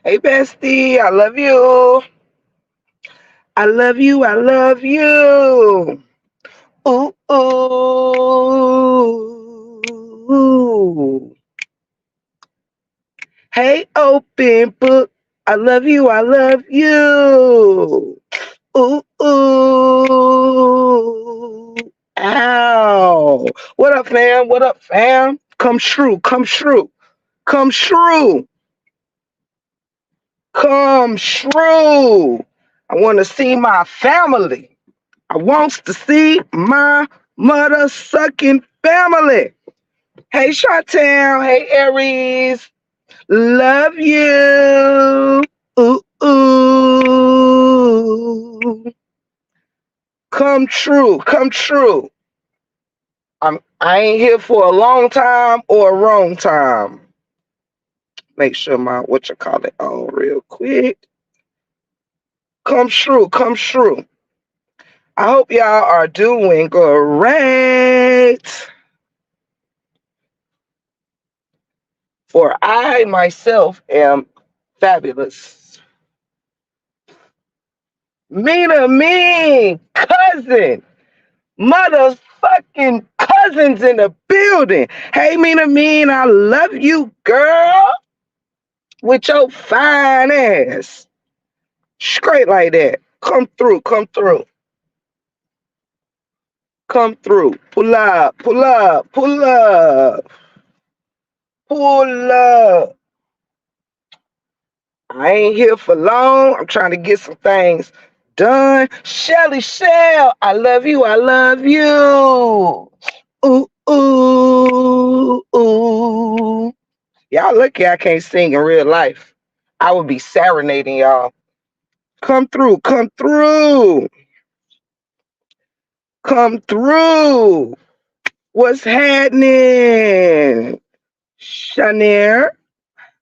Hey, bestie, I love you. I love you. I love you. Ooh, ooh. Hey, open book. I love you. I love you. Ooh, ooh. Ow. What up, fam? What up, fam? Come true. Come true. Come true. Come true. I want to see my family. I wants to see my mother sucking family. Hey, Chantel. Hey, Aries. Love you. Ooh, ooh. Come true. Come true. I ain't here for a long time or a wrong time. Make sure my what you call it on real quick. Come true. Come true. I hope y'all are doing great. For I myself am fabulous. Mina me, cousin, motherfucking cousins in the building. Hey, Mina Mean, I love you, girl, with your fine ass. Straight like that. Come through, come through, come through. Pull up, pull up, pull up, pull up. I ain't here for long. I'm trying to get some things done. Shelly Shell, I love you. I love you. Ooh, ooh, ooh. Y'all lucky I can't sing in real life. I would be serenading y'all. Come through, come through, come through. What's happening? Shanair.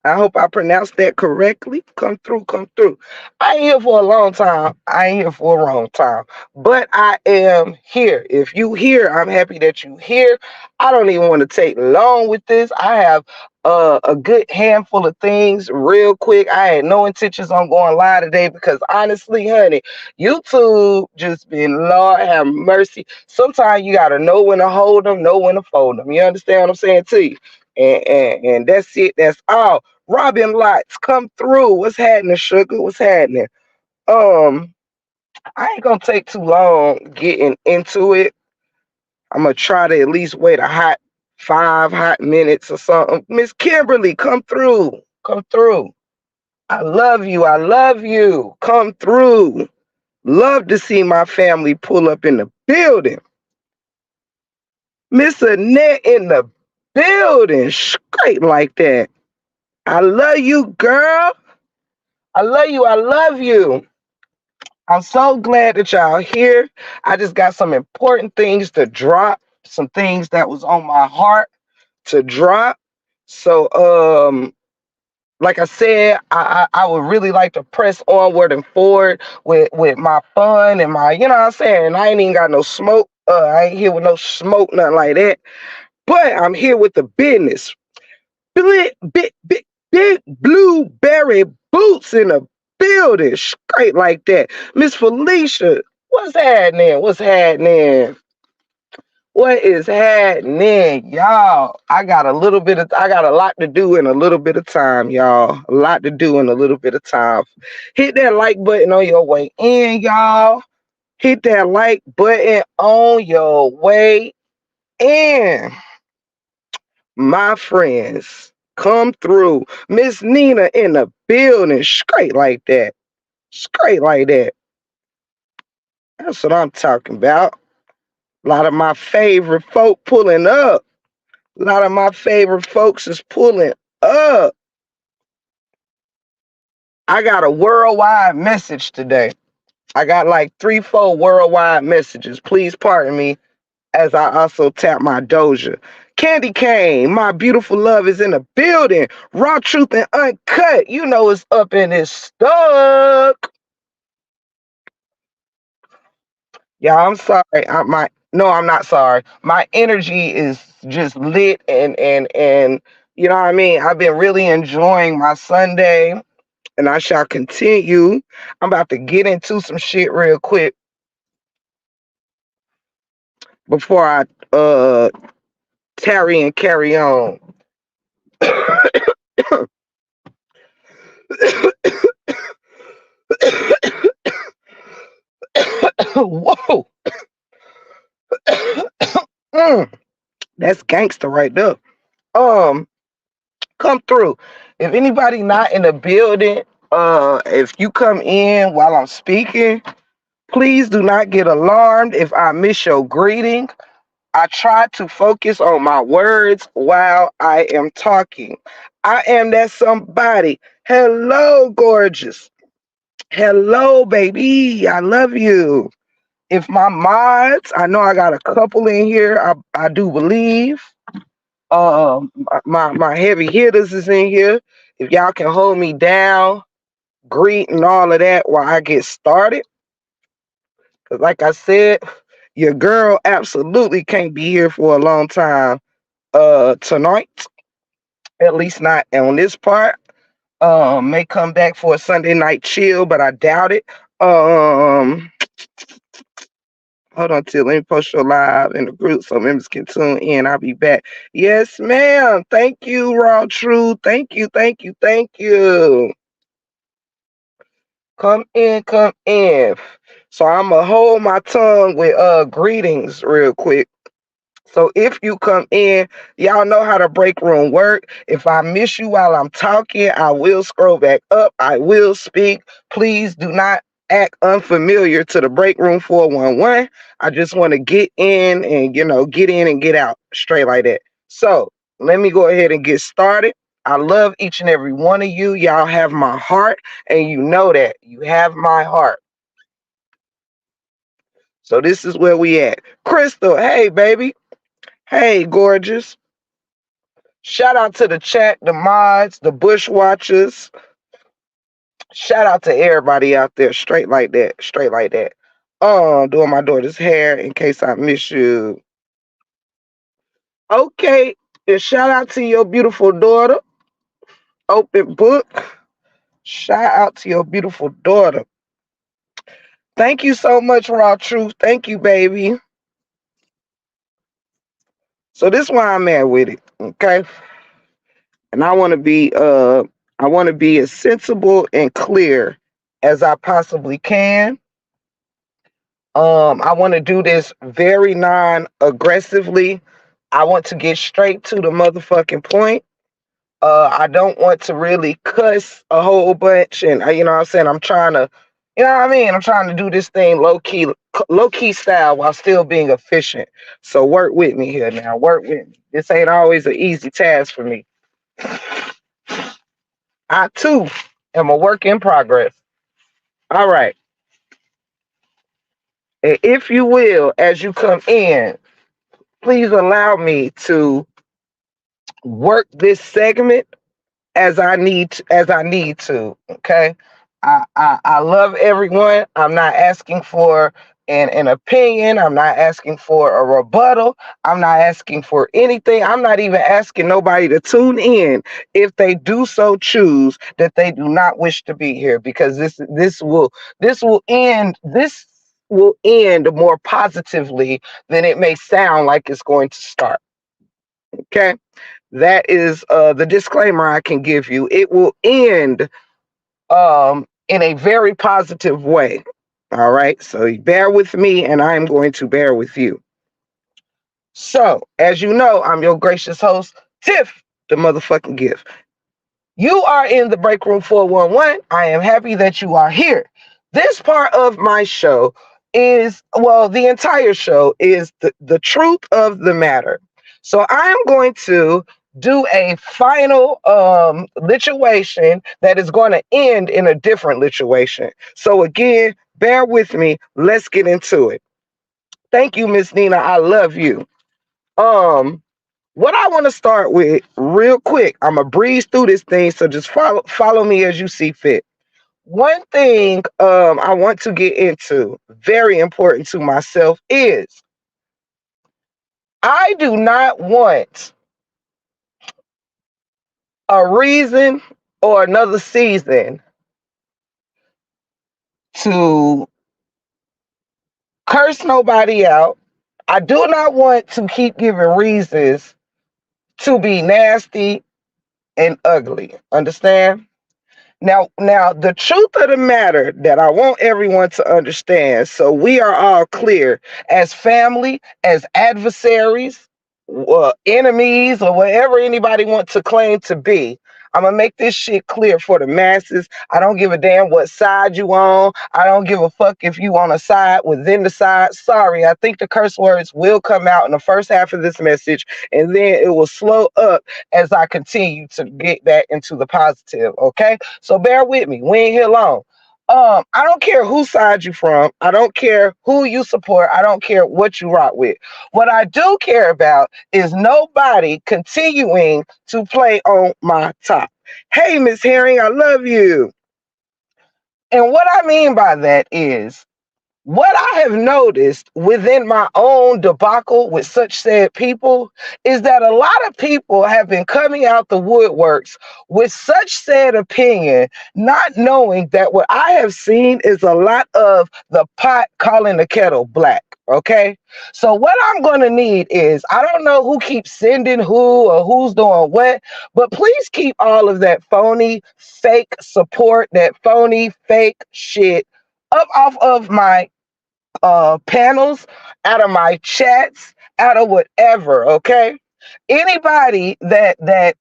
I hope I pronounced that correctly. Come through, come through. I ain't here for a long time. I ain't here for a long time. But I am here. If you here, I'm happy that you here. I don't even want to take long with this. I have a good handful of things real quick. I had no intentions on going live today because honestly, honey, YouTube just been, Lord have mercy. Sometimes you got to know when to hold them, know when to fold them. You understand what I'm saying to you? And that's it. That's all. Robin Lights, come through. What's happening, sugar? What's happening? Um, I ain't gonna take too long getting into it. I'm gonna try to at least wait a hot 5 hot minutes or something. Miss Kimberly, come through. Come through. I love you. I love you. Come through. Love to see my family pull up in the building. Miss Annette in the building. Straight like that. I love you, girl. I love you. I love you. I'm so glad that y'all here. I just got some important things to drop, some things that was on my heart to drop. So like I said, I would really like to press onward and forward with my fun and my, you know what I'm saying? I ain't even got no smoke. I ain't here with no smoke, nothing like that. But I'm here with the business. Big blueberry boots in the building, straight like that. Miss Felicia, what's happening? What's happening? What is happening, y'all? I got a lot to do in a little bit of time, y'all. A lot to do in a little bit of time. Hit that like button on your way in, y'all. Hit that like button on your way in. My friends, come through. Miss Nina in the building, straight like that. Straight like that. That's what I'm talking about. A lot of my favorite folk pulling up. A lot of my favorite folks is pulling up. I got a worldwide message today. I got like 3, 4 worldwide messages. Please pardon me as I also tap my Doja. Candy Cane, my beautiful love is in the building. Raw Truth and Uncut, you know it's up in his stuck. Yeah, I'm sorry. I'm not sorry. My energy is just lit and you know what I mean? I've been really enjoying my Sunday. and I shall continue. I'm about to get into some shit real quick before I tarry and carry on. Whoa. That's gangster right there. Um, come through. If anybody not in the building, if you come in while I'm speaking, please do not get alarmed if I miss your greeting. I try to focus on my words while I am talking. I am that somebody. Hello, gorgeous. Hello, baby. I love you. If my mods, I know I got a couple in here. I do believe. My heavy hitters is in here. If y'all can hold me down, greet and all of that while I get started. Cause like I said, your girl absolutely can't be here for a long time tonight. At least not on this part. May come back for a Sunday night chill, but I doubt it. Um Hold on till let me post your live in the group so members can tune in. I'll be back. Yes, ma'am. Thank you, Raw True. Thank you, thank you, thank you. Come in, come in. So I'ma hold my tongue with greetings real quick. So if you come in, y'all know how the break room work. If I miss you while I'm talking, I will scroll back up. I will speak. Please do not act unfamiliar to the break room 411. I just want to get in and get in and get out straight like that. So let me go ahead and get started. I love each and every one of you. Y'all have my heart, and you know that. You have my heart. So this is where we at. Crystal, hey baby. Hey, gorgeous. Shout out to the chat, the mods, the bush watchers. Shout out to everybody out there, straight like that, straight like that. Doing my daughter's hair in case I miss you. Okay, and shout out to your beautiful daughter. Open book. Shout out to your beautiful daughter. Thank you so much, Raw Truth. Thank you, baby. So this is why I'm at with it, okay? And I want to be as sensible and clear as I possibly can. I want to do this very non-aggressively. I want to get straight to the motherfucking point. I don't want to really cuss a whole bunch, and you know what I'm saying. I'm trying to, you know what I mean. I'm trying to do this thing low key style while still being efficient. So work with me here now. Work with me. This ain't always an easy task for me. I too am a work in progress. All right. And if you will, as you come in, please allow me to work this segment as I need to. Okay. I love everyone. I'm not asking for an opinion. I'm not asking for a rebuttal. I'm not asking for anything. I'm not even asking nobody to tune in if they do so choose that they do not wish to be here, because this will end more positively than it may sound like it's going to start. Okay. That is the disclaimer I can give you. It will end in a very positive way. All right. So bear with me, and I am going to bear with you. So, as you know, I'm your gracious host, Tiff, the motherfucking gift. You are in the Break Room 411. I am happy that you are here. This part of my show is, well, the entire show is the truth of the matter. So I am going to do a final lituation that is going to end in a different lituation. So again, bear with me. Let's get into it. Thank you, Miss Nina. I love you. What I want to start with real quick, I'm gonna breeze through this thing, so just follow me as you see fit. One thing I want to get into, very important to myself, is I do not want a reason or another season to curse nobody out. I do not want to keep giving reasons to be nasty and ugly. Understand? Now, the truth of the matter that I want everyone to understand, so we are all clear as family, as adversaries, enemies, or whatever anybody wants to claim to be. I'm gonna make this shit clear for the masses. I don't give a damn what side you on. I don't give a fuck if you on a side within the side. Sorry, I think the curse words will come out in the first half of this message, and then it will slow up as I continue to get back into the positive. Okay, so bear with me. We ain't here long. I don't care whose side you from. I don't care who you support. I don't care what you rock with. What I do care about is nobody continuing to play on my top. Hey, Miss Herring, I love you. And what I mean by that is what I have noticed within my own debacle with such said people is that a lot of people have been coming out the woodworks with such said opinion, not knowing that what I have seen is a lot of the pot calling the kettle black. Okay. So what I'm going to need is, I don't know who keeps sending who or who's doing what, but please keep all of that phony, fake support, that phony, fake shit up off of my panels, out of my chats, out of whatever. Okay, anybody that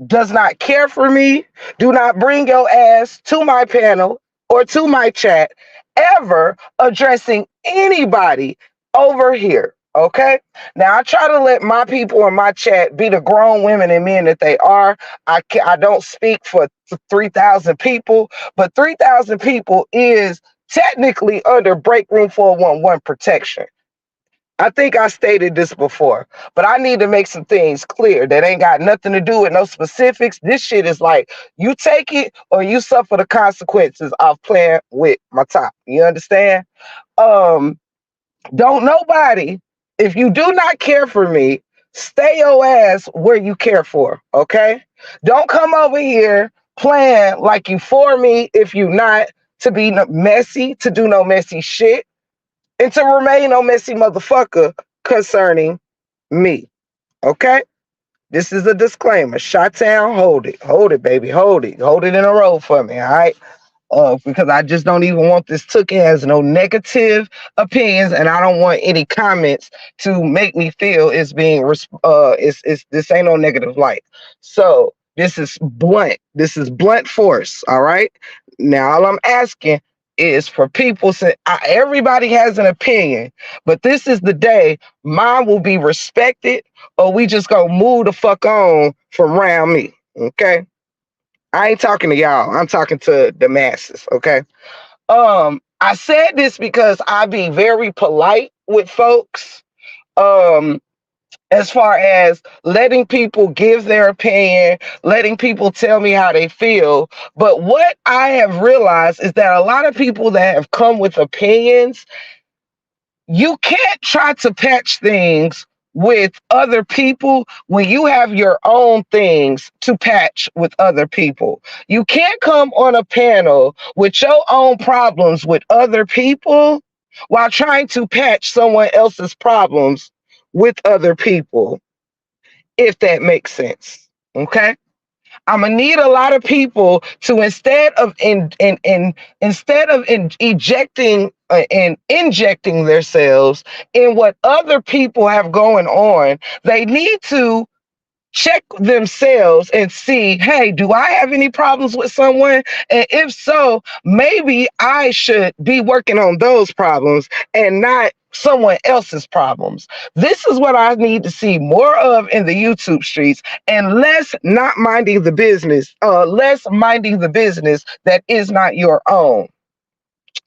does not care for me, do not bring your ass to my panel or to my chat ever addressing anybody over here. Okay, now I try to let my people in my chat be the grown women and men that they are. I don't speak for 3,000 people, but 3,000 people is technically under Break Room 411 protection. I think I stated this before, but I need to make some things clear that ain't got nothing to do with no specifics. This shit is like, you take it or you suffer the consequences of playing with my top. You understand? Don't nobody, if you do not care for me, stay your ass where you care for, okay? Don't come over here playing like you for me if you not, to be messy, to do no messy shit, and to remain no messy motherfucker concerning me, okay? This is a disclaimer. Shot-town, hold it, baby, hold it in a row for me, all right? Because I just don't even want this taken as no negative opinions, and I don't want any comments to make me feel it's being it's this ain't no negative light. So this is blunt. This is blunt force. All right. Now all I'm asking is for people. Everybody has an opinion, but this is the day mine will be respected, or we just gonna move the fuck on from around me. Okay. I ain't talking to y'all. I'm talking to the masses, okay? I said this because I be very polite with folks. As far as letting people give their opinion, letting people tell me how they feel. But what I have realized is that a lot of people that have come with opinions, you can't try to patch things with other people when you have your own things to patch with other people. You can't come on a panel with your own problems with other people while trying to patch someone else's problems with other people, if that makes sense. Okay? I'm gonna need a lot of people to, instead of ejecting and injecting themselves in what other people have going on, they need to check themselves and see, hey, do I have any problems with someone? And if so, maybe I should be working on those problems and not someone else's problems. This is what I need to see more of in the YouTube streets, and less not minding the business, less minding the business that is not your own,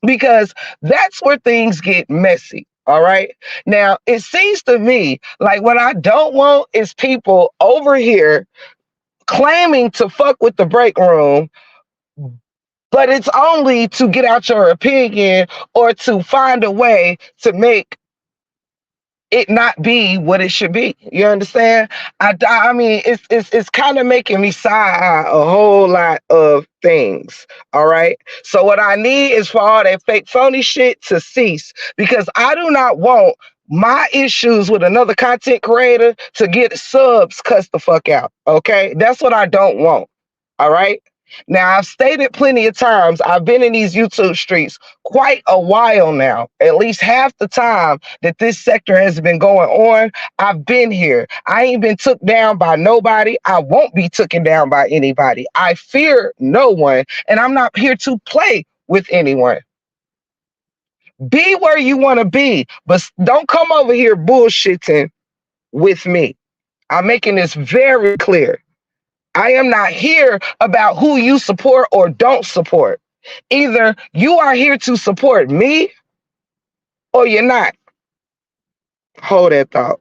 because that's where things get messy. All right. Now, it seems to me like what I don't want is people over here claiming to fuck with the break room, but it's only to get out your opinion or to find a way to make it not be what it should be. You understand? I mean, it's kind of making me sigh a whole lot of things. All right. So what I need is for all that fake phony shit to cease, because I do not want my issues with another content creator to get subs cussed the fuck out. Okay, that's what I don't want. All right. Now, I've stated plenty of times, I've been in these YouTube streets quite a while now. At least half the time that this sector has been going on, I've been here. I ain't been took down by nobody. I won't be taken down by anybody. I fear no one, and I'm not here to play with anyone. Be where you want to be, but don't come over here bullshitting with me. I'm making this very clear. I am not here about who you support or don't support. Either you are here to support me or you're not. Hold that thought.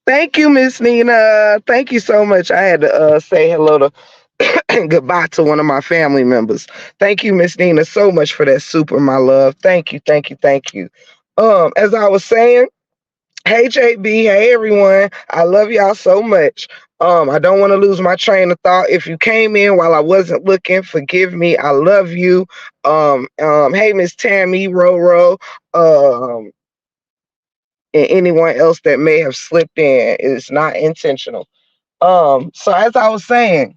Thank you, Miss Nina. Thank you so much. I had to say hello to goodbye to one of my family members. Thank you, Miss Nina, so much for that super, my love. Thank you, thank you, thank you. As I was saying, hey JB, hey everyone. I love y'all so much. I don't want to lose my train of thought. If you came in while I wasn't looking, forgive me. I love you. Hey Miss Tammy, Roro, and anyone else that may have slipped in. It's not intentional. So as I was saying,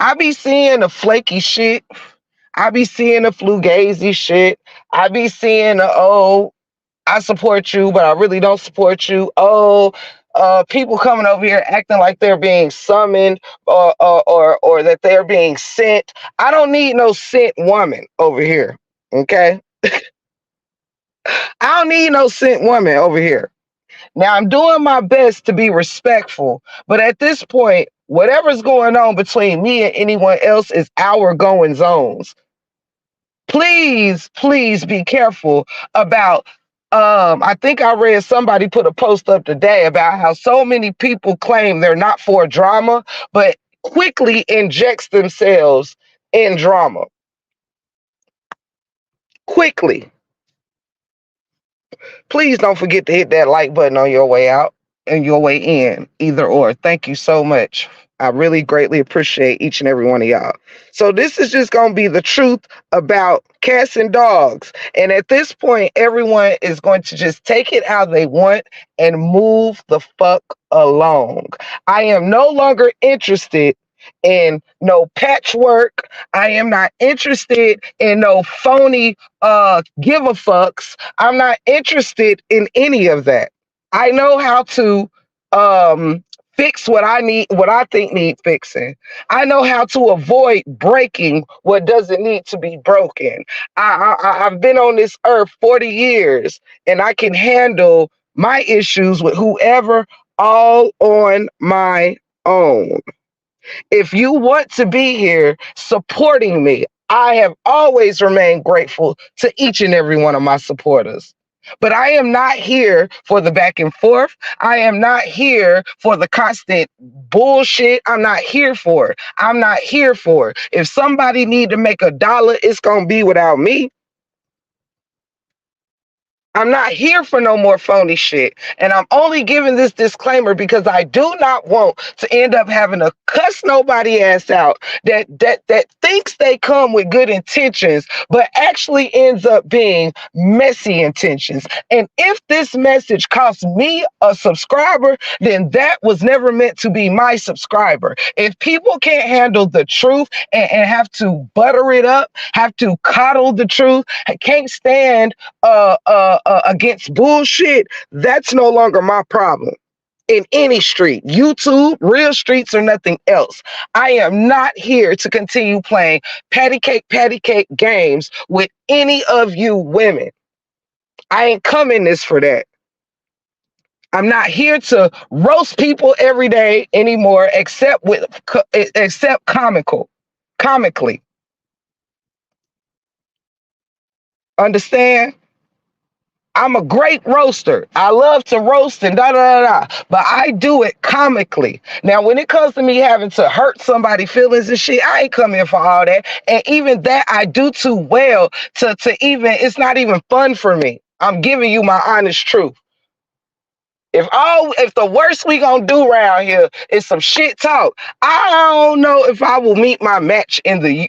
I be seeing the flaky shit. I be seeing the flugazy shit. I be seeing the, oh, I support you, but I really don't support you. Oh, people coming over here acting like they're being summoned, or that they're being sent. I don't need no sent woman over here. Okay, I don't need no sent woman over here. Now, I'm doing my best to be respectful, but at this point, whatever's going on between me and anyone else is our going zones. Please, please be careful about. I think I read somebody put a post up today about how so many people claim they're not for drama, but quickly injects themselves in drama. Quickly. Please don't forget to hit that like button on your way out and your way in, either or. Thank you so much. I really greatly appreciate each and every one of y'all. So this is just going to be the truth about cats and dogs. And at this point, everyone is going to just take it how they want and move the fuck along. I am no longer interested in no patchwork. I am not interested in no phony give a fucks. I'm not interested in any of that. I know how to fix what I need, what I think need fixing. I know how to avoid breaking what doesn't need to be broken. I've been on this earth 40 years, and I can handle my issues with whoever all on my own. If you want to be here supporting me, I have always remained grateful to each and every one of my supporters. But I am not here for the back and forth. I am not here for the constant bullshit. I'm not here for it. I'm not here for it. If somebody need to make $1, it's going to be without me. I'm not here for no more phony shit. And I'm only giving this disclaimer because I do not want to end up having to cuss nobody ass out that thinks they come with good intentions, but actually ends up being messy intentions. And if this message costs me a subscriber, then that was never meant to be my subscriber. If people can't handle the truth and have to butter it up, have to coddle the truth, can't stand against bullshit, that's no longer my problem. In any street, YouTube, real streets, or nothing else. I am not here to continue playing patty cake games with any of you women. I ain't coming this for that. I'm not here to roast people every day anymore, except comically. Understand? I'm a great roaster. I love to roast and da da da da, but I do it comically. Now, when it comes to me having to hurt somebody's feelings and shit, I ain't come here for all that. And even that, I do too well to even. It's not even fun for me. I'm giving you my honest truth. If the worst we gonna do around here is some shit talk, I don't know if I will meet my match in the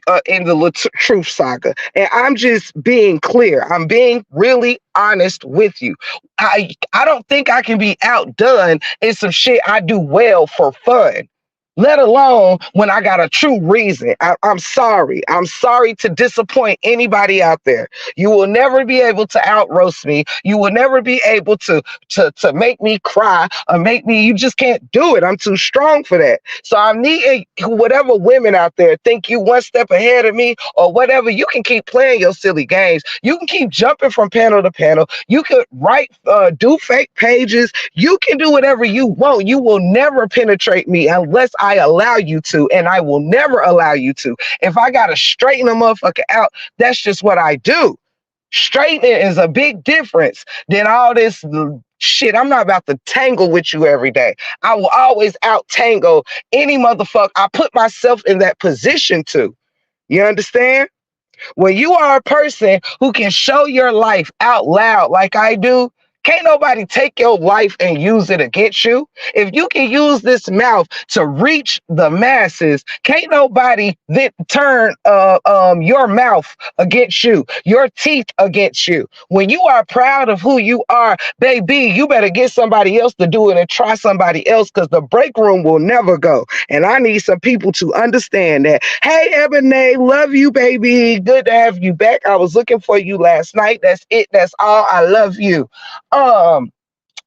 Truth Saga. And I'm just being clear. I'm being really honest with you. I don't think I can be outdone in some shit I do well for fun. Let alone when I got a true reason. I'm sorry. I'm sorry to disappoint anybody out there. You will never be able to out roast me. You will never be able to make me cry or make me. You just can't do it. I'm too strong for that. So I'm needing whatever women out there think you one step ahead of me or whatever. You can keep playing your silly games. You can keep jumping from panel to panel. You could do fake pages. You can do whatever you want. You will never penetrate me unless I allow you to, and I will never allow you to. If I gotta straighten a motherfucker out, that's just what I do. Straightening is a big difference than all this shit. I'm not about to tangle with you every day. I will always out tangle any motherfucker I put myself in that position to. You understand? When you are a person who can show your life out loud like I do, can't nobody take your life and use it against you. If you can use this mouth to reach the masses, can't nobody then turn your mouth against you, your teeth against you. When you are proud of who you are, baby, you better get somebody else to do it and try somebody else, because the break room will never go. And I need some people to understand that. Hey, Ebony, love you, baby. Good to have you back. I was looking for you last night. That's it. That's all. I love you. Um,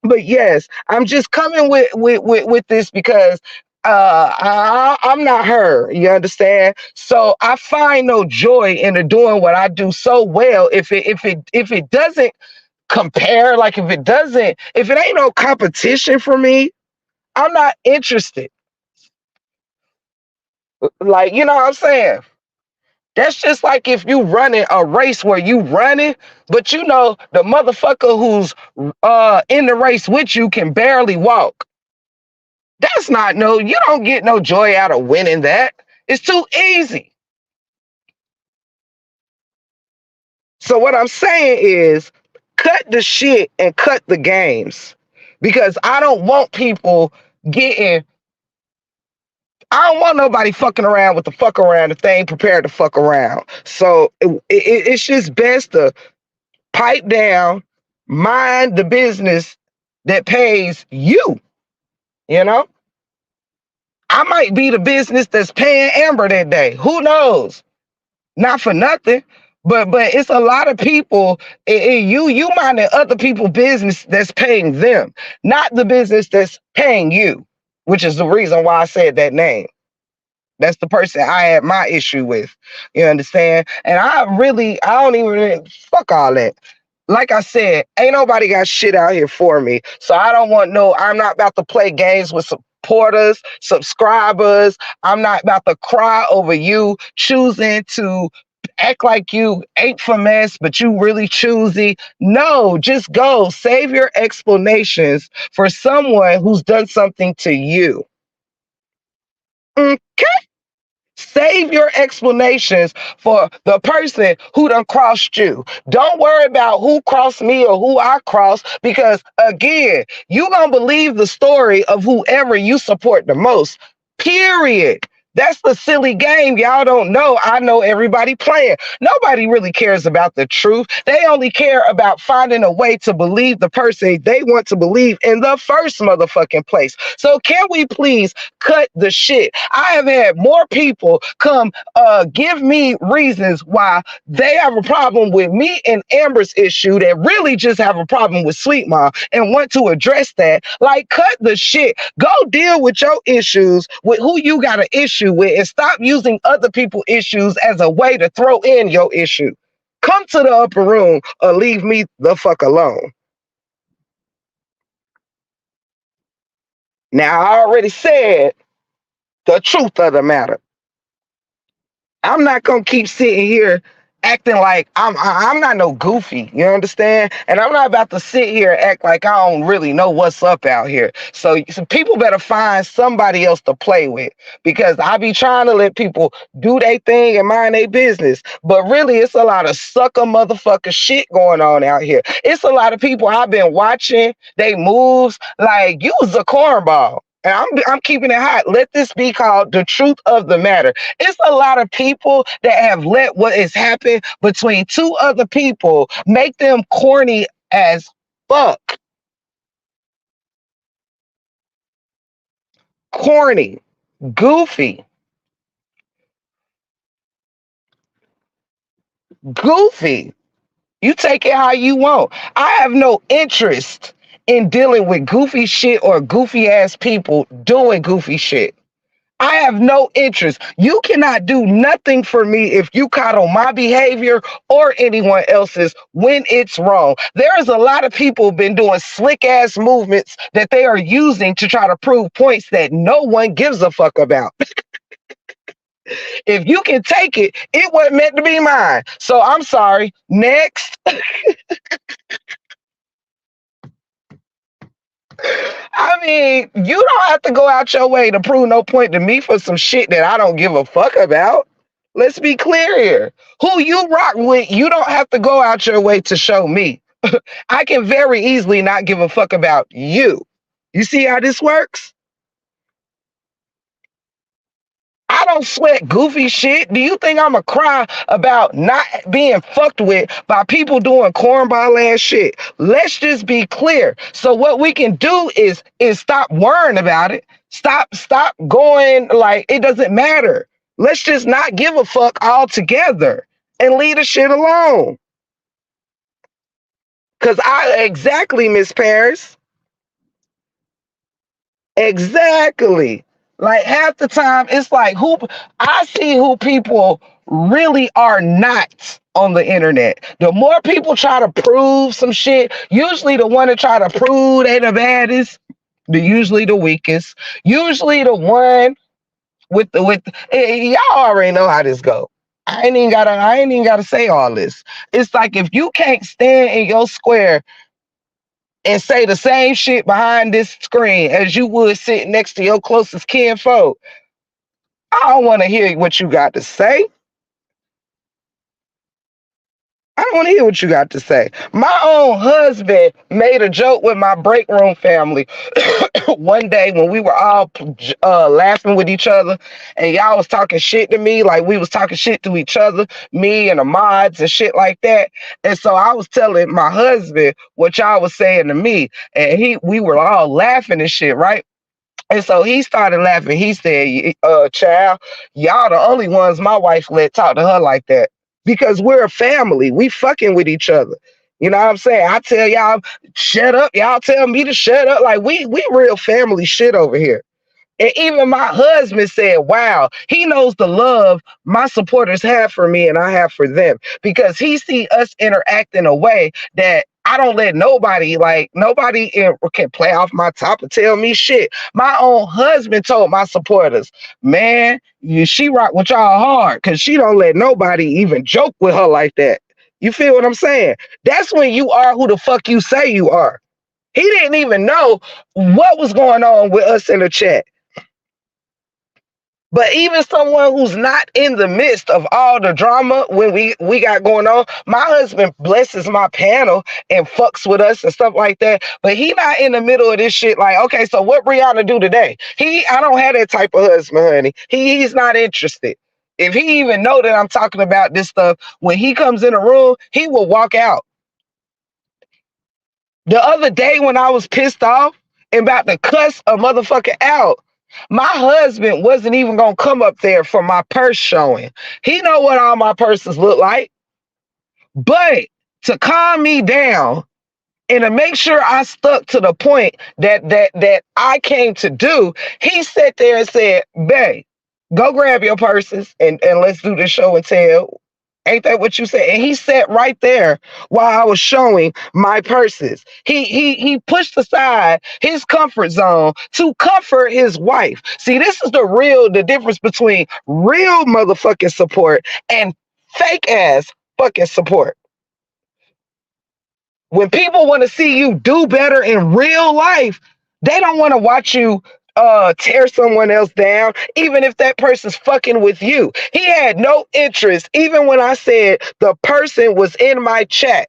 but yes, I'm just coming with this because I'm not her. You understand? So I find no joy in doing what I do so well. If it doesn't compare, like if it ain't no competition for me, I'm not interested. Like, you know what I'm saying? That's just like if you running a race where you running, but you know the motherfucker who's in the race with you can barely walk. That's not no, you don't get no joy out of winning that. It's too easy. So what I'm saying is cut the shit and cut the games. Because I don't want people getting I don't want nobody fucking around with the fuck around if they ain't prepared to fuck around. So it's just best to pipe down, mind the business that pays you. You know, I might be the business that's paying Amber that day. Who knows? Not for nothing, but it's a lot of people. You minding other people's business that's paying them, not the business that's paying you, which is the reason why I said that name. That's the person I had my issue with. You understand? And I don't even fuck all that. Like I said, ain't nobody got shit out here for me. So I'm not about to play games with supporters, subscribers. I'm not about to cry over you choosing to act like you ain't finesse, but you really choosy. No, just go. Save your explanations for someone who's done something to you. Okay? Save your explanations for the person who done crossed you. Don't worry about who crossed me or who I crossed, because again, you gonna believe the story of whoever you support the most. Period. That's the silly game y'all don't know. I know everybody playing. Nobody really cares about the truth. They only care about finding a way to believe the person they want to believe in the first motherfucking place. So can we please cut the shit? I have had more people come give me reasons why they have a problem with me and Amber's issue that really just have a problem with Sweet Mom and want to address that. Like, cut the shit. Go deal with your issues with who you got an issue with, and stop using other people's issues as a way to throw in your issue. Come to the upper room or leave me the fuck alone. Now, I already said the truth of the matter. I'm not gonna keep sitting here acting like I'm not no goofy, you understand? And I'm not about to sit here and act like I don't really know what's up out here. So people better find somebody else to play with because I be trying to let people do their thing and mind their business. But really, it's a lot of sucker motherfucker shit going on out here. It's a lot of people I've been watching they moves like you was a cornball. And I'm keeping it hot. Let this be called the truth of the matter. It's a lot of people that have let what has happened between two other people make them corny as fuck. Corny, goofy, goofy. You take it how you want. I have no interest in dealing with goofy shit or goofy ass people doing goofy shit. I have no interest. You cannot do nothing for me if you coddle my behavior or anyone else's when it's wrong. There is a lot of people been doing slick ass movements that they are using to try to prove points that no one gives a fuck about. If you can take it, it wasn't meant to be mine. So I'm sorry. Next. I mean, you don't have to go out your way to prove no point to me for some shit that I don't give a fuck about. Let's be clear here. Who you rock with, you don't have to go out your way to show me. I can very easily not give a fuck about you. You see how this works? I don't sweat goofy shit. Do you think I'ma cry about not being fucked with by people doing cornball ass shit? Let's just be clear. So what we can do is stop worrying about it. Stop going like it doesn't matter. Let's just not give a fuck altogether and leave the shit alone. Cause I exactly, Miss Paris. Exactly. Like half the time, it's like who I see who people really are not on the internet. The more people try to prove some shit, usually the one that try to prove they the baddest, the usually the weakest, usually the one y'all already know how this go. I ain't even gotta say all this. It's like if you can't stand in your square and say the same shit behind this screen as you would sit next to your closest kinfolk, I don't want to hear what you got to say. I don't want to hear what you got to say. My own husband made a joke with my break room family one day when we were all laughing with each other, and y'all was talking shit to me like we was talking shit to each other, me and the mods and shit like that. And so I was telling my husband what y'all was saying to me, and we were all laughing and shit, right? And so he started laughing. He said, child, y'all the only ones my wife let talk to her like that. Because we're a family. We fucking with each other. You know what I'm saying? I tell y'all, shut up. Y'all tell me to shut up. Like we real family shit over here. And even my husband said, wow, he knows the love my supporters have for me and I have for them because he see us interact in a way that I don't let nobody, like nobody can play off my top and tell me shit. My own husband told my supporters, man, she rock with y'all hard because she don't let nobody even joke with her like that. You feel what I'm saying? That's when you are who the fuck you say you are. He didn't even know what was going on with us in the chat. But even someone who's not in the midst of all the drama when we got going on, my husband blesses my panel and fucks with us and stuff like that. But he not in the middle of this shit. Like, okay, so what Brianna do today? I don't have that type of husband, honey. He's not interested. If he even know that I'm talking about this stuff, when he comes in the room, he will walk out. The other day when I was pissed off and about to cuss a motherfucker out, my husband wasn't even gonna come up there for my purse showing. He know what all my purses look like. But to calm me down and to make sure I stuck to the point that I came to do, he sat there and said, babe, go grab your purses and let's do the show and tell. Ain't that what you said? And he sat right there while I was showing my purses. He pushed aside his comfort zone to comfort his wife. See, this is the difference between real motherfucking support and fake ass fucking support. When people want to see you do better in real life, they don't want to watch you tear someone else down, even if that person's fucking with you. He had no interest, even when I said the person was in my chat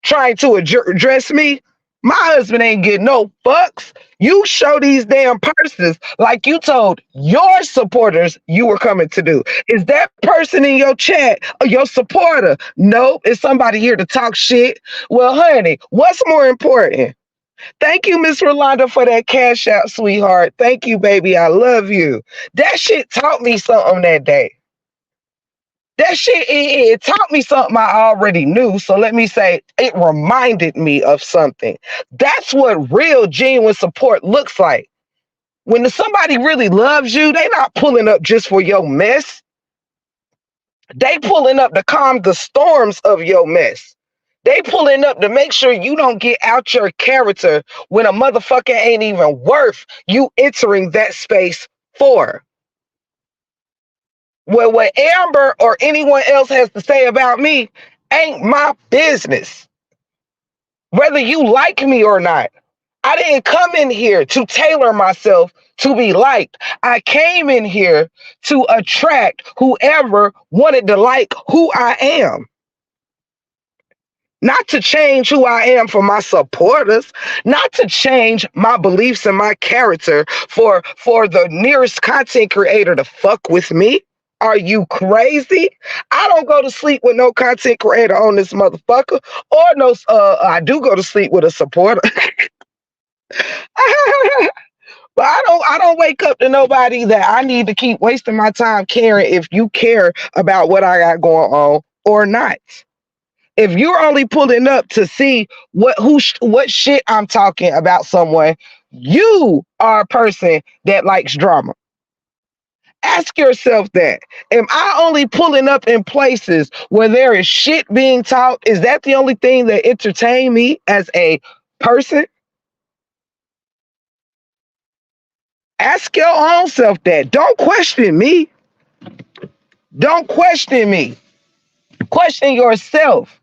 trying to address me. My husband ain't getting no fucks. You show these damn purses like you told your supporters you were coming to do. Is that person in your chat your supporter? Nope, it's somebody here to talk shit. Well, honey, what's more important? Thank you, Miss Rolanda, for that cash out, sweetheart. Thank you, baby. I love you. That shit taught me something that day. That shit, it taught me something I already knew. So let me say, it reminded me of something. That's what real, genuine support looks like. When somebody really loves you, they not pulling up just for your mess. They pulling up to calm the storms of your mess. They pulling up to make sure you don't get out your character when a motherfucker ain't even worth you entering that space for. Well, what Amber or anyone else has to say about me ain't my business. Whether you like me or not. I didn't come in here to tailor myself to be liked. I came in here to attract whoever wanted to like who I am. Not to change who I am for my supporters, not to change my beliefs and my character for the nearest content creator to fuck with me. Are you crazy? I don't go to sleep with no content creator on this motherfucker, or no. I do go to sleep with a supporter. But I don't wake up to nobody that I need to keep wasting my time caring if you care about what I got going on or not. If you're only pulling up to see what shit I'm talking about someone, you are a person that likes drama. Ask yourself that. Am I only pulling up in places where there is shit being taught? Is that the only thing that entertain me as a person? Ask your own self that. Don't question me. Don't question me. Question yourself.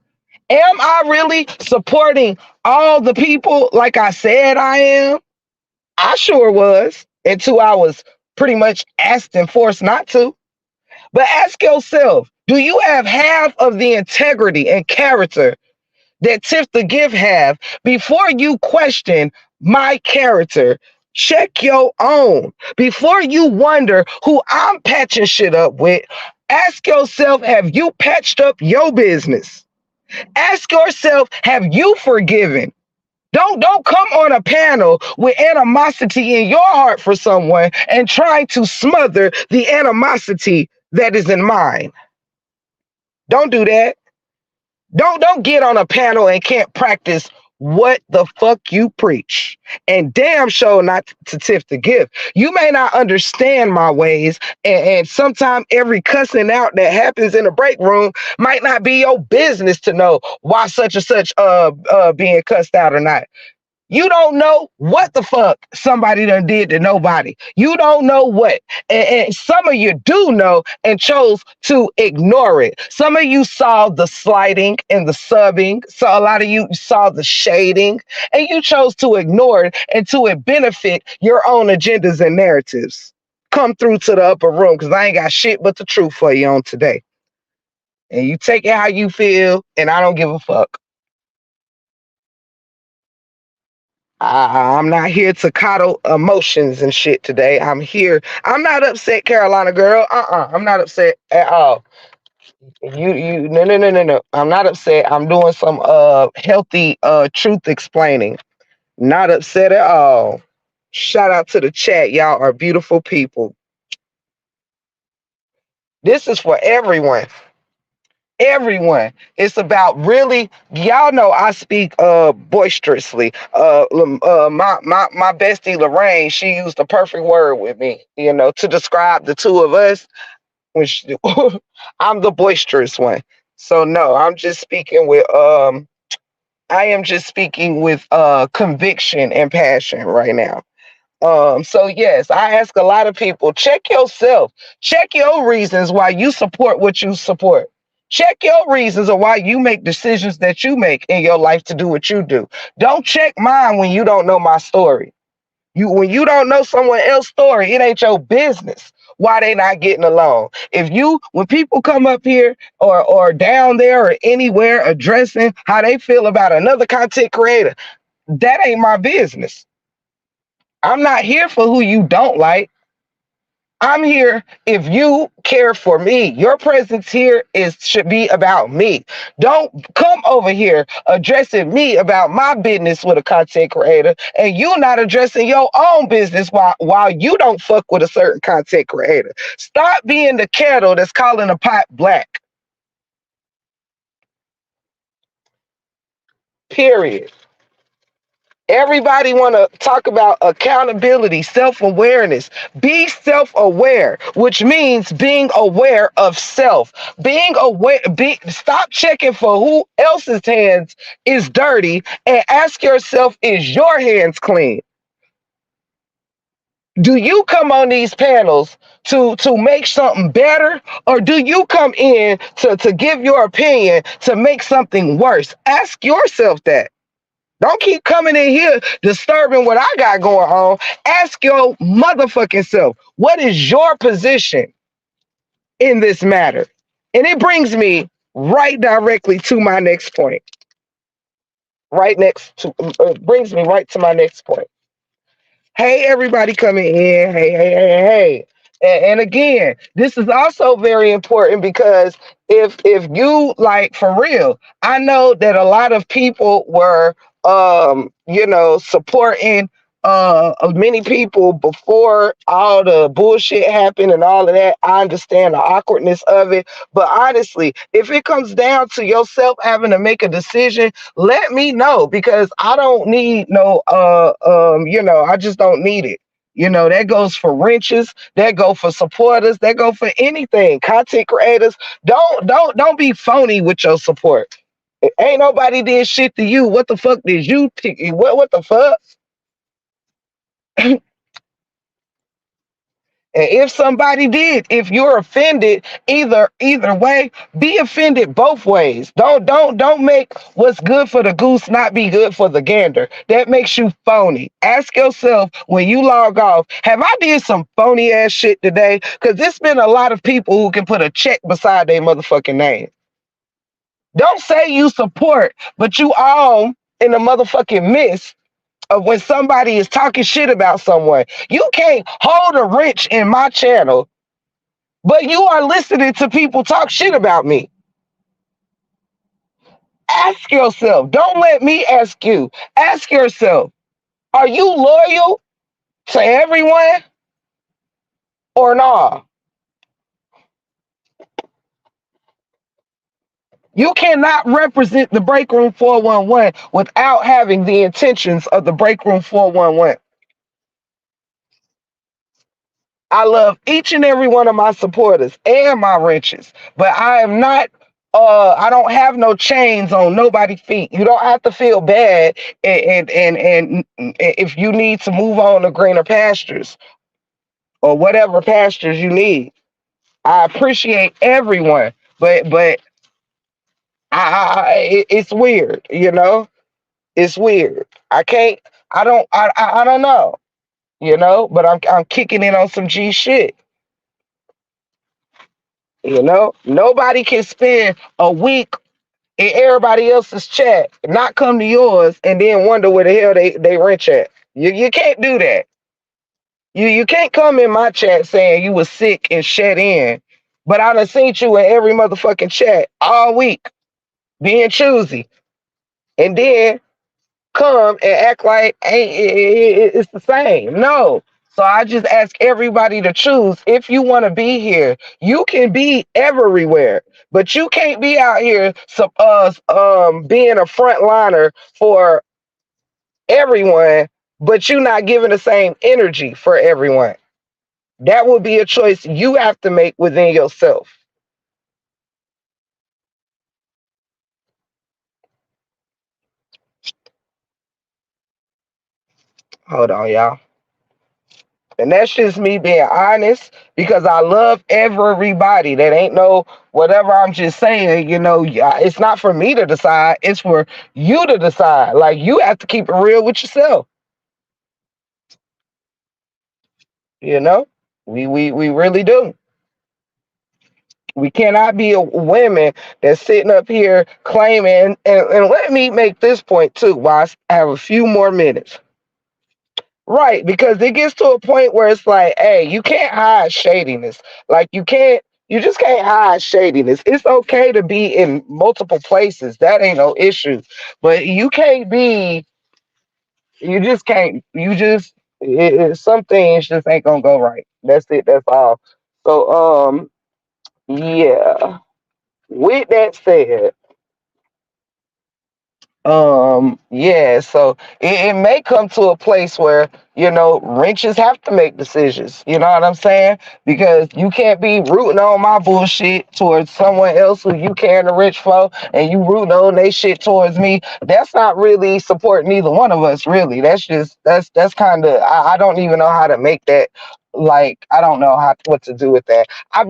Am I really supporting all the people like I said I am? I sure was until I was pretty much asked and forced not to. But ask yourself, do you have half of the integrity and character that Tiff the Gift have before you question my character? Check your own. Before you wonder who I'm patching shit up with, ask yourself, have you patched up your business? Ask yourself, have you forgiven? Don't come on a panel with animosity in your heart for someone and try to smother the animosity that is in mine. Don't do that. Don't get on a panel and can't practice what the fuck you preach. And damn sure not to Tiff the Gift. You may not understand my ways, and sometimes every cussing out that happens in the break room might not be your business to know why such and such being cussed out or not. You don't know what the fuck somebody done did to nobody. You don't know what. And some of you do know and chose to ignore it. Some of you saw the slighting and the subbing. So a lot of you saw the shading and you chose to ignore it until it benefit your own agendas and narratives. Come through to the upper room because I ain't got shit but the truth for you on today. And you take it how you feel, and I don't give a fuck. I'm not here to coddle emotions and shit today. I'm here. I'm not upset, Carolina girl. I'm not upset at all. No. I'm not upset. I'm doing some healthy truth explaining. Not upset at all. Shout out to the chat. Y'all are beautiful people. This is for everyone. Everyone. It's about really, y'all know I speak boisterously. My bestie Lorraine, she used the perfect word with me, to describe the two of us. when she, I'm the boisterous one. So no, I am just speaking with conviction and passion right now. So yes, I ask a lot of people, check yourself, check your reasons why you support what you support. Check your reasons of why you make decisions that you make in your life to do what you do. Don't check mine when you don't know my story. When you don't know someone else's story, it ain't your business why they not getting along. When people come up here or down there or anywhere addressing how they feel about another content creator, that ain't my business. I'm not here for who you don't like. I'm here if you care for me. Your presence here should be about me. Don't come over here addressing me about my business with a content creator and you not addressing your own business while you don't fuck with a certain content creator. Stop being the kettle that's calling the pot black. Period. Everybody want to talk about accountability, self-awareness. Be self-aware, which means being aware of self. Being aware, stop checking for who else's hands is dirty and ask yourself, is your hands clean? Do you come on these panels to make something better, or do you come in to give your opinion to make something worse? Ask yourself that. Don't keep coming in here disturbing what I got going on. Ask your motherfucking self, what is your position in this matter? And it brings me right directly to my next point. Brings me right to my next point. Hey, everybody coming in. Hey. And again, this is also very important because if you like for real, I know that a lot of people were supporting many people before all the bullshit happened and all of that. I understand the awkwardness of it. But honestly, if it comes down to yourself having to make a decision, let me know because I don't need no I just don't need it. That goes for wrenches, that go for supporters, that go for anything. Content creators, don't be phony with your support. Ain't nobody did shit to you. What the fuck did you what the fuck? And if somebody did, if you're offended, either way, be offended both ways. Don't make what's good for the goose not be good for the gander. That makes you phony. Ask yourself when you log off, have I did some phony ass shit today? Because there's been a lot of people who can put a check beside their motherfucking name. Don't say you support, but you all in the motherfucking midst of when somebody is talking shit about someone. You can't hold a wrench in my channel, but you are listening to people talk shit about me. Ask yourself. Don't let me ask you. Ask yourself, are you loyal to everyone or not? You cannot represent the Break Room 411 without having the intentions of the Break Room 411. I love each and every one of my supporters and my wrenches, but I am not I don't have no chains on nobody's feet. You don't have to feel bad and if you need to move on to greener pastures or whatever pastures you need. I appreciate everyone, but it's weird, It's weird. I don't know, but I'm kicking in on some G shit. Nobody can spend a week in everybody else's chat, not come to yours, and then wonder where the hell they rent at. You can't do that. You can't come in my chat saying you was sick and shut in, but I done seen you in every motherfucking chat all week being choosy, and then come and act like it's the same. No. So I just ask everybody to choose. If you want to be here, you can be everywhere, but you can't be out here being a frontliner for everyone, but you not giving the same energy for everyone. That will be a choice you have to make within yourself. Hold on, y'all. And that's just me being honest because I love everybody. That ain't no whatever I'm just saying, it's not for me to decide. It's for you to decide. Like, you have to keep it real with yourself, you know? We really do. We cannot be a women that's sitting up here claiming, and let me make this point too, while I have a few more minutes. Right, because it gets to a point where it's like, hey, you can't hide shadiness. Like, you just can't hide shadiness. It's okay to be in multiple places. That ain't no issue. But you can't be, you just can't, you just, some things just ain't gonna go right. That's it, that's all. So, yeah. With that said, yeah, so it may come to a place where, wrenches have to make decisions. You know what I'm saying? Because you can't be rooting on my bullshit towards someone else who you carrying a wrench for, and you rooting on they shit towards me. That's not really supporting either one of us, really. That's kind of, I don't even know how to make that. Like, I don't know what to do with that. I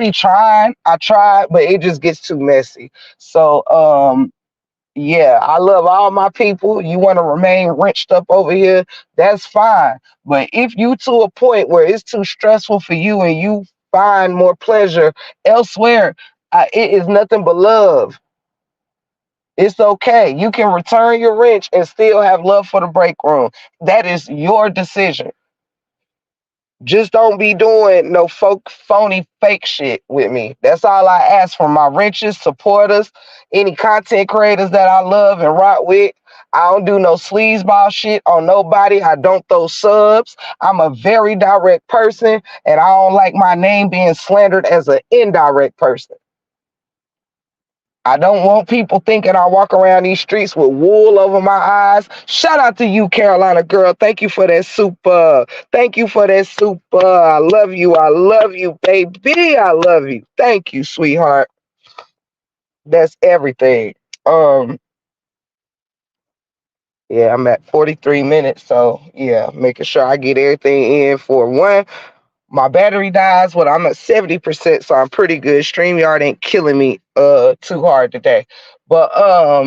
tried, but it just gets too messy. So, yeah, I love all my people. You want to remain wrenched up over here, that's fine. But if you to a point where it's too stressful for you and you find more pleasure elsewhere, it is nothing but love. It's okay. You can return your wrench and still have love for the break room. That is your decision. Just don't be doing no phony fake shit with me. That's all I ask from my wrenches, supporters, any content creators that I love and rock with. I don't do no sleazeball shit on nobody. I don't throw subs. I'm a very direct person, and I don't like my name being slandered as an indirect person. I don't want people thinking I walk around these streets with wool over my eyes. Shout out to you, Carolina girl. Thank you for that super. Thank you for that super. I love you. I love you, baby. I love you. Thank you, sweetheart. That's everything. Um, yeah, I'm at 43 minutes. So yeah, making sure I get everything in for one. My battery dies when I'm at 70%, so I'm pretty good. StreamYard ain't killing me too hard today. But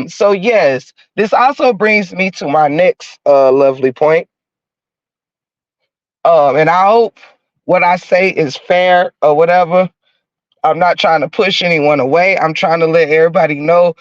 so yes, this also brings me to my next lovely point. And I hope what I say is fair or whatever. I'm not trying to push anyone away. I'm trying to let everybody know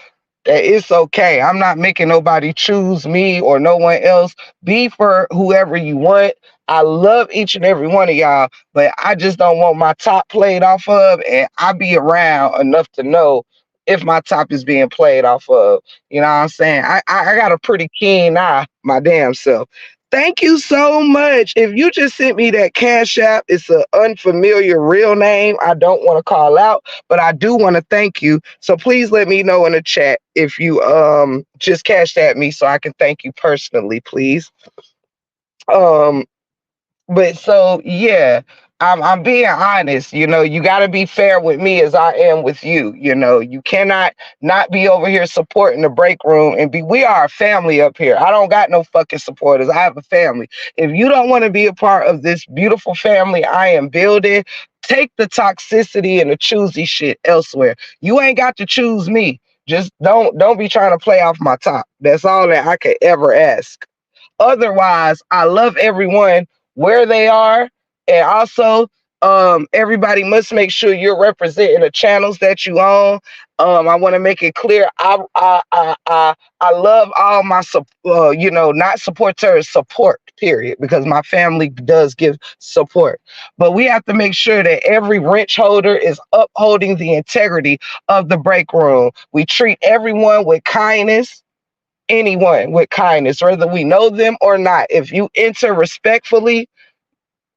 that it's okay. I'm not making nobody choose me or no one else. Be for whoever you want. I love each and every one of y'all, but I just don't want my top played off of, and I be around enough to know if my top is being played off of. You know what I'm saying? I got a pretty keen eye, my damn self. Thank you so much. If you just sent me that cash app, it's an unfamiliar real name I don't want to call out, but I do want to thank you. So please let me know in the chat if you just cashed at me so I can thank you personally, please. Um but so yeah, I'm being honest. You got to be fair with me as I am with you. You cannot not be over here supporting the break room and be. We are a family up here. I don't got no fucking supporters. I have a family. If you don't want to be a part of this beautiful family I am building, take the toxicity and the choosy shit elsewhere. You ain't got to choose me. Just don't be trying to play off my top. That's all that I could ever ask. Otherwise, I love everyone where they are. And also, everybody must make sure you're representing the channels that you own. I want to make it clear. I love all my not supporters, support, period, because my family does give support. But we have to make sure that every wrench holder is upholding the integrity of the break room. We treat everyone with kindness, anyone with kindness, whether we know them or not. If you enter respectfully,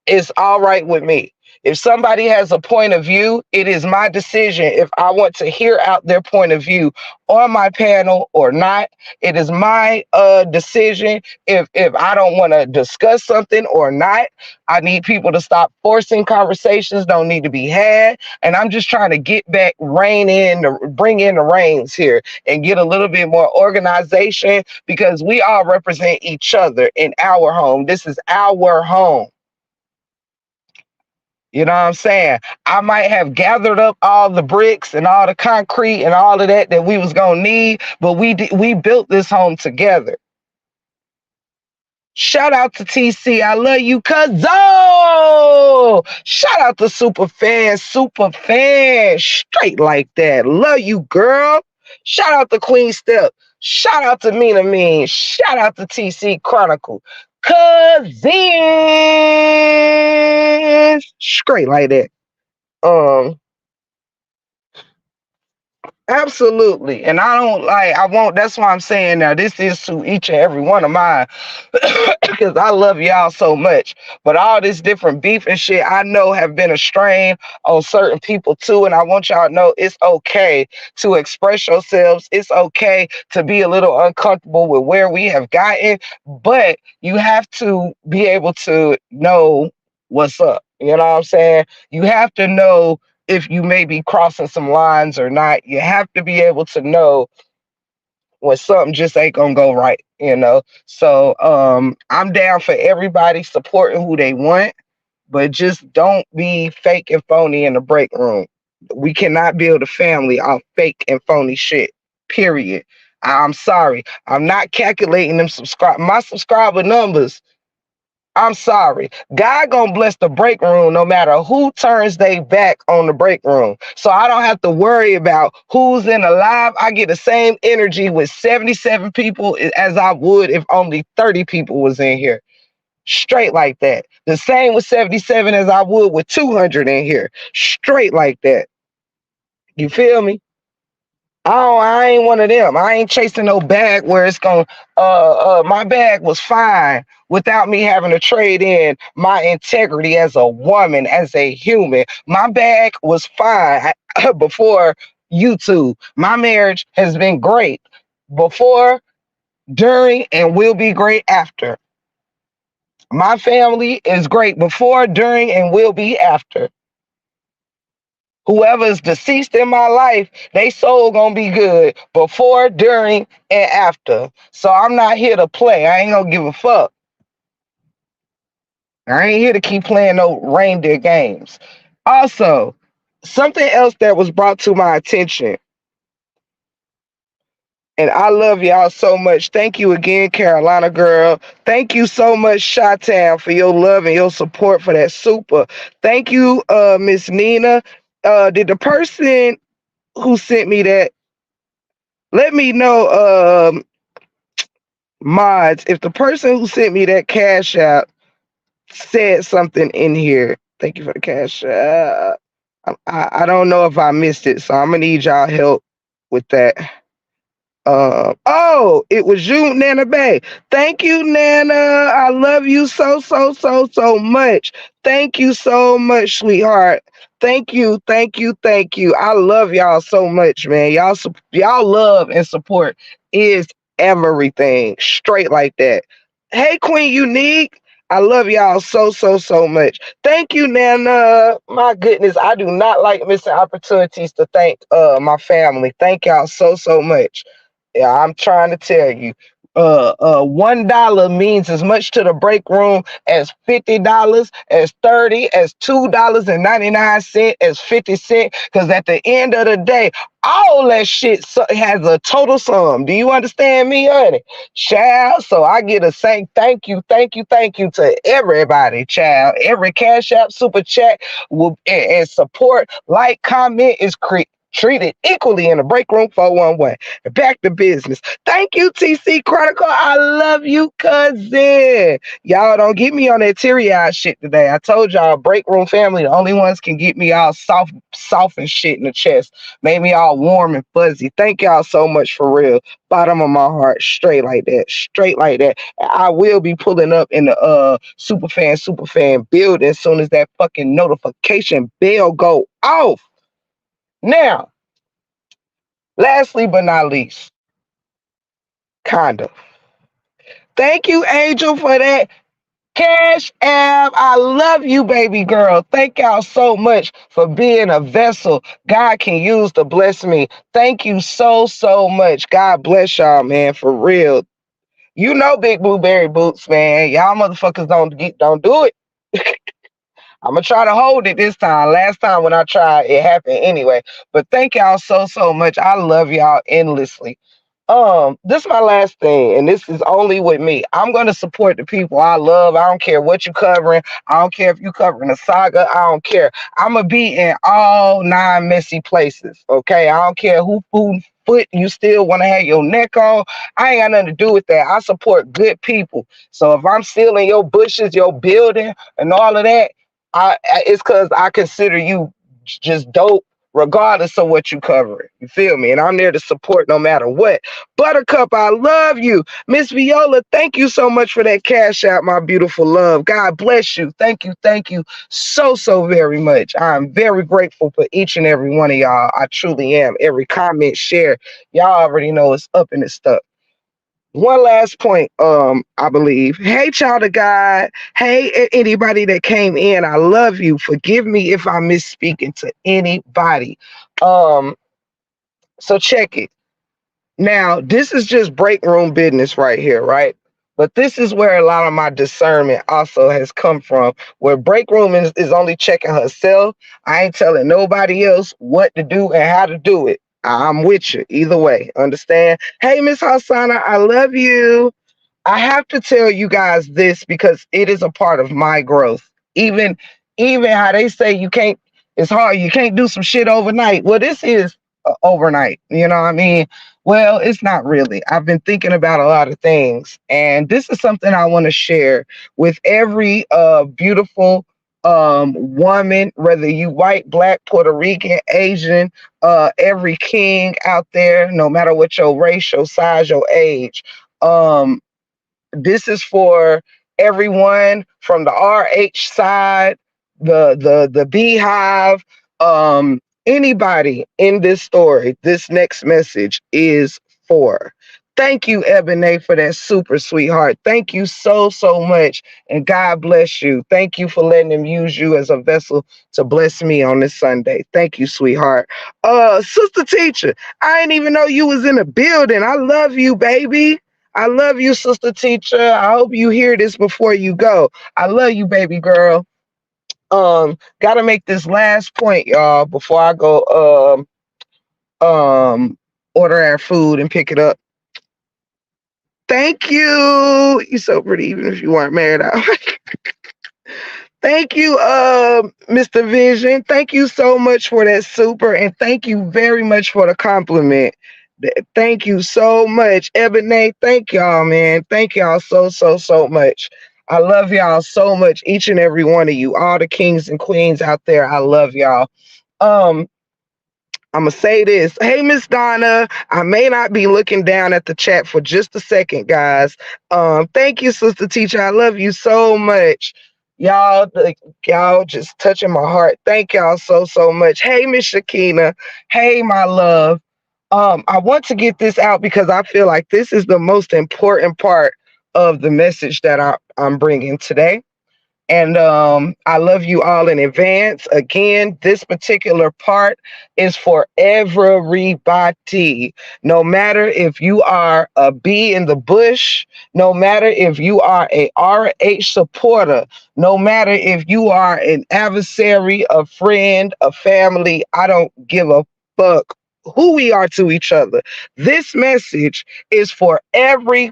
it's all right with me. If somebody has a point of view, it is my decision if I want to hear out their point of view on my panel or not. It is my decision if I don't want to discuss something or not. I need people to stop forcing conversations, don't need to be had. And I'm just trying to get back, bring in the reins here and get a little bit more organization because we all represent each other in our home. This is our home. You know what I'm saying? I might have gathered up all the bricks and all the concrete and all of that we was gonna need, but we built this home together. Shout out to TC. I love you, cuzzo. Shout out to super fan, straight like that. Love you, girl. Shout out to Queen Step. Shout out to Mina Mean. Shout out to TC Chronicle. Cousins. Straight like that. Absolutely. And I won't, that's why I'm saying now this is to each and every one of mine because I love y'all so much. But all this different beef and shit I know have been a strain on certain people too. And I want y'all to know it's okay to express yourselves. It's okay to be a little uncomfortable with where we have gotten, but you have to be able to know what's up. You know what I'm saying? You have to know if you may be crossing some lines or not. You have to be able to know when something just ain't gonna go right, you know. So I'm down for everybody supporting who they want, but just don't be fake and phony in the break room. We cannot build a family off fake and phony shit. Period. I'm sorry. I'm not calculating my subscriber numbers. I'm sorry. God gonna bless the break room no matter who turns their back on the break room. So I don't have to worry about who's in the live. I get the same energy with 77 people as I would if only 30 people was in here. Straight like that. The same with 77 as I would with 200 in here. Straight like that. You feel me? I ain't one of them. I ain't chasing no bag where it's going my bag was fine without me having to trade in my integrity as a woman, as a human. My bag was fine before YouTube. My marriage has been great before, during, and will be great after. My family is great before, during, and will be after. Whoever is deceased in my life, they soul gonna be good before, during, and after. So I'm not here to play. I ain't gonna give a fuck. I ain't here to keep playing no reindeer games. Also, something else that was brought to my attention, and I love y'all so much. Thank you again, Carolina girl. Thank you so much, Chi-Town, for your love and your support for that super. Thank you, Miss Nina. Did the person who sent me that, let me know, mods, if the person who sent me that cash app said something in here. Thank you for the cash app. I don't know if I missed it, so I'm gonna need y'all help with that. Oh, it was you, Nana Bay. Thank you, Nana. I love you so much. Thank you so much, sweetheart. Thank you. I love y'all so much, man. Y'all love and support is everything. Straight like that. Hey, Queen Unique. I love y'all so much. Thank you, Nana. My goodness, I do not like missing opportunities to thank my family. Thank y'all so much. Yeah, I'm trying to tell you. $1 means as much to the break room as $50, as 30, as $2.99, as 50 cents. Because at the end of the day, all that shit has a total sum. Do you understand me, honey? Child, so I get a saying thank you to everybody, child. Every cash app, super chat will and support, like, comment is treated equally in the break room 411. Back to business. Thank you, TC Chronicle. I love you, cousin. Y'all don't get me on that teary-eyed shit today. I told y'all, break room family, the only ones can get me all soft and shit in the chest. Made me all warm and fuzzy. Thank y'all so much for real. Bottom of my heart, straight like that. Straight like that. I will be pulling up in the superfan building as soon as that fucking notification bell go off. Now, lastly but not least, kind of. Thank you, Angel, for that Cash App. I love you, baby girl. Thank y'all so much for being a vessel God can use to bless me. Thank you so much. God bless y'all, man, for real. You know Big Blueberry Boots, man. Y'all motherfuckers don't do it. I'm gonna try to hold it this time. Last time when I tried, it happened anyway. But thank y'all so much. I love y'all endlessly. This is my last thing, and this is only with me. I'm gonna support the people I love. I don't care what you covering. I don't care if you covering a saga. I don't care. I'm gonna be in all 9 messy places. Okay. I don't care who foot you still want to have your neck on. I ain't got nothing to do with that. I support good people. So if I'm still in your bushes, your building, and all of that, it's because I consider you just dope regardless of what you covering. You feel me? And I'm there to support no matter what. Buttercup, I love you. Miss Viola, thank you so much for that cash out, my beautiful love. God bless you. Thank you so very much. I'm very grateful for each and every one of y'all. I truly am. Every comment, share, y'all already know it's up and it's stuck. One last point, I believe. Hey, child of God. Hey, anybody that came in, I love you. Forgive me if I misspeaking to anybody. Um, so check it. Now, this is just break room business right here, right? But this is where a lot of my discernment also has come from, where break room is only checking herself. I ain't telling nobody else what to do and how to do it. I'm with you either way. Understand? Hey, Miss Hassana, I love you. I have to tell you guys this because it is a part of my growth. Even how they say you can't, it's hard, you can't do some shit overnight. Well, this is overnight, you know what I mean? Well, it's not really. I've been thinking about a lot of things, and this is something I want to share with every beautiful woman, whether you white, black, Puerto Rican, Asian, every king out there, no matter what your race, your size, your age. This is for everyone from the RH side, the Beehive, anybody in this story. This next message is for. Thank you, Ebony, for that super sweetheart. Thank you so much, and God bless you. Thank you for letting him use you as a vessel to bless me on this Sunday. Thank you, sweetheart. Sister Teacher, I didn't even know you was in the building. I love you, baby. I love you, Sister Teacher. I hope you hear this before you go. I love you, baby girl. Gotta make this last point, y'all, before I go order our food and pick it up. Thank you. You're so pretty, even if you weren't married out. Thank you, Mr. Vision. Thank you so much for that super, and thank you very much for the compliment. Thank you so much, Ebony. Thank y'all, man. Thank y'all so much. I love y'all so much, each and every one of you, all the kings and queens out there. I love y'all. Um, I'm gonna say this. Hey, Miss Donna. I may not be looking down at the chat for just a second, guys. Thank you, Sister Teacher. I love you so much. Y'all just touching my heart. Thank y'all so much. Hey, Miss Shakina. Hey, my love. I want to get this out because I feel like this is the most important part of the message that I'm bringing today. And I love you all in advance. Again, this particular part is for everybody. No matter if you are a bee in the bush, no matter if you are a RH supporter, no matter if you are an adversary, a friend, a family, I don't give a fuck who we are to each other. This message is for every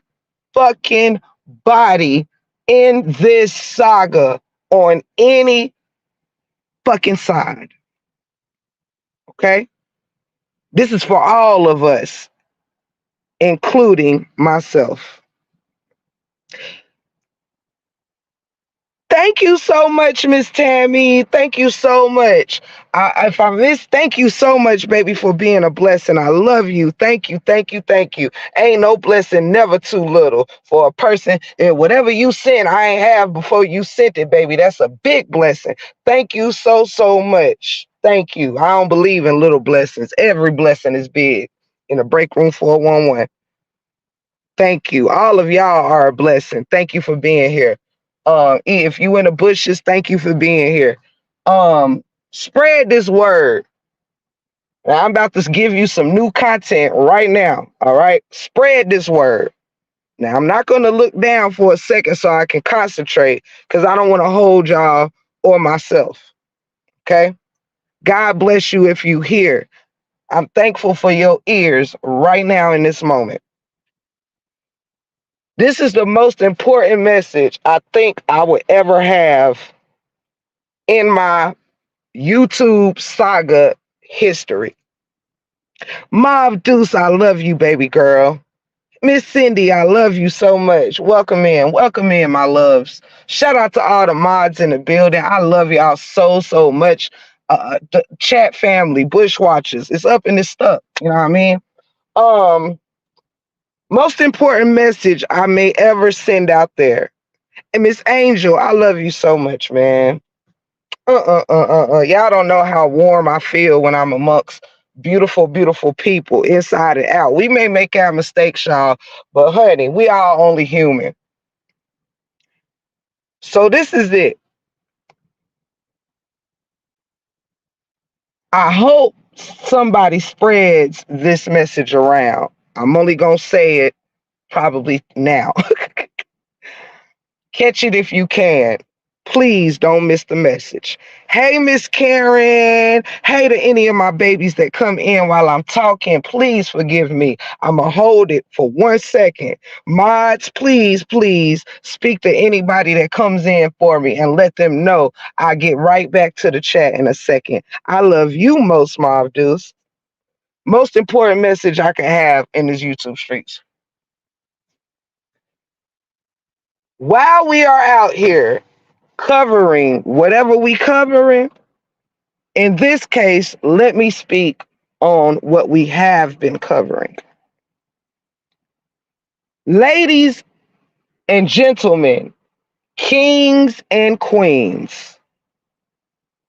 fucking body in this saga on any fucking side. Okay? This is for all of us, including myself. Thank you so much, Miss Tammy. Thank you so much. If I missed, thank you so much, baby, for being a blessing. I love you. Thank you, thank you, thank you. Ain't no blessing never too little for a person. And whatever you sent, I ain't have before you sent it, baby. That's a big blessing. Thank you so, so much. Thank you. I don't believe in little blessings. Every blessing is big. In the break room 411. Thank you. All of y'all are a blessing. Thank you for being here. If you in the bushes, thank you for being here. Spread this word. Now, I'm about to give you some new content right now. All right. Spread this word. Now I'm not gonna look down for a second so I can concentrate because I don't want to hold y'all or myself. Okay. God bless you if you hear. I'm thankful for your ears right now in this moment. This is the most important message I think I would ever have in my YouTube saga history. Mauve Deuce, I love you, baby girl. Miss Cindy, I love you so much. Welcome in, my loves. Shout out to all the mods in the building. I love y'all so, so much. The chat family, Bushwatchers, it's up and it's stuck. You know what I mean? Most important message I may ever send out there. And Miss Angel, I love you so much, man. Y'all don't know how warm I feel when I'm amongst beautiful, beautiful people inside and out. We may make our mistakes, y'all, but honey, we all only human. So this is it. I hope somebody spreads this message around. I'm only gonna say it probably now. Catch it if you can. Please don't miss the message. Hey, Miss Karen. Hey to any of my babies that come in while I'm talking. Please forgive me. I'm going to hold it for 1 second. Mods, please, please speak to anybody that comes in for me and let them know I'll get right back to the chat in a second. I love you most, Mauve Deuce. Most important message I can have in these YouTube streets. While we are out here covering whatever we covering, in this case, let me speak on what we have been covering. Ladies and gentlemen, kings and queens,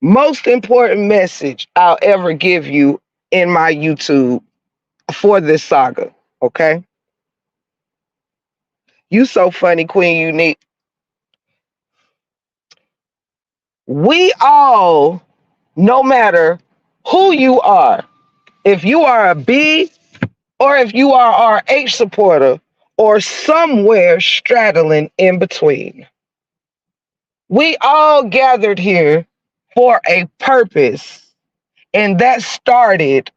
most important message I'll ever give you in my YouTube for this saga, okay? You so funny, Queen Unique. We all, no matter who you are, if you are a B or if you are our H supporter or somewhere straddling in between, we all gathered here for a purpose, and that started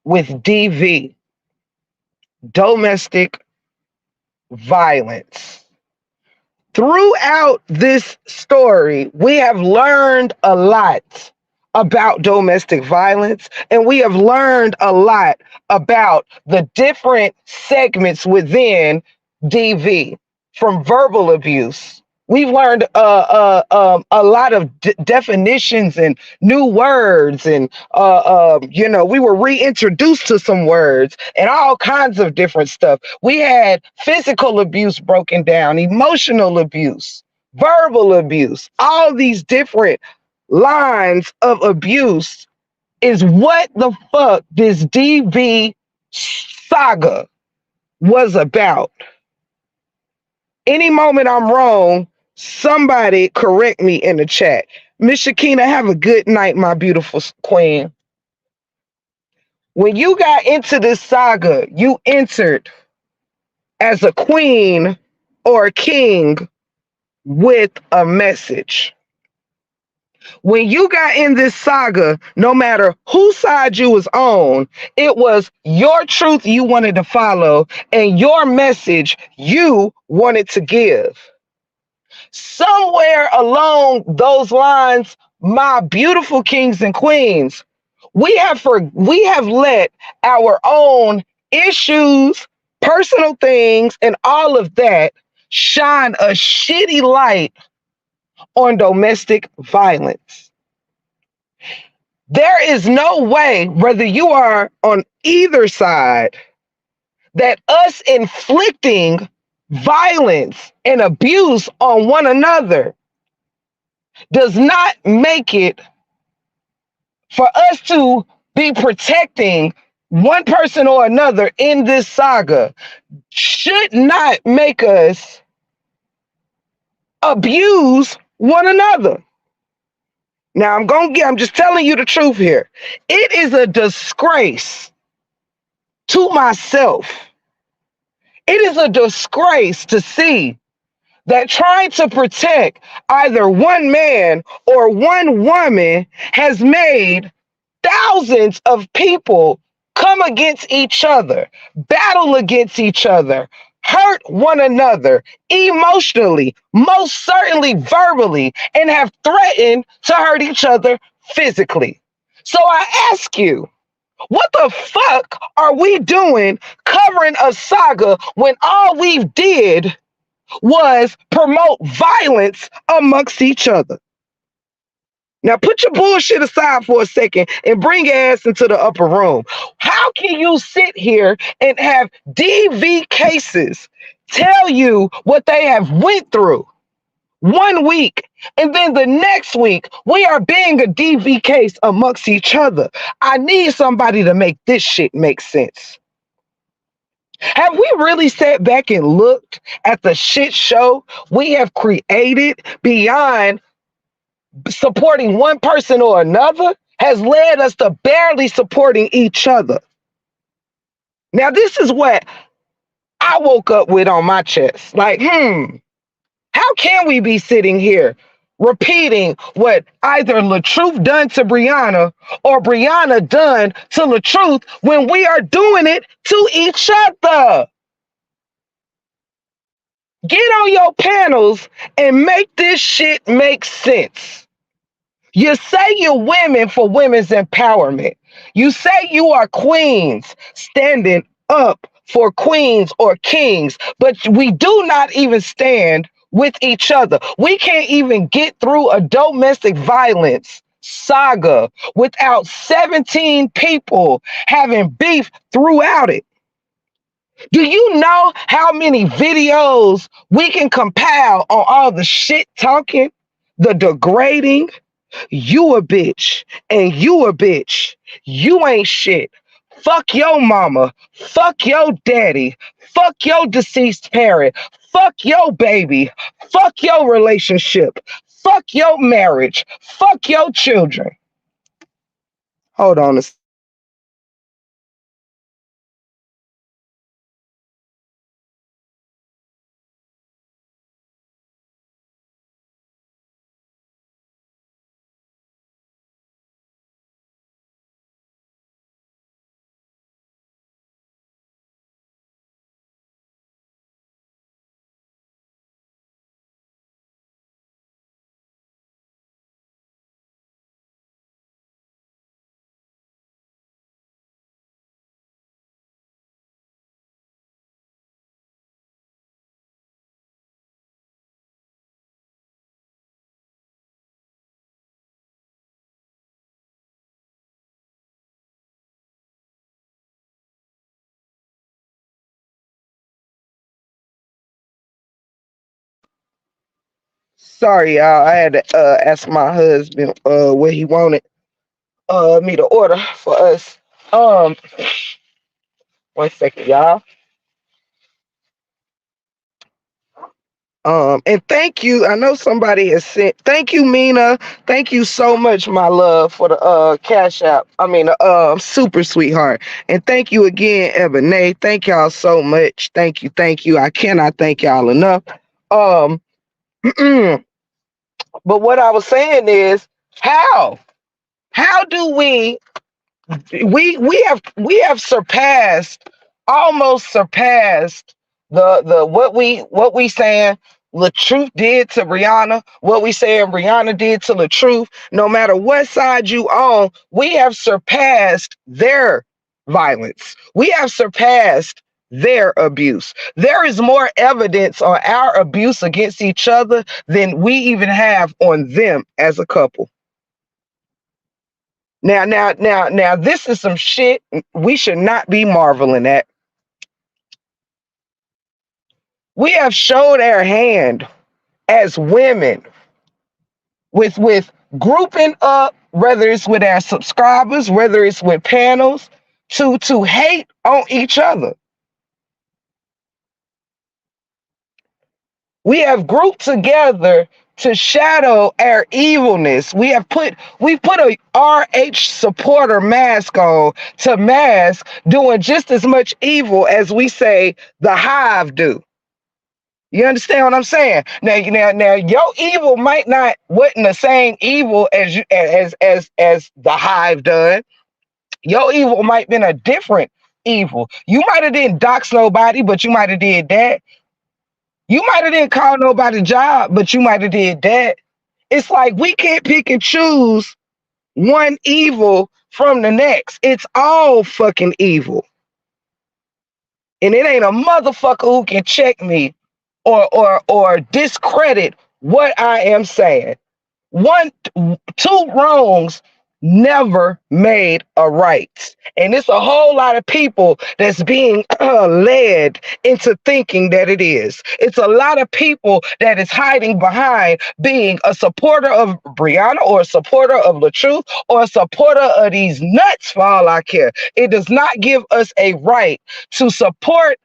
with DV, domestic violence. Throughout this story, we have learned a lot about domestic violence, and we have learned a lot about the different segments within DV, from verbal abuse. We've learned a lot of definitions and new words, and we were reintroduced to some words and all kinds of different stuff. We had physical abuse broken down, emotional abuse, verbal abuse, all these different lines of abuse is what the fuck this DV saga was about. Any moment I'm wrong, somebody correct me in the chat. Miss Shakina, have a good night, my beautiful queen. When you got into this saga, you entered as a queen or a king with a message. When you got in this saga, no matter whose side you was on, it was your truth you wanted to follow and your message you wanted to give. Somewhere along those lines, my beautiful kings and queens, We have let our own issues, personal things, and all of that shine a shitty light on domestic violence. There is no way, whether you are on either side, that us inflicting violence and abuse on one another does not make it for us to be protecting one person or another in this saga, should not make us abuse one another. Now I'm just telling you the truth here. It is a disgrace to myself. It is a disgrace to see that trying to protect either one man or one woman has made thousands of people come against each other, battle against each other, hurt one another emotionally, most certainly verbally, and have threatened to hurt each other physically. So I ask you, what the fuck are we doing covering a saga when all we did was promote violence amongst each other? Now put your bullshit aside for a second and bring your ass into the upper room. How can you sit here and have DV cases tell you what they have went through 1 week, and then the next week we are being a DV case amongst each other? I need somebody to make this shit make sense. Have we really sat back and looked at the shit show we have created beyond supporting one person or another has led us to barely supporting each other? Now, this is what I woke up with on my chest. Like, how can we be sitting here repeating what either LaTruth done to Brianna or Brianna done to LaTruth when we are doing it to each other? Get on your panels and make this shit make sense. You say you're women for women's empowerment. You say you are queens standing up for queens or kings, but we do not even stand with each other. We can't even get through a domestic violence saga without 17 people having beef throughout it. Do you know how many videos we can compile on all the shit talking, the degrading? You a bitch and you a bitch. You ain't shit. Fuck your mama. Fuck your daddy. Fuck your deceased parent. Fuck your baby. Fuck your relationship. Fuck your marriage. Fuck your children. Hold on a second. Sorry, y'all. I had to ask my husband what he wanted me to order for us. Um, 1 second, y'all. And thank you. I know somebody has sent. Thank you, Mina. Thank you so much, my love, for the cash app. I mean, super sweetheart. And thank you again, Ebony. Thank y'all so much. Thank you, thank you. I cannot thank y'all enough. Um, but what I was saying is, how do we have surpassed, almost surpassed the what we saying. LaTruth did to Brianna, what we saying Brianna did to LaTruth, no matter what side you on, we have surpassed their violence. We have surpassed their abuse. There is more evidence on our abuse against each other than we even have on them as a couple. Now, this is some shit we should not be marveling at. We have showed our hand as women with grouping up, whether it's with our subscribers, whether it's with panels, to hate on each other. We have grouped together to shadow our evilness. We've put a RH supporter mask on to mask doing just as much evil as we say the Hive do. You understand what I'm saying? Now, your evil might not wasn't the same evil as you as the Hive done. Your evil might been a different evil. You might have didn't dox nobody, but you might have did that. You might have didn't call nobody job, but you might have did that. It's like we can't pick and choose one evil from the next. It's all fucking evil. And it ain't a motherfucker who can check me or discredit what I am saying. Two wrongs never made a right. And it's a whole lot of people that's being led into thinking that it is. It's a lot of people that is hiding behind being a supporter of Brianna or a supporter of LaTruth or a supporter of these nuts for all I care. It does not give us a right to support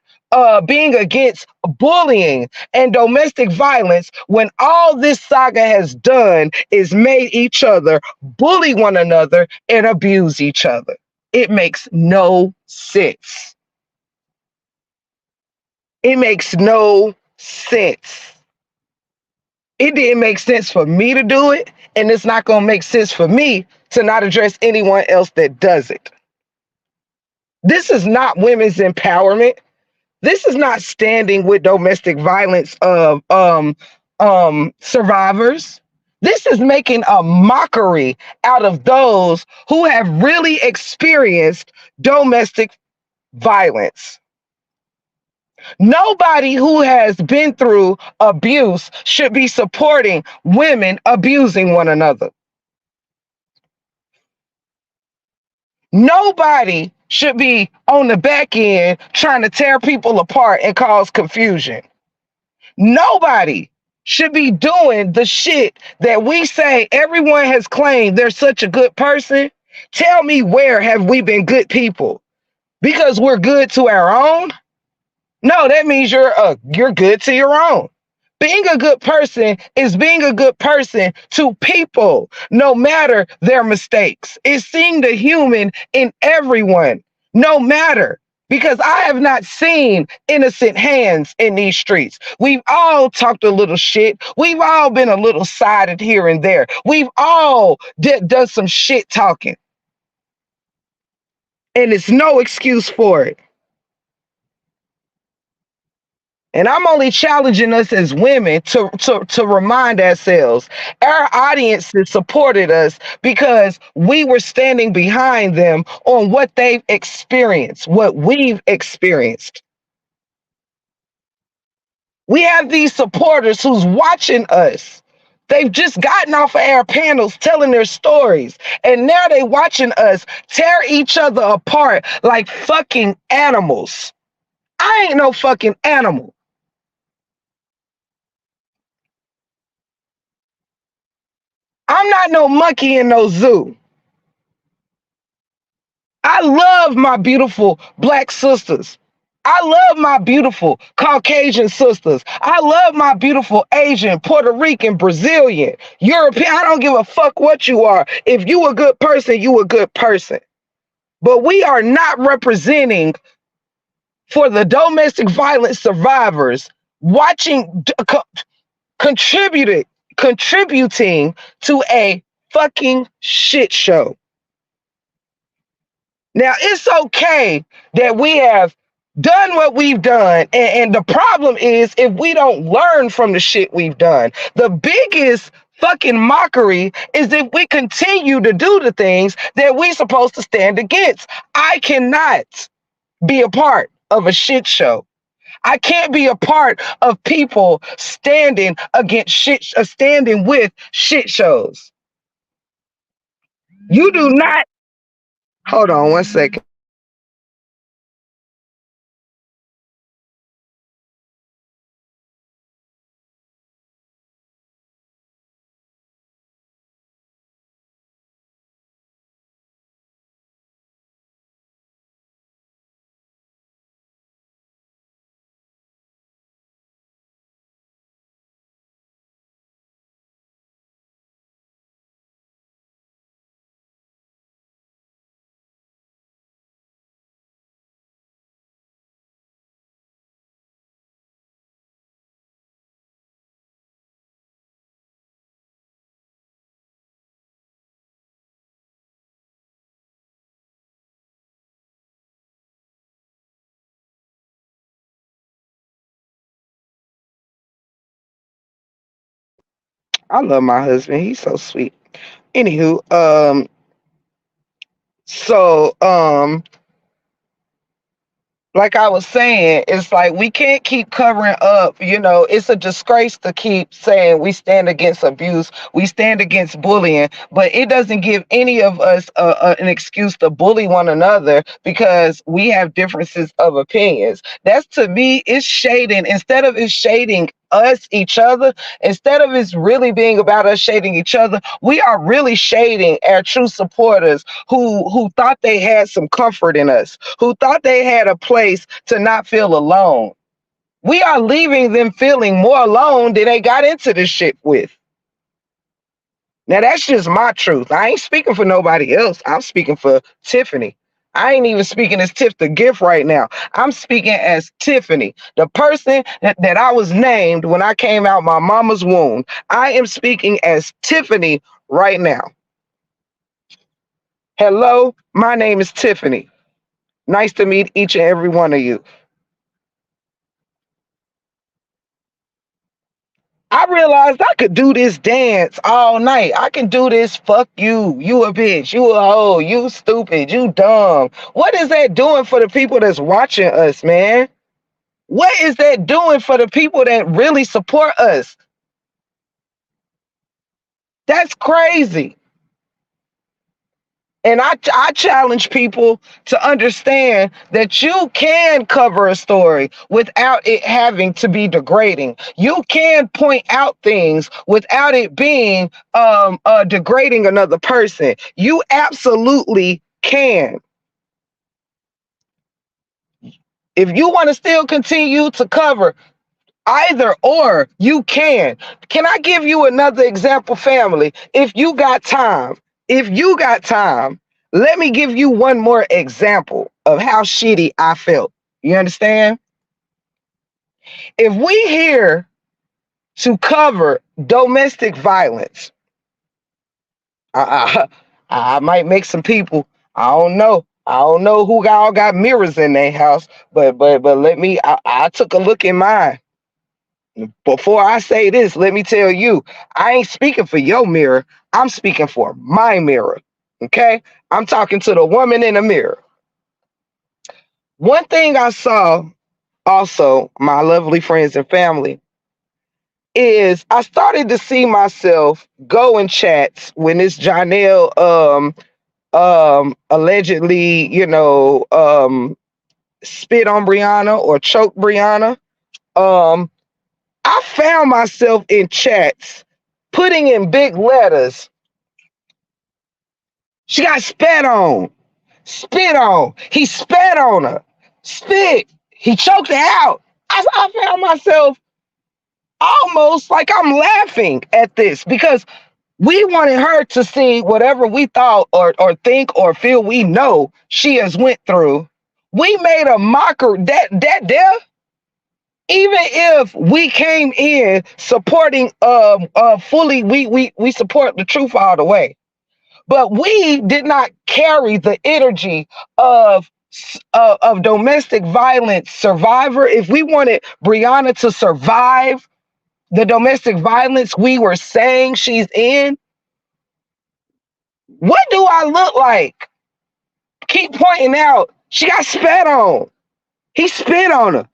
being against bullying and domestic violence when all this saga has done is made each other bully one another and abuse each other. It makes no sense. It makes no sense. It didn't make sense for me to do it, and it's not going to make sense for me to not address anyone else that does it. This is not women's empowerment. This is not standing with domestic violence survivors. This is making a mockery out of those who have really experienced domestic violence. Nobody who has been through abuse should be supporting women abusing one another. Nobody should be on the back end trying to tear people apart and cause confusion. Nobody should be doing the shit that we say everyone has claimed they're such a good person. Tell me, where have we been good people? Because we're good to our own? No, that means you're good to your own. Being a good person is being a good person to people, no matter their mistakes. It's seeing the human in everyone, no matter. Because I have not seen innocent hands in these streets. We've all talked a little shit. We've all been a little sided here and there. We've all done some shit talking. And it's no excuse for it. And I'm only challenging us as women to remind ourselves, our audiences supported us because we were standing behind them on what they've experienced, what we've experienced. We have these supporters who's watching us. They've just gotten off of our panels telling their stories. And now they watching us tear each other apart like fucking animals. I ain't no fucking animal. I'm not no monkey in no zoo. I love my beautiful Black sisters. I love my beautiful Caucasian sisters. I love my beautiful Asian, Puerto Rican, Brazilian, European. I don't give a fuck what you are. If you a good person, you a good person. But we are not representing for the domestic violence survivors watching, contributing to a fucking shit show. Now, it's okay that we have done what we've done. And the problem is if we don't learn from the shit we've done. The biggest fucking mockery is if we continue to do the things that we supposed to stand against. I cannot be a part of a shit show. I can't be a part of people standing against shit, standing with shit shows. You do not. Hold on one second. I love my husband. He's so sweet. Anywho, so like I was saying, it's like we can't keep covering up. It's a disgrace to keep saying we stand against abuse, we stand against bullying, but it doesn't give any of us an excuse to bully one another because we have differences of opinions. That's, to me, it's shading. Instead of it shading us, each other, instead of it's really being about us shading each other, we are really shading our true supporters who thought they had some comfort in us, who thought they had a place to not feel alone. We are leaving them feeling more alone than they got into this shit with. Now that's just my truth. I ain't speaking for nobody else. I'm speaking for Tiffany. I ain't even speaking as Tiff the gift right now. I'm speaking as Tiffany, the person that I was named when I came out my mama's womb. I am speaking as Tiffany right now. Hello, my name is Tiffany. Nice to meet each and every one of you. I realized I could do this dance all night. I can do this. Fuck you. You a bitch. You a hoe. You stupid. You dumb. What is that doing for the people that's watching us, man? What is that doing for the people that really support us? That's crazy. And I challenge people to understand that you can cover a story without it having to be degrading. You can point out things without it being degrading another person. You absolutely can. If you want to still continue to cover either or, you can. Can I give you another example, family? If you got time, let me give you one more example of how shitty I felt. You understand? If we here to cover domestic violence, I, I might make some people. I don't know. I don't know who all got mirrors in their house, but let me. I took a look in mine. Before I say this, let me tell you, I ain't speaking for your mirror. I'm speaking for my mirror. Okay? I'm talking to the woman in the mirror. One thing I saw also, my lovely friends and family, is I started to see myself go in chats when this Janelle allegedly, spit on Brianna or choked Brianna. I found myself in chats putting in big letters, she got spat on, spit on, he spat on her, spit, he choked her out. I found myself almost like I'm laughing at this because we wanted her to see whatever we thought or think or feel we know she has went through. We made a mockery that there. Even if we came in supporting fully, we support the truth all the way. But we did not carry the energy of of domestic violence survivor, if we wanted Brianna to survive the domestic violence we were saying she's in, what do I look like? Keep pointing out she got spat on. He spit on her.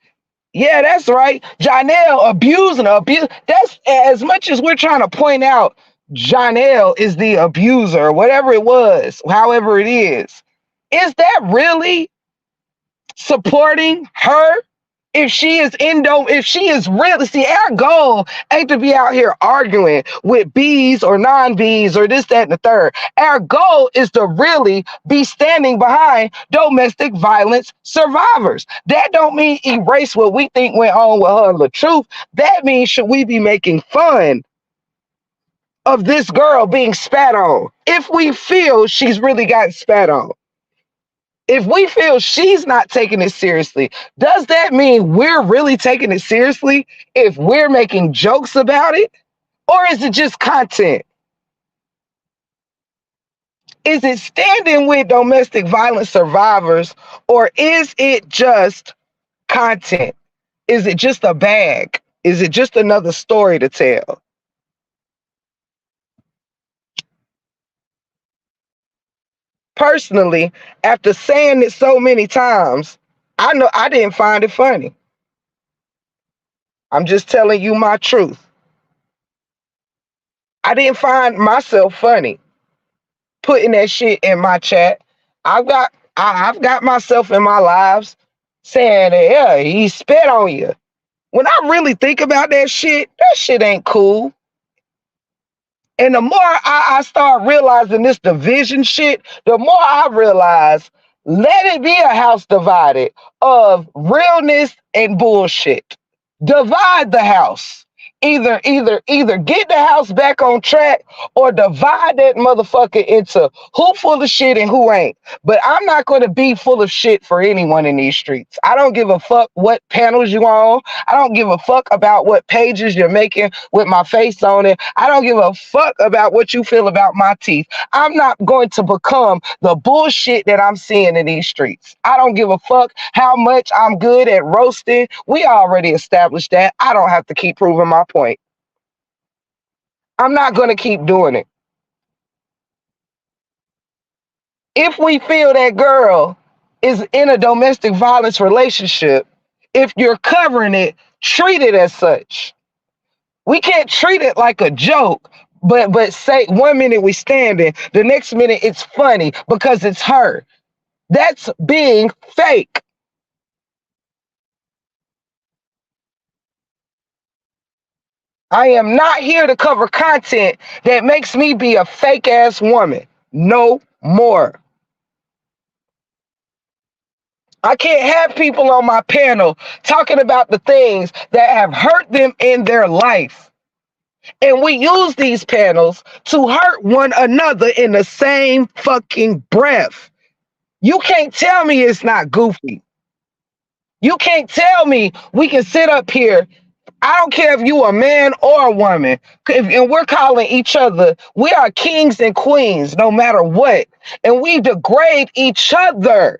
Yeah, that's right. Janelle abusing her. That's as much as we're trying to point out Janelle is the abuser, whatever it was, however it is. Is that really supporting her? If she is really, see, our goal ain't to be out here arguing with B's or non-B's or this, that, and the third. Our goal is to really be standing behind domestic violence survivors. That don't mean erase what we think went on with her and LaTruth. That means should we be making fun of this girl being spat on if we feel she's really gotten spat on? If we feel she's not taking it seriously, does that mean we're really taking it seriously if we're making jokes about it? Or is it just content? Is it standing with domestic violence survivors, or is it just content? Is it just a bag? Is it just another story to tell? Personally, after saying it so many times, I know I didn't find it funny. I'm just telling you my truth. I didn't find myself funny putting that shit in my chat. I've got myself in my lives saying that, yeah, he spit on you. When I really think about that shit ain't cool. And the more I start realizing this division shit, the more I realize let it be a house divided of realness and bullshit. Divide the house. Either get the house back on track or divide that motherfucker into who full of shit and who ain't. But I'm not going to be full of shit for anyone in these streets. I don't give a fuck what panels you on. I don't give a fuck about what pages you're making with my face on it. I don't give a fuck about what you feel about my teeth. I'm not going to become the bullshit that I'm seeing in these streets. I don't give a fuck how much I'm good at roasting. We already established that. I don't have to keep proving my point. I'm not going to keep doing it. If we feel that girl is in a domestic violence relationship, if you're covering it, treat it as such. We can't treat it like a joke, but say 1 minute we standing, the next minute it's funny because it's her. That's being fake. I am not here to cover content that makes me be a fake ass woman. No more. I can't have people on my panel talking about the things that have hurt them in their life. And we use these panels to hurt one another in the same fucking breath. You can't tell me it's not goofy. You can't tell me we can sit up here. I don't care if you a man or a woman. And we're calling each other, we are kings and queens no matter what. And we degrade each other.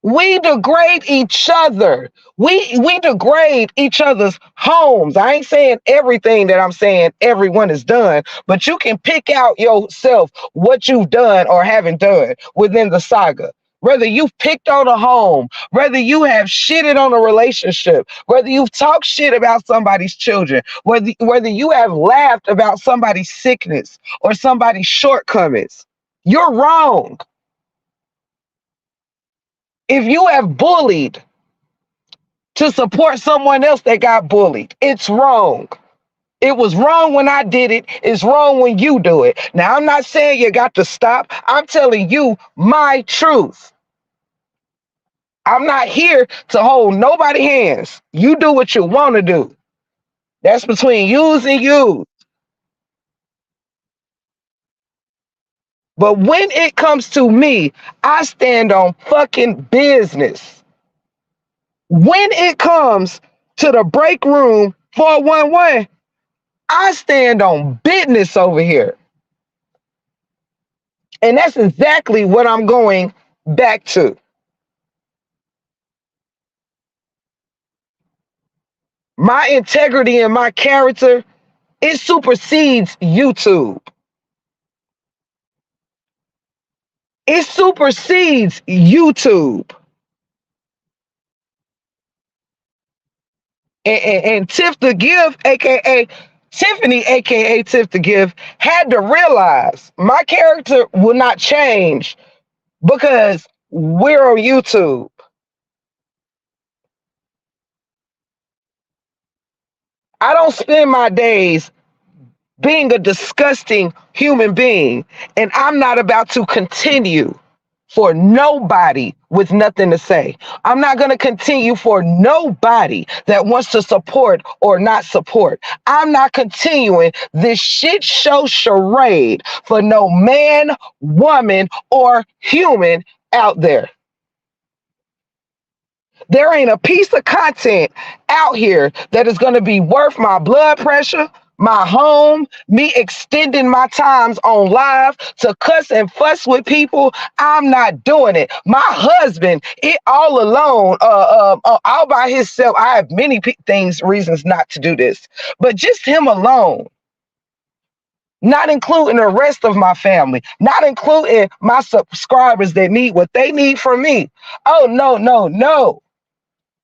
We degrade each other. We degrade each other's homes. I ain't saying everything that I'm saying everyone has done, but you can pick out yourself what you've done or haven't done within the saga. Whether you've picked on a home, whether you have shitted on a relationship, whether you've talked shit about somebody's children, whether you have laughed about somebody's sickness or somebody's shortcomings, you're wrong. If you have bullied to support someone else that got bullied, it's wrong. It was wrong when I did it. It's wrong when you do it. Now, I'm not saying you got to stop. I'm telling you my truth. I'm not here to hold nobody's hands. You do what you want to do. That's between yous and you. But when it comes to me, I stand on fucking business. When it comes to the break room 411, I stand on business over here. And that's exactly what I'm going back to. My integrity and my character, it supersedes YouTube. It supersedes YouTube. And Tiff the Gift, aka Tiffany, aka Tiff the Gift, had to realize my character will not change because we're on YouTube. I don't spend my days being a disgusting human being, and I'm not about to continue for nobody with nothing to say. I'm not going to continue for nobody that wants to support or not support. I'm not continuing this shit show charade for no man, woman, or human out there. There ain't a piece of content out here that is going to be worth my blood pressure, my home, me extending my times on live to cuss and fuss with people. I'm not doing it. My husband, it all alone, all by himself. I have many things, reasons not to do this, but just him alone. Not including the rest of my family, not including my subscribers that need what they need from me. Oh, no, no, no.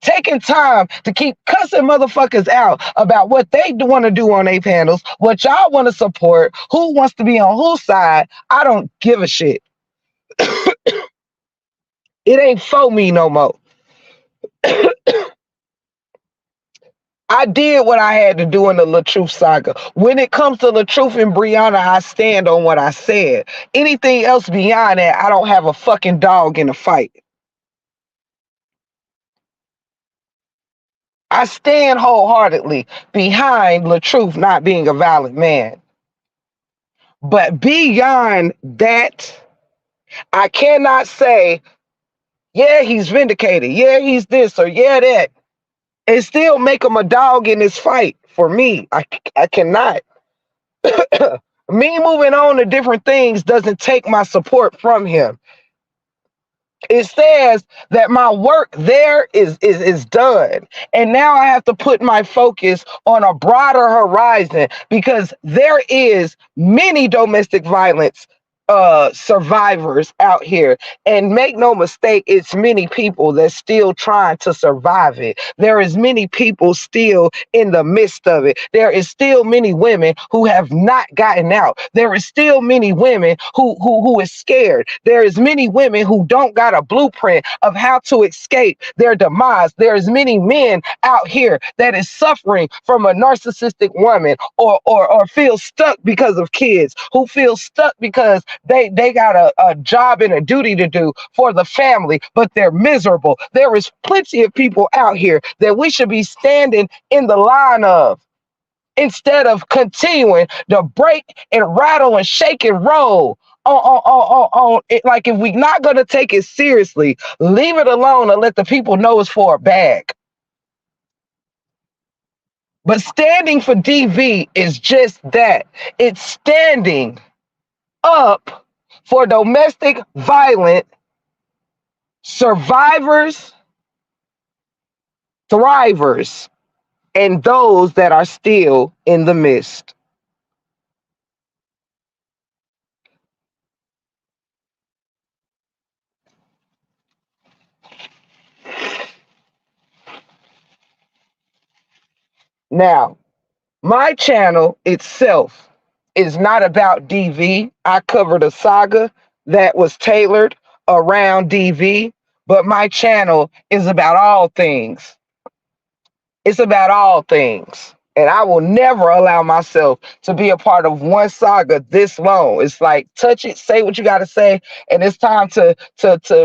Taking time to keep cussing motherfuckers out about what they want to do on their panels, what y'all want to support, who wants to be on whose side. I don't give a shit. It ain't for me no more. I did what I had to do in the LaTruth saga. When it comes to LaTruth and Brianna, I stand on what I said. Anything else beyond that, I don't have a fucking dog in the fight. I stand wholeheartedly behind LaTruth not being a valid man. But beyond that, I cannot say, yeah, he's vindicated. Yeah, he's this or yeah, that. And still make him a dog in this fight for me. I cannot. Me moving on to different things doesn't take my support from him. It says that my work there is done. And now I have to put my focus on a broader horizon because there is many domestic violence survivors out here, and make no mistake, it's many people that's still trying to survive it. There is many people still in the midst of it. There is still many women who have not gotten out. There is still many women who is scared. There is many women who don't got a blueprint of how to escape their demise. There is many men out here that is suffering from a narcissistic woman, or feel stuck because of kids, who feel stuck because they got a job and a duty to do for the family, but they're miserable. There is plenty of people out here that we should be standing in the line of, instead of continuing to break and rattle and shake and roll on it. Like, if we're not going to take it seriously, leave it alone and let the people know it's for a bag. But standing for DV is just that. It's standing up for domestic violence survivors, thrivers, and those that are still in the midst. Now, my channel itself is not about DV. I covered a saga that was tailored around DV, but my channel is about all things. It's about all things. And I will never allow myself to be a part of one saga this long. It's like, touch it, say what you got to say, and it's time to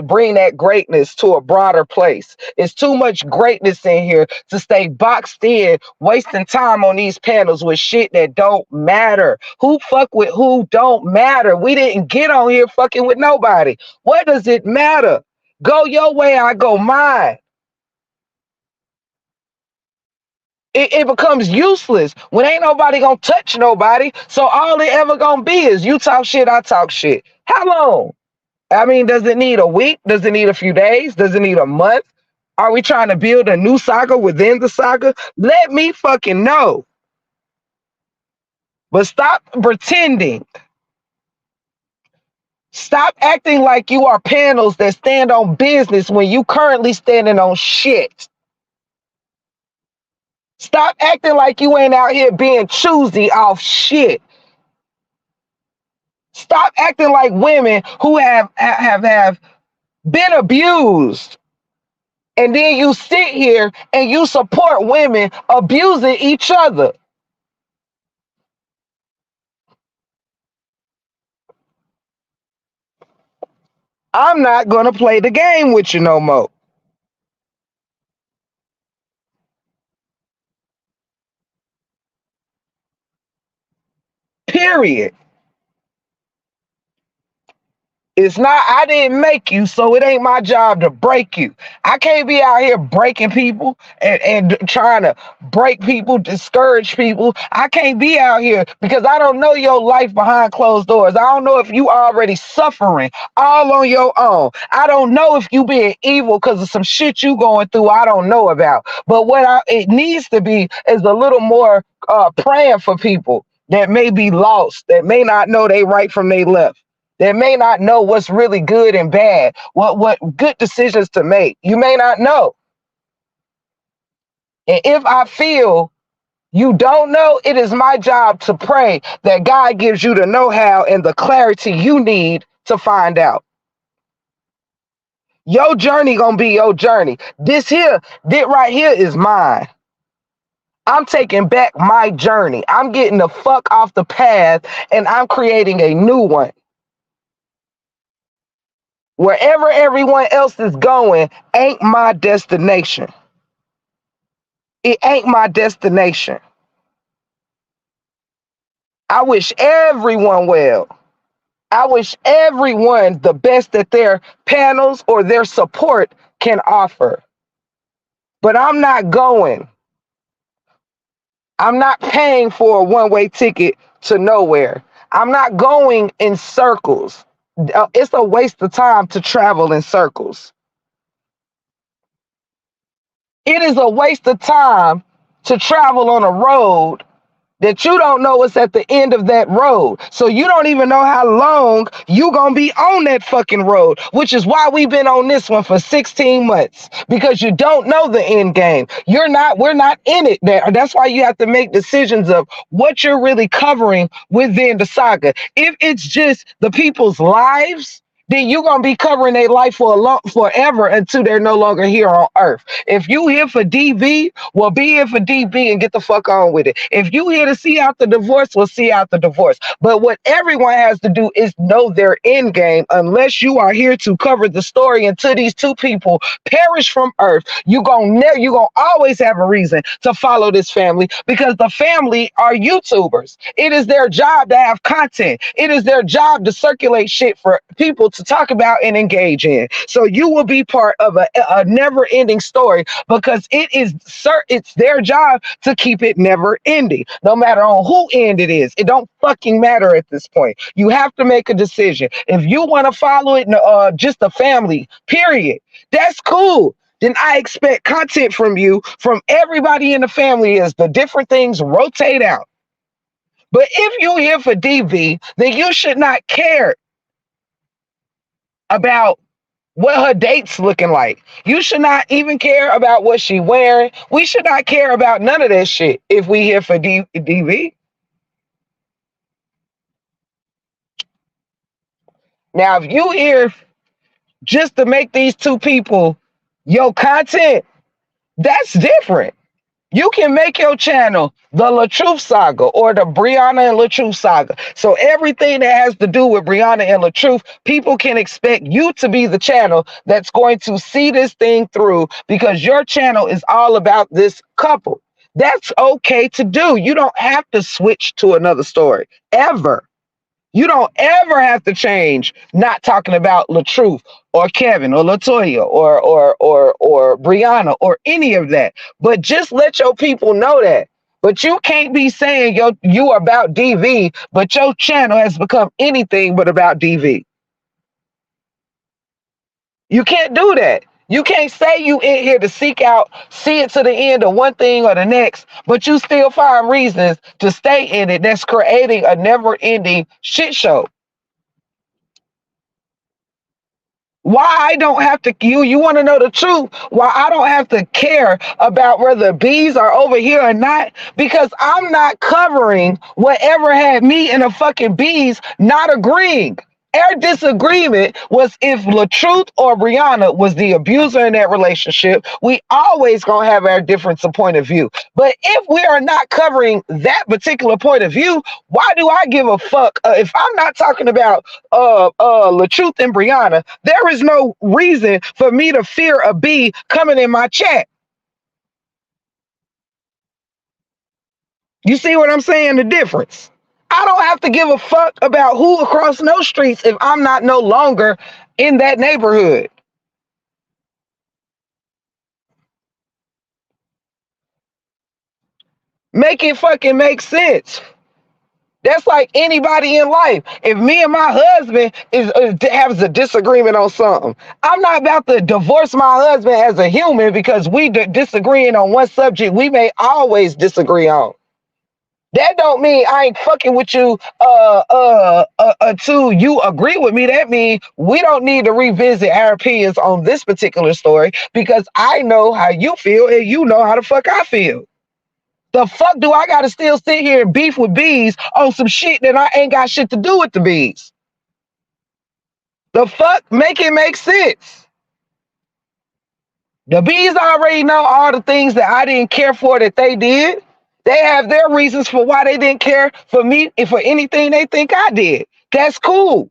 bring that greatness to a broader place. It's too much greatness in here to stay boxed in, wasting time on these panels with shit that don't matter. Who fuck with who don't matter. We didn't get on here fucking with nobody. What does it matter? Go your way, I go mine. It becomes useless when ain't nobody gonna touch nobody. So all it ever gonna be is you talk shit, I talk shit. How long? I mean, does it need a week? Does it need a few days? Does it need a month? Are we trying to build a new saga within the saga? Let me fucking know. But stop pretending. Stop acting like you are panels that stand on business when you currently standing on shit. Stop acting like you ain't out here being choosy off shit. Stop acting like women who have been abused. And then you sit here and you support women abusing each other. I'm not gonna play the game with you no more. Period. It's not, I didn't make you, so it ain't my job to break you. I can't be out here breaking people and trying to break people, discourage people. I can't be out here because I don't know your life behind closed doors. I don't know if you already suffering all on your own. I don't know if you being evil because of some shit you going through I don't know about. But it needs to be is a little more praying for people that may be lost, that may not know they right from they left, that may not know what's really good and bad, what good decisions to make. You may not know. And if I feel you don't know, it is my job to pray that God gives you the know-how and the clarity you need to find out. Your journey gonna be your journey. This right here is mine. I'm taking back my journey. I'm getting the fuck off the path and I'm creating a new one. Wherever everyone else is going ain't my destination. It ain't my destination. I wish everyone well. I wish everyone the best that their panels or their support can offer. But I'm not going. I'm not paying for a one-way ticket to nowhere. I'm not going in circles. It's a waste of time to travel in circles. It is a waste of time to travel on a road that you don't know what's at the end of that road. So you don't even know how long you gonna be on that fucking road, which is why we've been on this one for 16 months, because you don't know the end game. We're not in it there. That's why you have to make decisions of what you're really covering within the saga. If it's just the people's lives, then you're gonna be covering their life forever until they're no longer here on earth. If you here for DV, well, be here for DV and get the fuck on with it. If you here to see out the divorce, well, see out the divorce. But what everyone has to do is know their end game. Unless you are here to cover the story until these two people perish from earth, you gonna always have a reason to follow this family, because the family are YouTubers. It is their job to have content. It is their job to circulate shit for people to talk about and engage in. So you will be part of a never-ending story, because it's their job to keep it never ending, no matter on who end it is. It don't fucking matter at this point. You have to make a decision. If you want to follow it, just a family, period, that's cool. Then I expect content from you, from everybody in the family, as the different things rotate out. But if you're here for DV, then you should not care about what her date's looking like. You should not even care about what she wearing. We should not care about none of that shit if we here for DV. Now, if you here just to make these two people your content, that's different. You can make your channel the LaTruth Saga or the Brianna and LaTruth Saga. So everything that has to do with Brianna and LaTruth, people can expect you to be the channel that's going to see this thing through, because your channel is all about this couple. That's okay to do. You don't have to switch to another story ever. You don't ever have to change not talking about LaTruth or Kevin or LaToya or Brianna or any of that. But just let your people know that. But you can't be saying you are about DV, but your channel has become anything but about DV. You can't do that. You can't say you in here to seek out, see it to the end of one thing or the next, but you still find reasons to stay in it that's creating a never-ending shit show. Why I don't have to, you want to know the truth? Why I don't have to care about whether bees are over here or not? Because I'm not covering whatever had me and the fucking bees not agreeing. Our disagreement was if LaTruth or Brianna was the abuser in that relationship. We always gonna have our difference of point of view. But if we are not covering that particular point of view, why do I give a fuck? If I'm not talking about LaTruth and Brianna, there is no reason for me to fear a bee coming in my chat. You see what I'm saying? The difference. I don't have to give a fuck about who across no streets if I'm not no longer in that neighborhood. Make it fucking make sense. That's like anybody in life. If me and my husband has a disagreement on something, I'm not about to divorce my husband as a human because we disagreeing on one subject we may always disagree on. That don't mean I ain't fucking with you until you agree with me. That means we don't need to revisit our opinions on this particular story because I know how you feel and you know how the fuck I feel. The fuck do I gotta still sit here and beef with bees on some shit that I ain't got shit to do with the bees? The fuck? Make it make sense. The bees already know all the things that I didn't care for that they did. They have their reasons for why they didn't care for me and for anything they think I did. That's cool.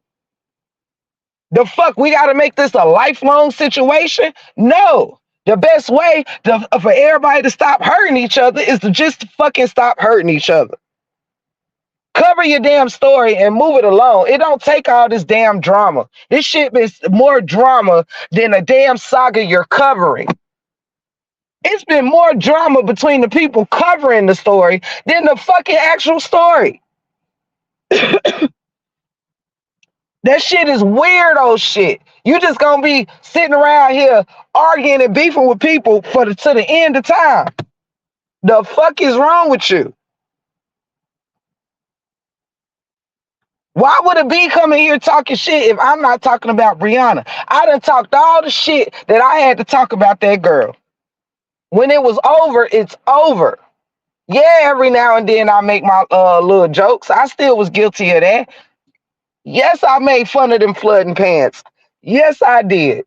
The fuck? We gotta make this a lifelong situation? No. The best way for everybody to stop hurting each other is to just fucking stop hurting each other. Cover your damn story and move it along. It don't take all this damn drama. This shit is more drama than a damn saga you're covering. It's been more drama between the people covering the story than the fucking actual story. That shit is weirdo shit. You just gonna be sitting around here arguing and beefing with people to the end of time. The fuck is wrong with you? Why would a bee come in here talking shit if I'm not talking about Brianna? I done talked all the shit that I had to talk about that girl. When it was over, it's over. Yeah, every now and then I make my little jokes. I still was guilty of that. Yes, I made fun of them flooding pants. Yes, I did.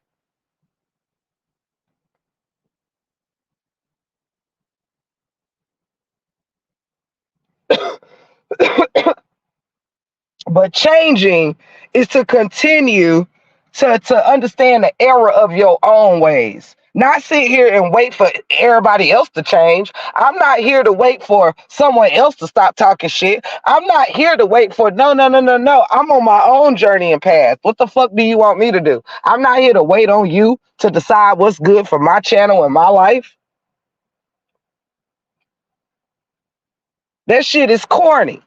But changing is to continue to understand the error of your own ways. Not sit here and wait for everybody else to change. I'm not here to wait for someone else to stop talking shit. I'm not here to wait for no. I'm on my own journey and path. What the fuck do you want me to do? I'm not here to wait on you to decide what's good for my channel and my life. That shit is corny.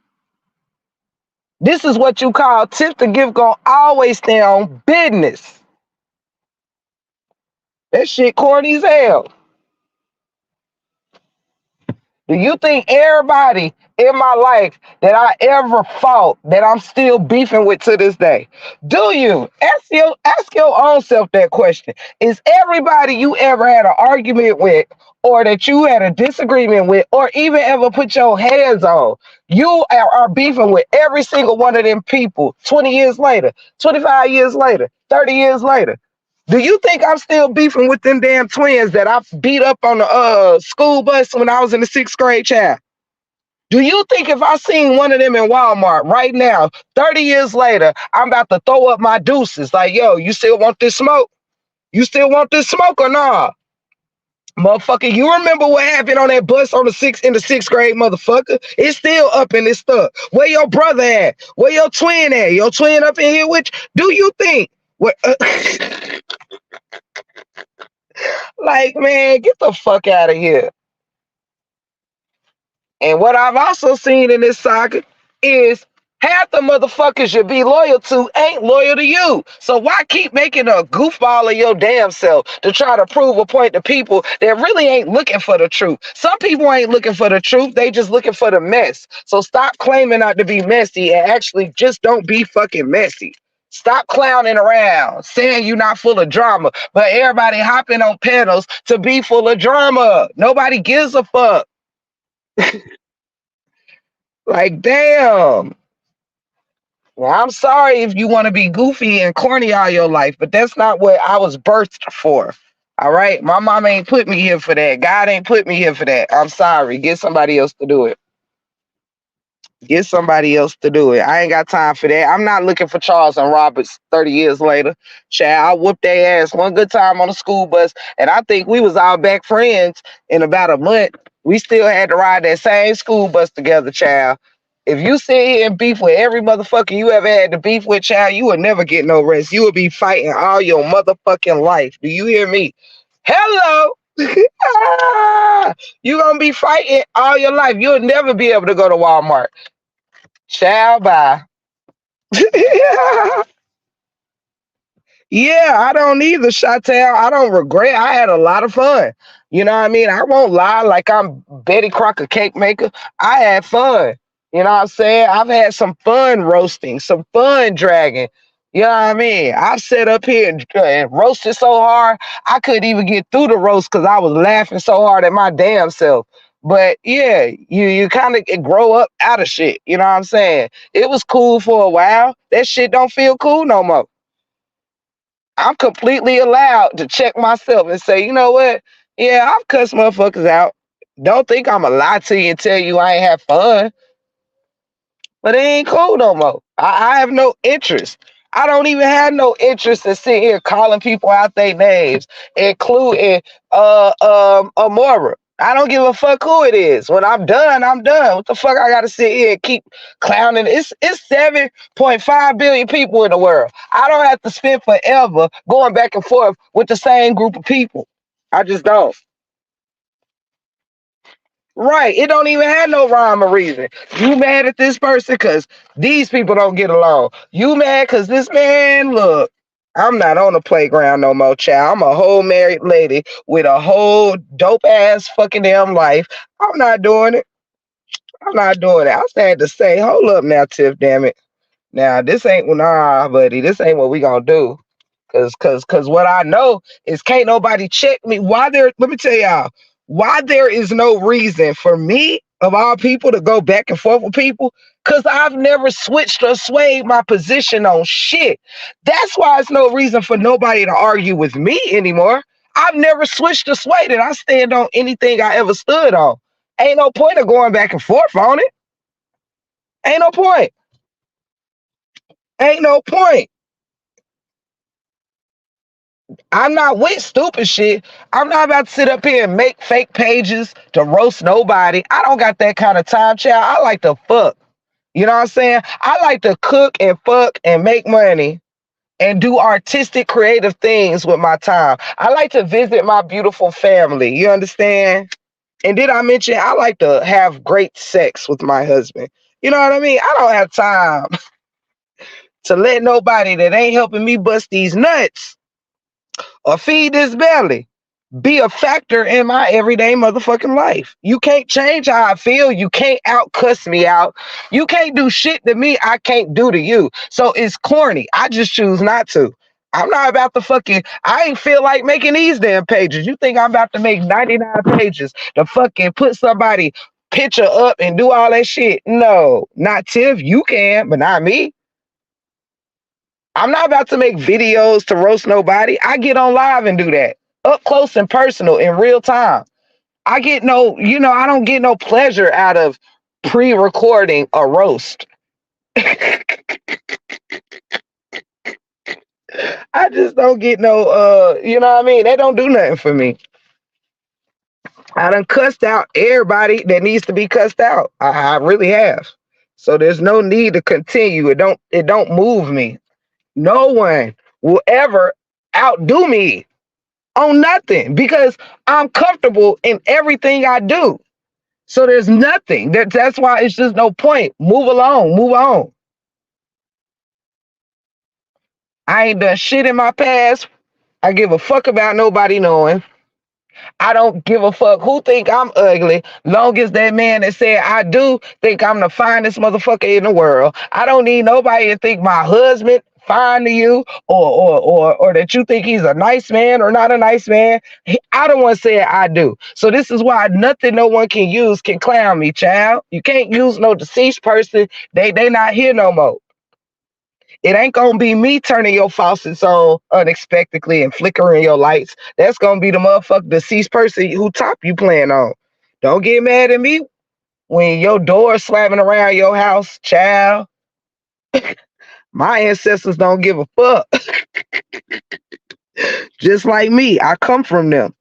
This is what you call tip the gift gonna always stay on business. That shit corny as hell. Do you think everybody in my life that I ever fought that I'm still beefing with to this day? Do you? Ask your own self that question. Is everybody you ever had an argument with or that you had a disagreement with or even ever put your hands on, you are beefing with every single one of them people 20 years later, 25 years later, 30 years later? Do you think I'm still beefing with them damn twins that I beat up on the school bus when I was in the 6th grade, child? Do you think if I seen one of them in Walmart right now, 30 years later, I'm about to throw up my deuces like, yo, you still want this smoke? You still want this smoke or nah? Motherfucker, you remember what happened on that bus on in the 6th grade, motherfucker? It's still up in this stuff. Where your brother at? Where your twin at? Your twin up in here with you? Do you think what like, man, get the fuck out of here. And what I've also seen in this saga is Half the motherfuckers you be loyal to ain't loyal to you. So why keep making a goofball of your damn self to try to prove a point to people that really ain't looking for the truth? Some people ain't looking for the truth. They just looking for the mess. So stop claiming not to be messy and actually just don't be fucking messy. Stop clowning around, saying you're not full of drama, but everybody hopping on panels to be full of drama. Nobody gives a fuck. Like, damn. Well, I'm sorry if you want to be goofy and corny all your life, but that's not what I was birthed for. All right? My mom ain't put me here for that. God ain't put me here for that. I'm sorry. Get somebody else to do it. Get somebody else to do it. I ain't got time for that. I'm not looking for Charles and Roberts 30 years later. Chad, I whooped their ass one good time on the school bus, and I think we was all back friends in about a month. We still had to ride that same school bus together, child. If you sit here and beef with every motherfucker you ever had to beef with, child, you will never get no rest. You will be fighting all your motherfucking life. Do you hear me? Hello. You gonna be fighting all your life. You'll never be able to go to Walmart. Child, bye. Yeah, I don't either, Chantel. I don't regret. I had a lot of fun. You know what I mean? I won't lie like I'm Betty Crocker cake maker. I had fun. You know what I'm saying? I've had some fun roasting, some fun dragging. You know what I mean? I've sat up here and roasted so hard, I couldn't even get through the roast because I was laughing so hard at my damn self. But yeah, you kind of grow up out of shit. You know what I'm saying? It was cool for a while. That shit don't feel cool no more. I'm completely allowed to check myself and say, you know what? Yeah, I've cussed motherfuckers out. Don't think I'm going to lie to you and tell you I ain't have fun, but it ain't cool no more. I have no interest. I don't even have no interest in sitting here calling people out their names, including Amora. I don't give a fuck who it is. When I'm done, I'm done. What the fuck I gotta sit here and keep clowning? It's 7.5 billion people in the world. I don't have to spend forever going back and forth with the same group of people. I just don't. Right. It don't even have no rhyme or reason. You mad at this person because these people don't get along. You mad because this man, look, I'm not on the playground no more, child. I'm a whole married lady with a whole dope ass fucking damn life. I'm not doing it. I'm not doing it. I had to say, hold up now, Tiff, damn it. Now, this ain't, nah, buddy, this ain't what we gonna do. Cause what I know is can't nobody check me. Let me tell y'all, why there is no reason for me, of all people, to go back and forth with people, because I've never switched or swayed my position on shit. That's why it's no reason for nobody to argue with me anymore. I've never switched or swayed it. I stand on anything I ever stood on. Ain't no point of going back and forth on it. Ain't no point. Ain't no point. I'm not with stupid shit. I'm not about to sit up here and make fake pages to roast nobody. I don't got that kind of time, child. I like to fuck. You know what I'm saying? I like to cook and fuck and make money and do artistic, creative things with my time. I like to visit my beautiful family. You understand? And did I mention I like to have great sex with my husband? You know what I mean? I don't have time to let nobody that ain't helping me bust these nuts or feed this belly be a factor in my everyday motherfucking life. You can't change how I feel. You can't out cuss me out. You can't do shit to me I can't do to you. So it's corny. I just choose not to. I'm not about to fucking, I ain't feel like making these damn pages. You think I'm about to make 99 pages to fucking put somebody picture up and do all that shit? No, not Tiff. You can, but not me. I'm not about to make videos to roast nobody. I get on live and do that up close and personal in real time. I get no, I don't get no pleasure out of pre-recording a roast. I just don't get no, you know what I mean? They don't do nothing for me. I done cussed out everybody that needs to be cussed out. I really have. So there's no need to continue. It don't move me. No one will ever outdo me on nothing because I'm comfortable in everything I do. So there's nothing. That's why it's just no point. Move along, move on. I ain't done shit in my past. I give a fuck about nobody knowing. I don't give a fuck who think I'm ugly, long as that man that said I do think I'm the finest motherfucker in the world. I don't need nobody to think my husband fine to you, or that you think he's a nice man or not a nice man. I don't want to say I do. So this is why nothing no one can use can clown me, child. You can't use no deceased person. They not here no more. It ain't gonna be me turning your faucets on unexpectedly and flickering your lights. That's gonna be the motherfucker deceased person who top you playing on. Don't get mad at me when your door slamming around your house, child. My ancestors don't give a fuck. Just like me, I come from them.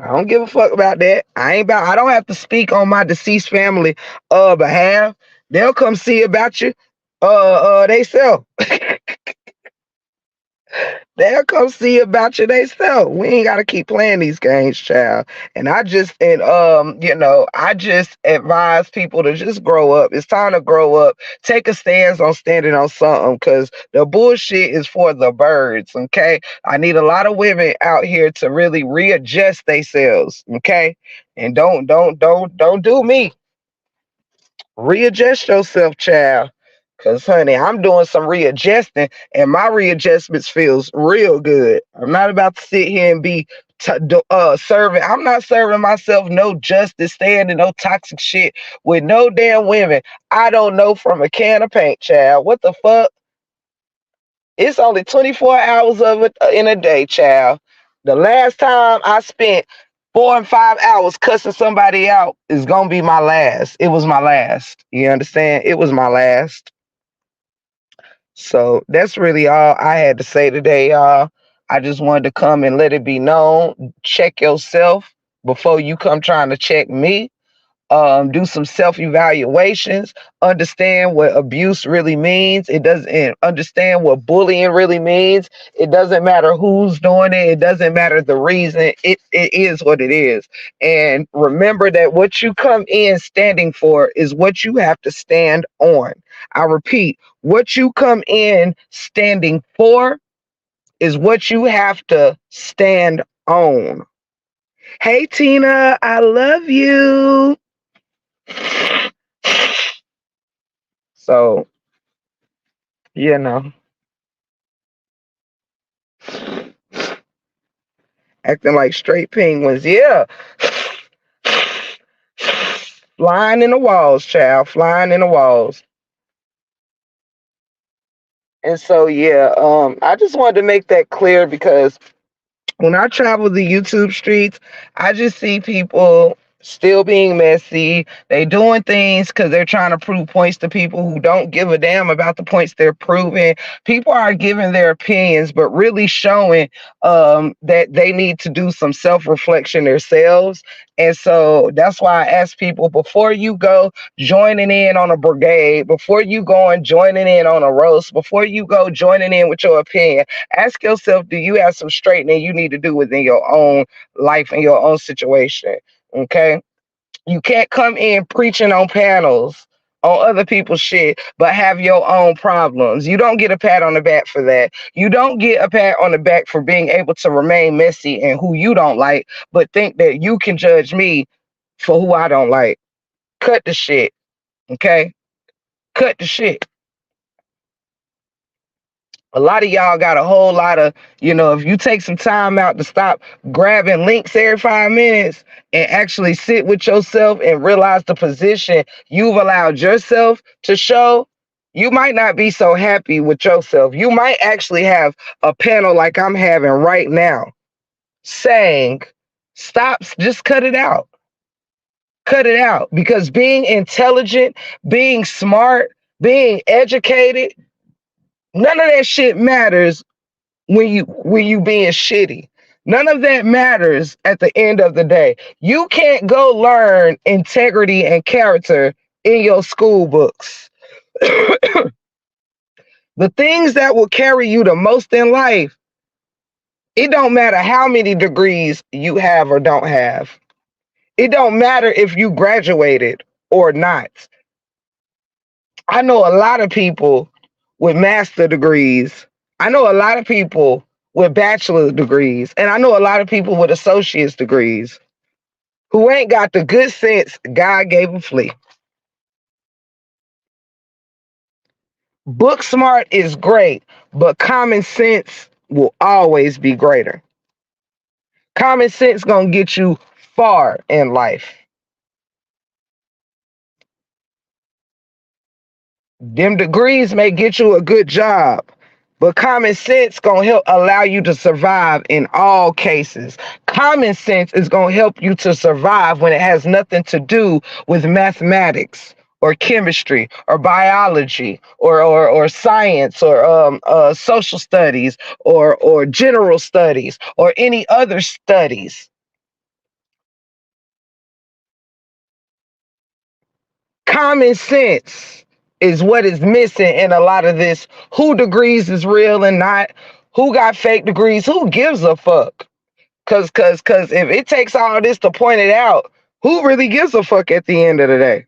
I don't give a fuck about that. I don't have to speak on my deceased family behalf. They'll come see about you they self. They'll come see about you themselves. We ain't gotta keep playing these games, child. And I just advise people to just grow up. It's time to grow up. Take a stance on standing on something, because the bullshit is for the birds. Okay. I need a lot of women out here to really readjust themselves. Okay. And don't do me. Readjust yourself, child. Cause honey, I'm doing some readjusting, and my readjustments feels real good. I'm not about to sit here and be serving. I'm not serving myself no justice, staying in no toxic shit with no damn women I don't know from a can of paint, child. What the fuck? It's only 24 hours of it in a day, child. The last time I spent 4 and 5 hours cussing somebody out is gonna be my last. It was my last. You understand? It was my last. So that's really all I had to say today, y'all. I just wanted to come and let it be known. Check yourself before you come trying to check me. Do some self evaluations, understand what abuse really means. It doesn't understand what bullying really means. It doesn't matter who's doing it. It doesn't matter the reason. It is what it is. And remember that what you come in standing for is what you have to stand on. I repeat, what you come in standing for is what you have to stand on. Hey, Tina, I love you. So, you know, acting like straight penguins. Yeah. Flying in the walls, child. Flying in the walls. And so, yeah, I just wanted to make that clear, because when I travel the YouTube streets, I just see people still being messy. They doing things because they're trying to prove points to people who don't give a damn about the points they're proving. People are giving their opinions, but really showing that they need to do some self-reflection themselves. And so that's why I ask people, before you go joining in on a brigade, before you go and joining in on a roast, before you go joining in with your opinion, ask yourself, do you have some straightening you need to do within your own life and your own situation? Okay. You can't come in preaching on panels on other people's shit, but have your own problems. You don't get a pat on the back for that. You don't get a pat on the back for being able to remain messy and who you don't like, but think that you can judge me for who I don't like. Cut the shit. Okay. Cut the shit. A lot of y'all got a whole lot of, if you take some time out to stop grabbing links every 5 minutes and actually sit with yourself and realize the position you've allowed yourself to show, you might not be so happy with yourself. You might actually have a panel like I'm having right now saying, stop, just cut it out. Cut it out. Because being intelligent, being smart, being educated, none of that shit matters when you being shitty. None of that matters at the end of the day. You can't go learn integrity and character in your school books. The things that will carry you the most in life, it don't matter how many degrees you have or don't have. It don't matter if you graduated or not. I know a lot of people with master degrees I know a lot of people with bachelor's degrees, and I know a lot of people with associate's degrees who ain't got the good sense God gave a flea. Book smart is great, but common sense will always be greater. Common sense gonna get you far in life. Them degrees may get you a good job, but common sense gonna help allow you to survive in all cases. Common sense is gonna help you to survive when it has nothing to do with mathematics or chemistry or biology or science or social studies or general studies or any other studies. Common sense is what is missing in a lot of this. Who degrees is real and not? Who got fake degrees? Who gives a fuck? Cause if it takes all this to point it out, who really gives a fuck at the end of the day?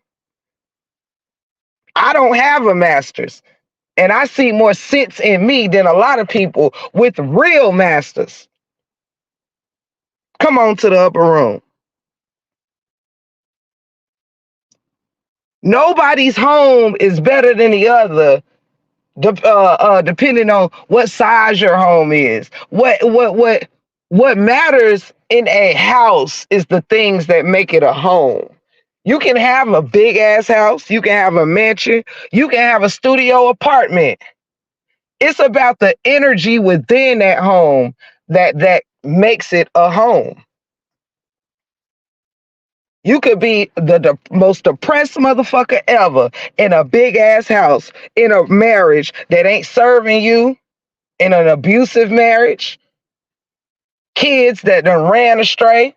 I don't have a master's, and I see more sense in me than a lot of people with real masters. Come on to the upper room. Nobody's home is better than the other, depending on what size your home is. What matters in a house is the things that make it a home. You can have a big ass house, you can have a mansion, you can have a studio apartment. It's about the energy within that home that makes it a home. You could be the most depressed motherfucker ever in a big ass house, in a marriage that ain't serving you, in an abusive marriage, kids that done ran astray.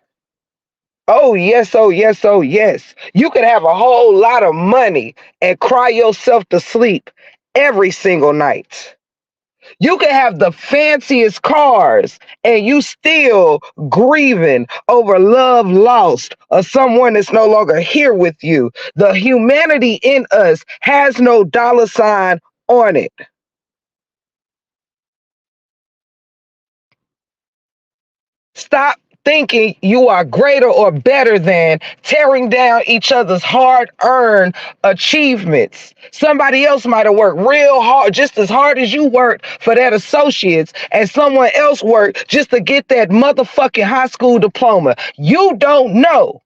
Oh, yes, oh, yes, oh, yes. You could have a whole lot of money and cry yourself to sleep every single night. You can have the fanciest cars and you still grieving over love lost or someone that's no longer here with you. The humanity in us has no dollar sign on it. Stop thinking you are greater or better than, tearing down each other's hard earned achievements. Somebody else might have worked real hard, just as hard as you worked for that associates, and someone else worked just to get that motherfucking high school diploma. You don't know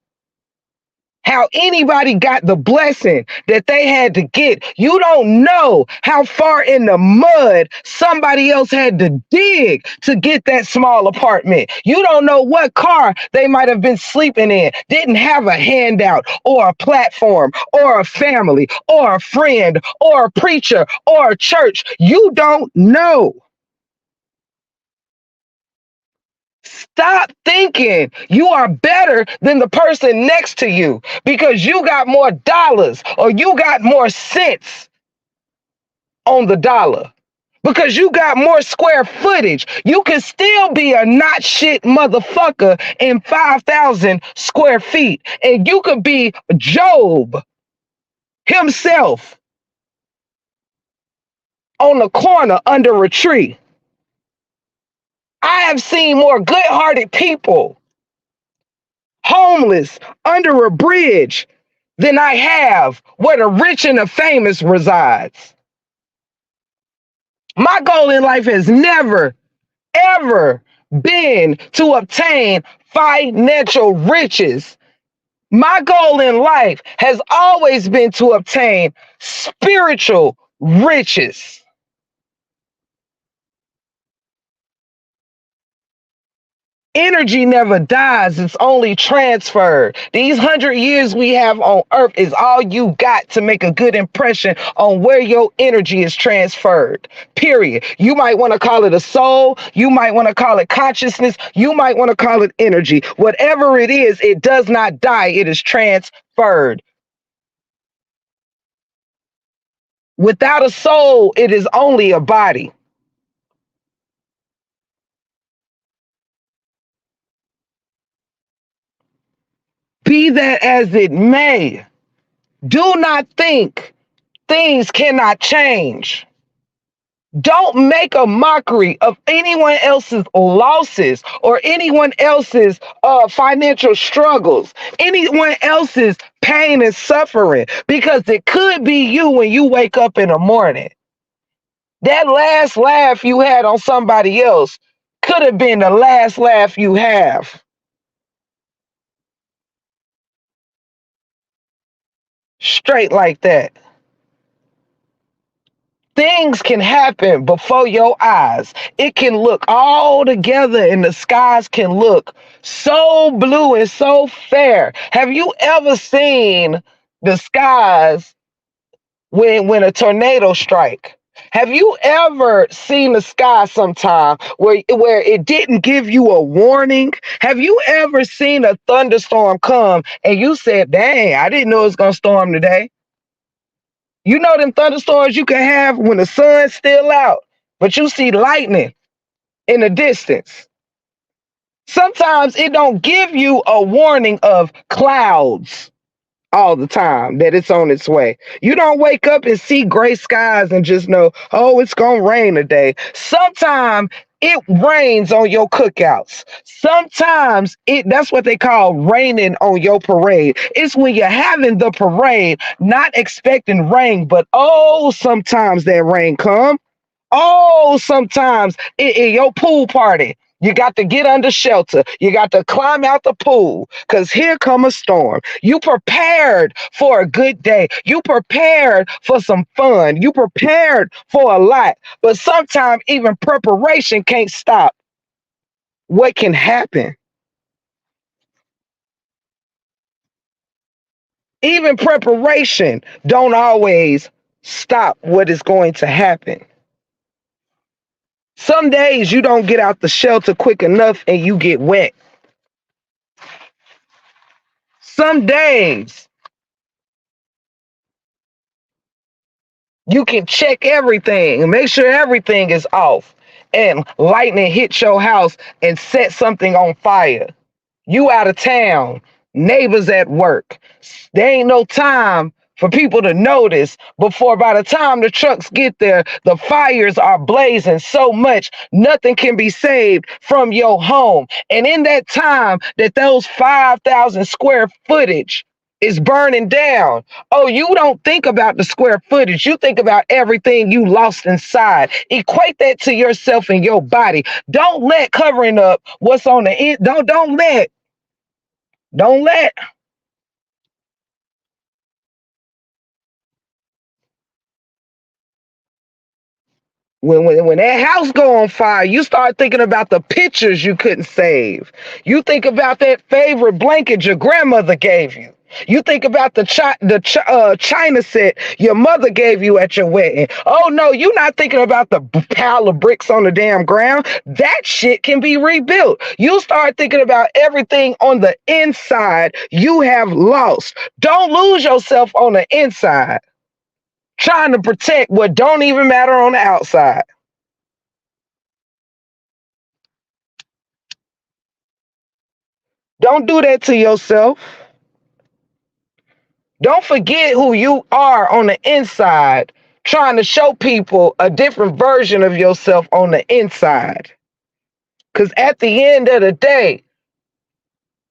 how anybody got the blessing that they had to get. You don't know how far in the mud somebody else had to dig to get that small apartment. You don't know what car they might have been sleeping in, didn't have a handout or a platform or a family or a friend or a preacher or a church. You don't know. Stop thinking you are better than the person next to you because you got more dollars or you got more cents on the dollar. Because you got more square footage. You can still be a not shit motherfucker in 5,000 square feet. And you could be Job himself on the corner under a tree. I have seen more good hearted people homeless under a bridge than I have where the rich and the famous resides. My goal in life has never, ever been to obtain financial riches. My goal in life has always been to obtain spiritual riches. Energy never dies, it's only transferred. These 100 years we have on earth is all you got to make a good impression on where your energy is transferred. Period. You might want to call it a soul, you might want to call it consciousness, you might want to call it energy. Whatever it is, it does not die, it is transferred. Without a soul, it is only a body. Be that as it may, do not think things cannot change. Don't make a mockery of anyone else's losses or anyone else's financial struggles, anyone else's pain and suffering, because it could be you when you wake up in the morning. That last laugh you had on somebody else could have been the last laugh you have. Straight like that. Things can happen before your eyes. It can look all together and the skies can look so blue and so fair. Have you ever seen the skies when a tornado strike? Have you ever seen the sky sometime where it didn't give you a warning? Have you ever seen a thunderstorm come and you said, dang, I didn't know it was gonna storm today? You know them thunderstorms you can have when the sun's still out, but you see lightning in the distance. Sometimes it don't give you a warning of clouds all the time that it's on its way. You don't wake up and see gray skies and just know, oh, it's gonna rain today. Sometimes it rains on your cookouts. Sometimes that's what they call raining on your parade. It's when you're having the parade, not expecting rain, but oh, sometimes that rain come. Oh, sometimes in your pool party, you got to get under shelter. You got to climb out the pool because here come a storm. You prepared for a good day. You prepared for some fun. You prepared for a lot. But sometimes even preparation can't stop what can happen. Even preparation don't always stop what is going to happen. Some days you don't get out the shelter quick enough and you get wet. Some days you can check everything and make sure everything is off and lightning hits your house and set something on fire. You out of town, neighbors at work. There ain't no time for people to notice before by the time the trucks get there, the fires are blazing so much, nothing can be saved from your home. And in that time that those 5,000 square footage is burning down, oh, you don't think about the square footage. You think about everything you lost inside. Equate that to yourself and your body. Don't let covering up what's on the end. Don't let when that house go on fire, you start thinking about the pictures you couldn't save. You think about that favorite blanket your grandmother gave you. You think about the china set your mother gave you at your wedding. Oh no, you're not thinking about the pile of bricks on the damn ground. That shit can be rebuilt. You start thinking about everything on the inside you have lost. Don't lose yourself on the inside trying to protect what don't even matter on the outside. Don't do that to yourself. Don't forget who you are on the inside, trying to show people a different version of yourself on the inside. Because at the end of the day,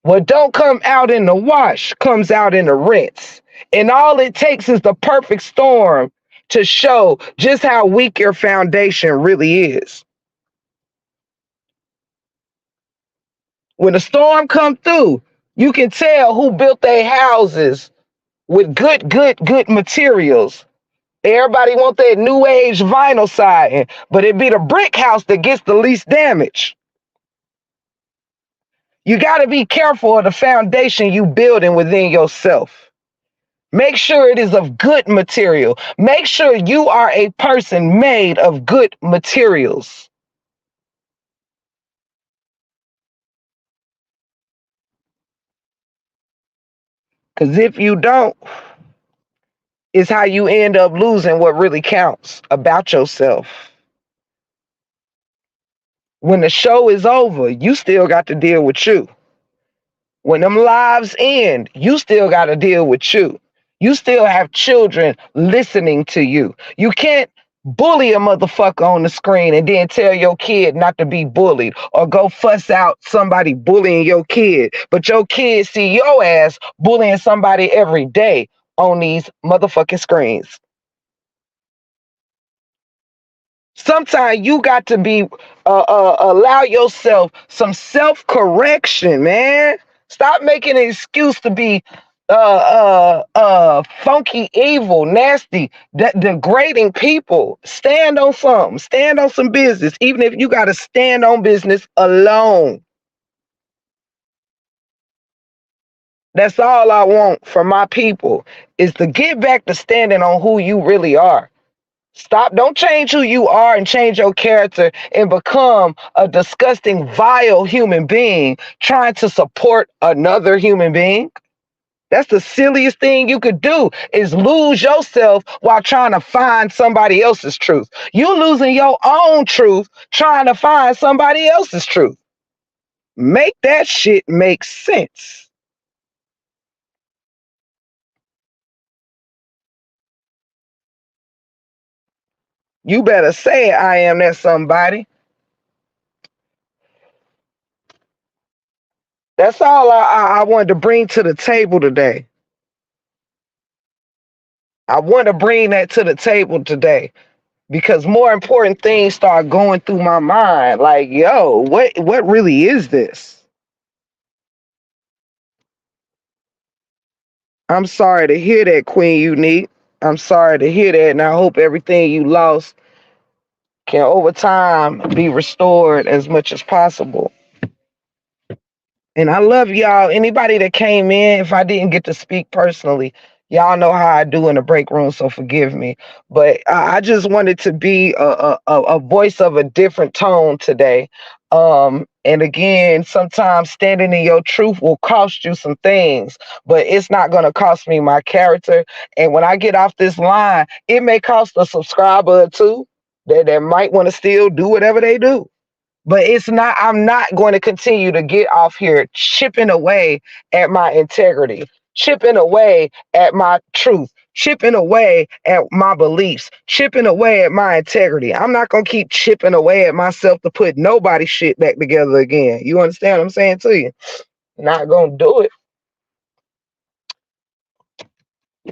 what don't come out in the wash comes out in the rinse. And all it takes is the perfect storm to show just how weak your foundation really is. When a storm come through, you can tell who built their houses with good materials. Everybody want that new age vinyl siding, but it be the brick house that gets the least damage. You got to be careful of the foundation you building within yourself. Make sure it is of good material. Make sure you are a person made of good materials. Because if you don't, it's how you end up losing what really counts about yourself. When the show is over, you still got to deal with you. When them lives end, you still got to deal with you. You still have children listening to you. You can't bully a motherfucker on the screen and then tell your kid not to be bullied, or go fuss out somebody bullying your kid, but your kid see your ass bullying somebody every day on these motherfucking screens. Sometimes you got to be allow yourself some self-correction, man. Stop making an excuse to be funky, evil, nasty, degrading people. Stand on something. Stand on some business, even if you got to stand on business alone. That's all I want from my people, is to get back to standing on who you really are. Stop. Don't change who you are and change your character and become a disgusting, vile human being trying to support another human being. That's the silliest thing you could do, is lose yourself while trying to find somebody else's truth. You losing your own truth trying to find somebody else's truth. Make that shit make sense. You better say it, I am that somebody. That's all I wanted to bring to the table today. I want to bring that to the table today, because more important things start going through my mind. Like, yo, what really is this? I'm sorry to hear that, Queen Unique. I'm sorry to hear that, and I hope everything you lost can over time be restored as much as possible. And I love y'all. Anybody that came in, if I didn't get to speak personally, y'all know how I do in the break room, so forgive me. But I just wanted to be a voice of a different tone today. And again, sometimes standing in your truth will cost you some things, but it's not going to cost me my character. And when I get off this line, it may cost a subscriber or two that might want to still do whatever they do. But it's not, I'm not going to continue to get off here chipping away at my integrity, chipping away at my truth, chipping away at my beliefs, chipping away at my integrity. I'm not going to keep chipping away at myself to put nobody's shit back together again. You understand what I'm saying to you? Not going to do it.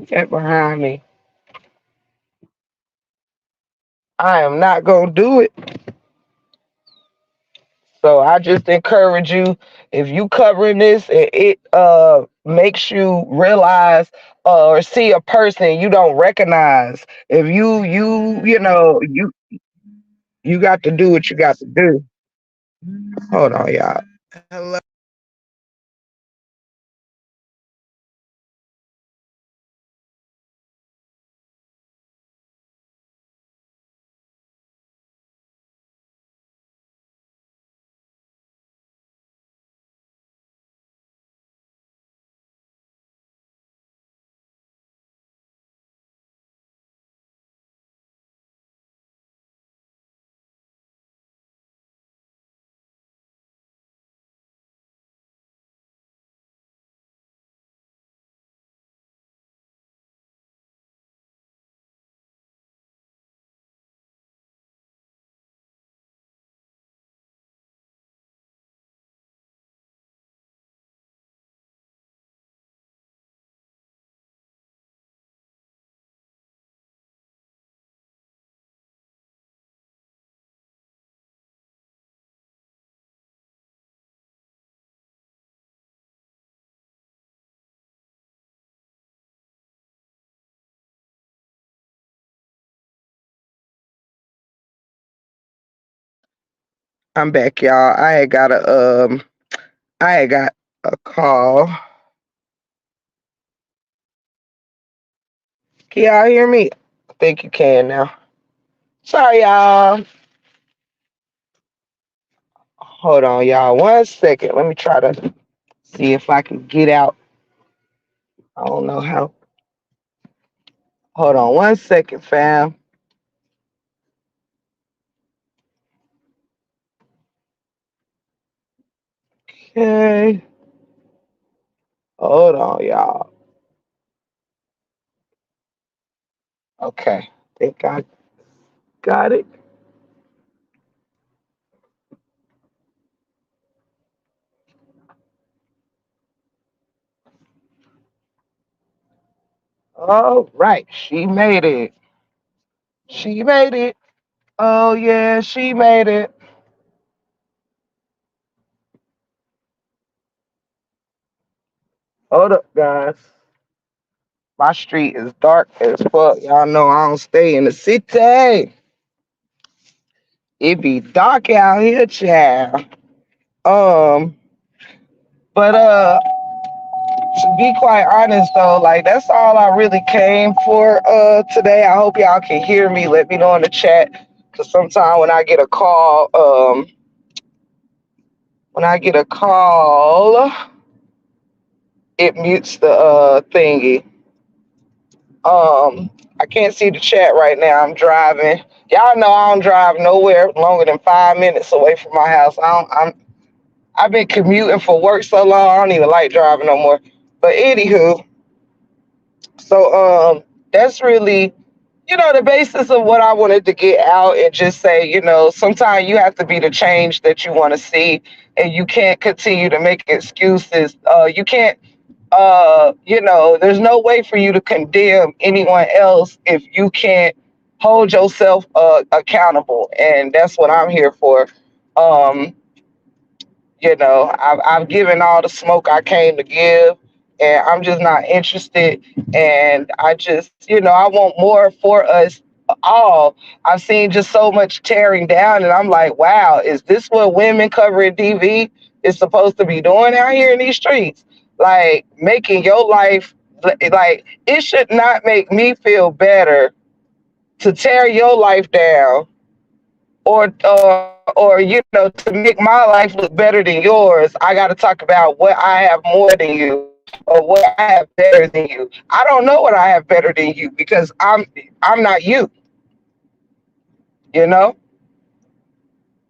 Get behind me. I am not going to do it. So I just encourage you, if you covering this, it makes you realize or see a person you don't recognize. If you got to do what you got to do. Hold on, y'all. Hello. I'm back, y'all. I had got a call. Can y'all hear me? I think you can now. Sorry, y'all. Hold on, y'all. 1 second. Let me try to see if I can get out. I don't know how. Hold on 1 second, fam. Okay. Hold on, y'all. Okay. Think I Got it. All right. She made it. She made it. Oh yeah, she made it. Hold up, guys. My street is dark as fuck. Y'all know I don't stay in the city. It be dark out here, child. Um, but to be quite honest though, like that's all I really came for today. I hope y'all can hear me. Let me know in the chat. Cause sometimes when I get a call, it mutes the thingy. I can't see the chat right now. I'm driving. Y'all know I don't drive nowhere longer than 5 minutes away from my house. I've been commuting for work so long. I don't even like driving no more. But anywho, so that's really the basis of what I wanted to get out and just say, sometimes you have to be the change that you want to see, and you can't continue to make excuses. You can't there's no way for you to condemn anyone else if you can't hold yourself accountable. And that's what I'm here for. Um, I've given all the smoke I came to give, and I'm just not interested. And I just, I want more for us all. I've seen just so much tearing down, and I'm like, wow, is this what women covering DV is supposed to be doing out here in these streets? Like, making your life, like, it should not make me feel better to tear your life down or to make my life look better than yours. I got to talk about what I have more than you or what I have better than you. I don't know what I have better than you because I'm not you, you know.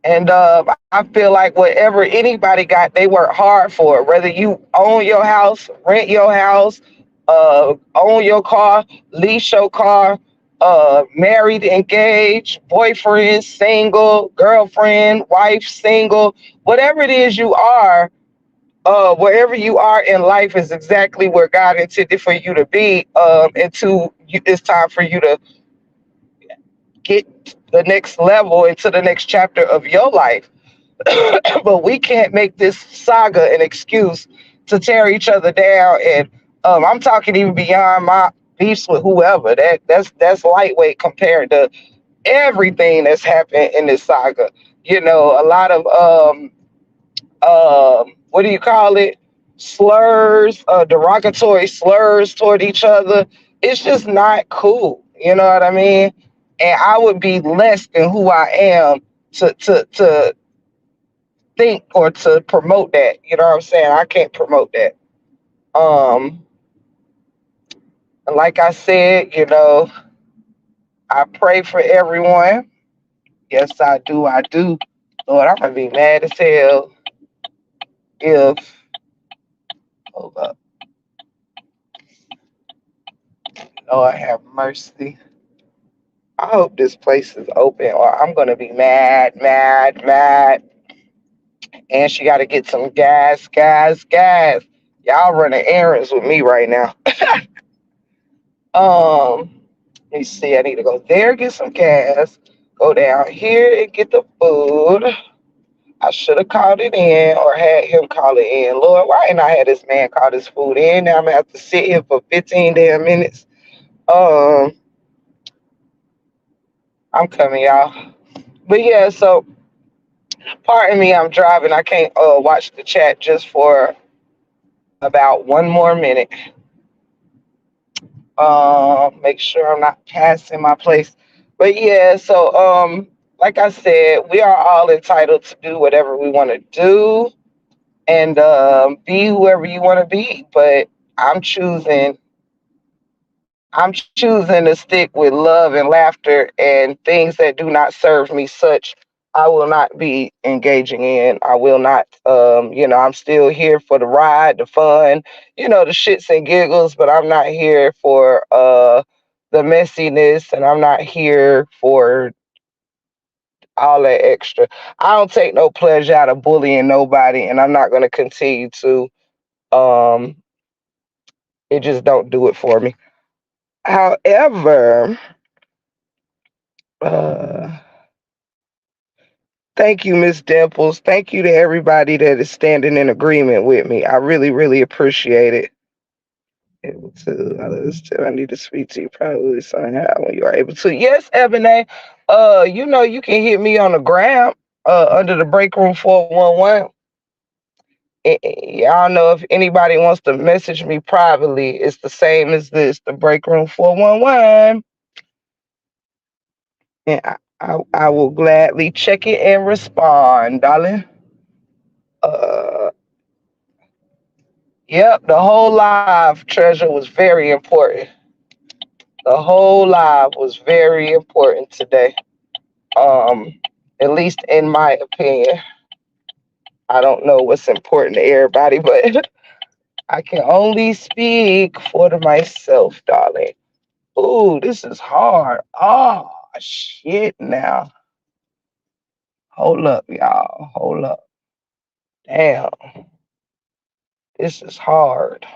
And I feel like whatever anybody got, they work hard for it. Whether you own your house, rent your house, own your car, lease your car, married, engaged, boyfriend, single, girlfriend, wife, single, whatever it is you are, wherever you are in life is exactly where God intended for you to be. It's time for you to get the next level into the next chapter of your life. But we can't make this saga an excuse to tear each other down. And I'm talking even beyond my beefs with whoever. That's lightweight compared to everything that's happened in this saga. A lot of what do you call it? Slurs, derogatory slurs toward each other. It's just not cool. You know what I mean? And I would be less than who I am to think or to promote that. You know what I'm saying? I can't promote that. Um, and like I said, I pray for everyone. Yes, I do. I do. Lord, I'm gonna be mad as hell if hold up. Lord have mercy. I hope this place is open or I'm gonna be mad, mad, mad. And she gotta get some gas, gas, gas. Y'all running errands with me right now. Let me see. I need to go there, get some gas, go down here and get the food. I should have called it in or had him call it in. Lord, why didn't I have this man call this food in? Now I'm gonna have to sit here for 15 damn minutes. Um, I'm coming, y'all. But yeah, so pardon me, I'm driving. I can't watch the chat just for about one more minute. Make sure I'm not passing my place. But yeah, so like I said, we are all entitled to do whatever we want to do and be whoever you want to be. But I'm choosing I'm choosing to stick with love and laughter and things that do not serve me such. I will not be engaging in. I will not, I'm still here for the ride, the fun, the shits and giggles, but I'm not here for the messiness and I'm not here for all that extra. I don't take no pleasure out of bullying nobody, and I'm not gonna continue to. Um, it just don't do it for me. However, uh, thank you, Miss Dimples. Thank you to everybody that is standing in agreement with me. I really, really appreciate it. Able to others too. I need to speak to you probably somehow when you are able to. Yes, Ebony. You know you can hit me on the gram under the break room 411. I don't know if anybody wants to message me privately. It's the same as this, the break room 411. And I will gladly check it and respond, darling. Uh yep, the whole live treasure was very important. The whole live was very important today. Um, at least in my opinion. I don't know what's important to everybody, but I can only speak for myself, darling. Ooh, this is hard. Oh, shit now. Hold up, y'all. Hold up. Damn, this is hard.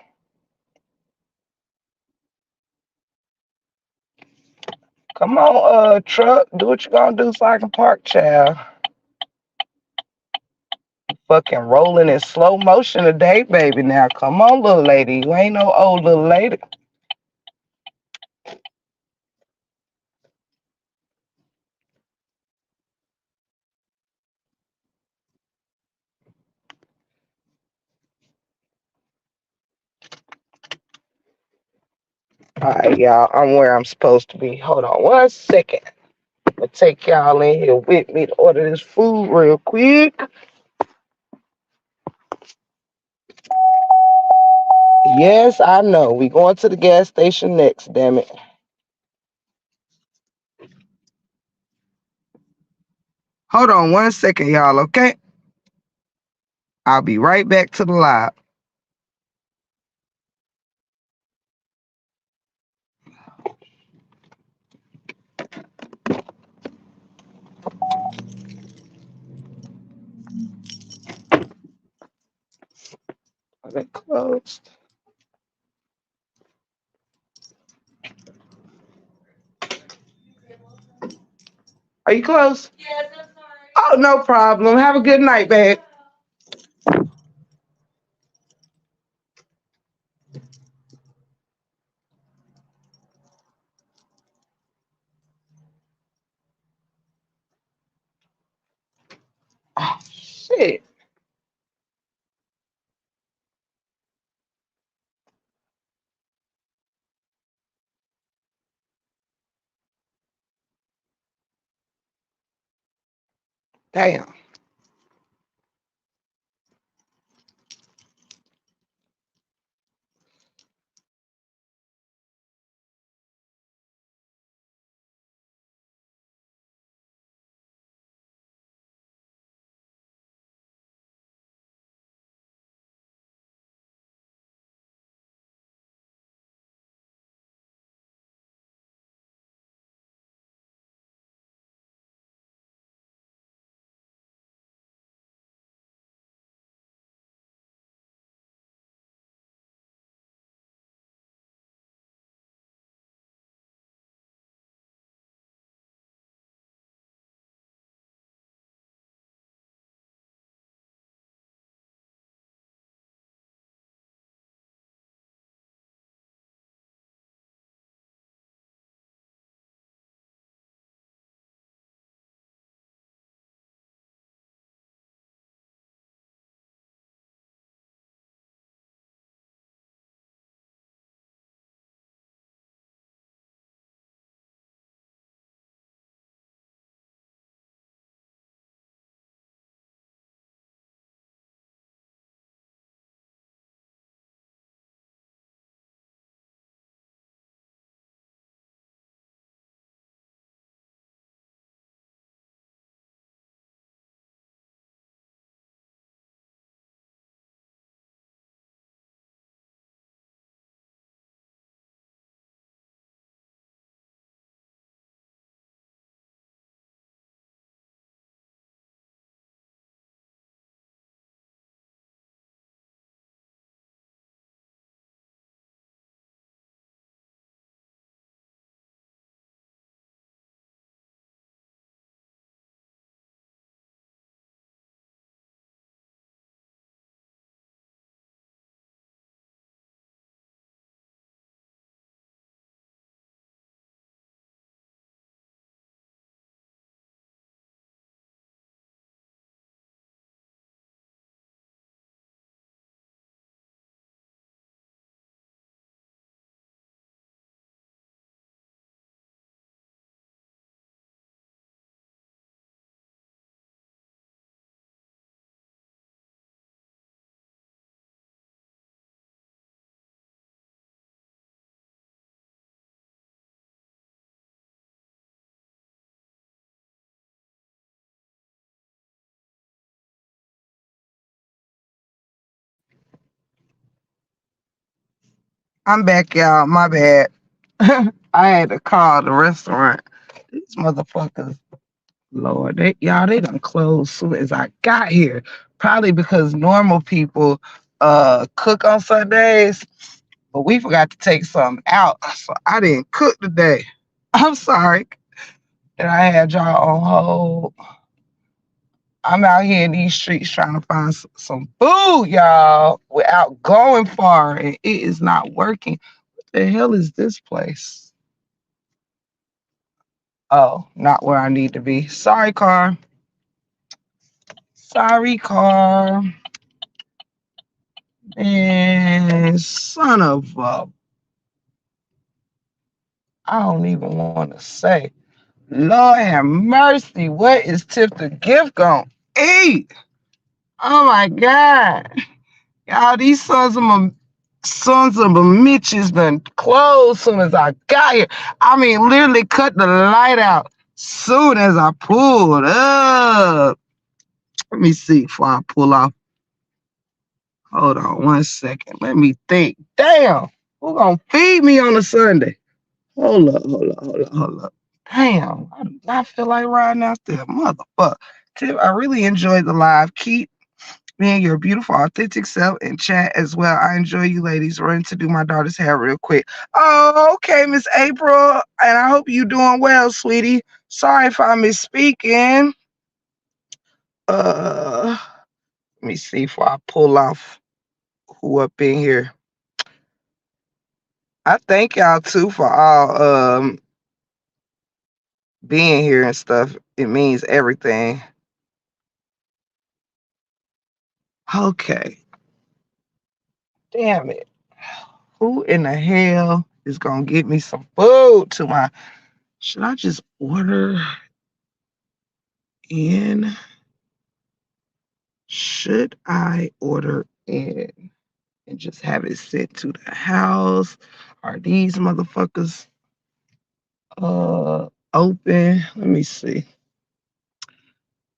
Come on, truck. Do what you gonna do so I can park, child. Fucking rolling in slow motion today, baby. Now, come on, little lady. You ain't no old little lady. All right, y'all. I'm where I'm supposed to be. Hold on 1 second. I'm gonna take y'all in here with me to order this food real quick. Yes, I know. We going to the gas station next, damn it. Hold on 1 second, y'all, okay? I'll be right back to the live. Are they closed? Are you close? Yes, I'm sorry. Oh, no problem. Have a good night, babe. Oh, shit. Damn. I'm back, y'all. My bad. I had to call the restaurant. These motherfuckers, Lord, they done closed soon as I got here. Probably because normal people cook on Sundays, but we forgot to take something out, so I didn't cook today. I'm sorry that I had y'all on hold. I'm out here in these streets trying to find some food, y'all, without going far, and it is not working. What the hell is this place? Oh, not where I need to be. Sorry, car. Sorry, car. And son of a, I don't even want to say. Lord have mercy. What is Tiff the Gift gonna eat? Oh my God. Y'all, these sons of a Mitches done closed soon as I got here. I mean, literally cut the light out soon as I pulled up. Let me see before I pull off. Hold on 1 second. Let me think. Damn, who gonna feed me on a Sunday? Hold up. Damn, I do not feel like riding out there. Motherfucker. Tip, I really enjoyed the live. Keep being your beautiful, authentic self and chat as well. I enjoy you ladies. Running to do my daughter's hair real quick. Oh, okay, Miss April. And I hope you doing well, sweetie. Sorry if I misspeaking. Let me see if I pull off who up in here. I thank y'all too for all being here and stuff. It means everything. Okay. Damn it. Who in the hell is gonna get me some food to my, should I just order in? Should I order in and just have it sent to the house? Are these motherfuckers open? Let me see.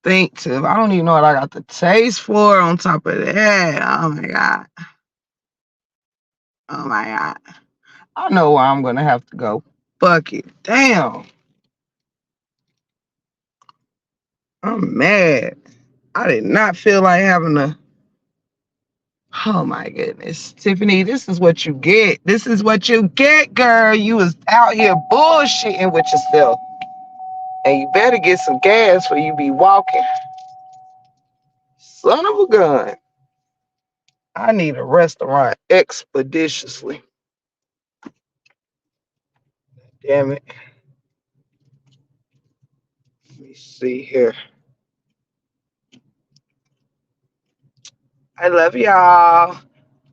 Think Tiff. I don't even know what I got the taste for on top of that. Oh my God. Oh my God. I know where I'm gonna have to go. Fuck it. Damn. I'm mad. I did not feel like having to. Oh my goodness. Tiffany, this is what you get. This is what you get, girl. You was out here bullshitting with yourself. And you better get some gas when you be walking. Son of a gun. I need a restaurant expeditiously. Damn it. Let me see here. I love y'all.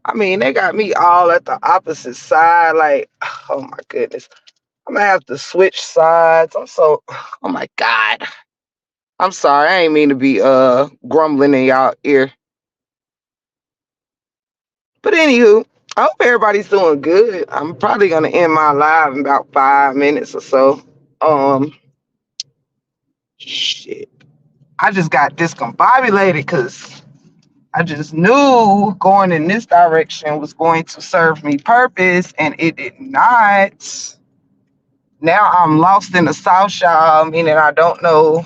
I mean, they got me all at the opposite side. Like, oh my goodness. I'm gonna have to switch sides. Oh my God. I'm sorry. I ain't mean to be grumbling in y'all ear. But anywho, I hope everybody's doing good. I'm probably gonna end my live in about 5 minutes or so. Shit. I just got discombobulated because I just knew going in this direction was going to serve me purpose, and it did not. Now I'm lost in the South, y'all, meaning I don't know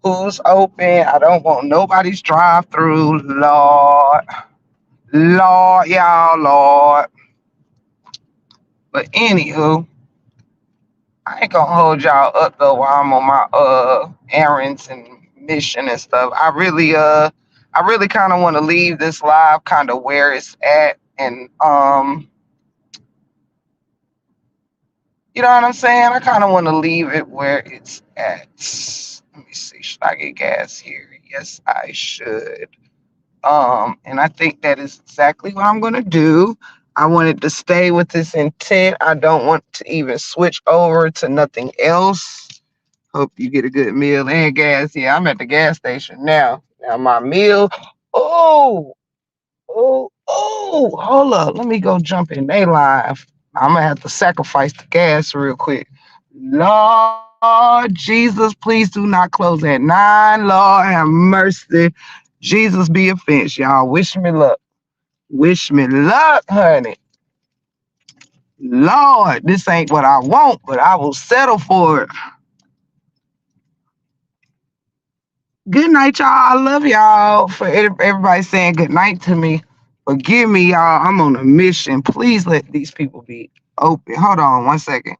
who's open. I don't want nobody's drive-through. Lord, y'all, Lord. But anywho, I ain't gonna hold y'all up though while I'm on my errands and mission and stuff. I really kind of want to leave this live kind of where it's at, and you know what I'm saying? I kind of want to leave it where it's at. Let me see. Should I get gas here? Yes, I should. And I think that is exactly what I'm gonna do. I wanted to stay with this intent. I don't want to even switch over to nothing else. Hope you get a good meal and gas. Yeah, I'm at the gas station now. Now my meal. Oh, hold up. Let me go jump in they live. I'm gonna have to sacrifice the gas real quick. Lord Jesus, please do not close at 9. Lord have mercy. Jesus be a fence, y'all. Wish me luck. Wish me luck, honey. Lord, this ain't what I want, but I will settle for it. Good night, y'all. I love y'all. For everybody saying good night to me. Forgive me, y'all. I'm on a mission. Please let these people be open. Hold on 1 second.